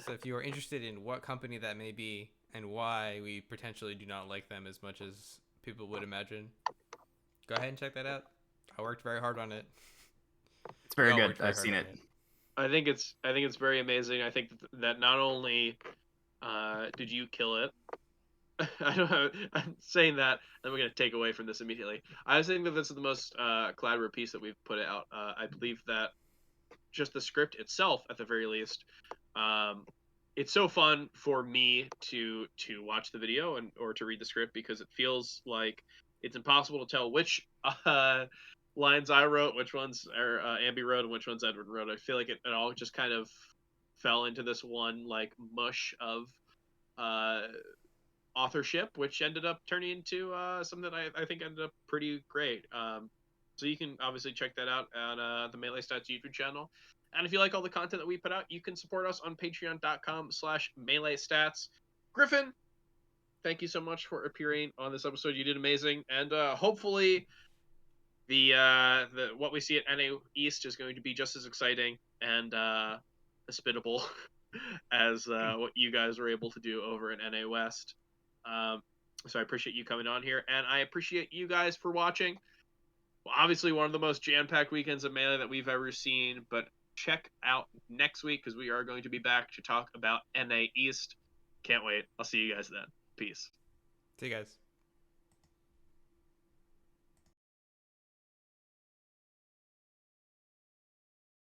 So if you are interested in what company that may be and why we potentially do not like them as much as people would imagine, go ahead and check that out. I worked very hard on it. It's We very all good. worked very I've hard seen on it. it. I think it's very amazing. I think that not only did you kill it, I don't know. I'm saying that, and we're gonna take away from this immediately. I was saying that this is the most collaborative piece that we've put out. I believe that just the script itself, at the very least, it's so fun for me to watch the video or to read the script, because it feels like it's impossible to tell which lines I wrote, which ones are Ambi wrote, and which ones Edward wrote. I feel like it all just kind of fell into this one like mush of authorship, which ended up turning into something that I think ended up pretty great. So you can obviously check that out on the Melee Stats YouTube channel. And if you like all the content that we put out, you can support us on patreon.com/Melee Stats. Griffin, thank you so much for appearing on this episode. You did amazing. And hopefully the what we see at NA East is going to be just as exciting and hospitable as what you guys were able to do over in NA West. So I appreciate you coming on here, and I appreciate you guys for watching. Well, obviously one of the most jam-packed weekends of Melee that we've ever seen, but check out next week, because we are going to be back to talk about NA East. Can't wait. I'll see you guys then. Peace. See you guys.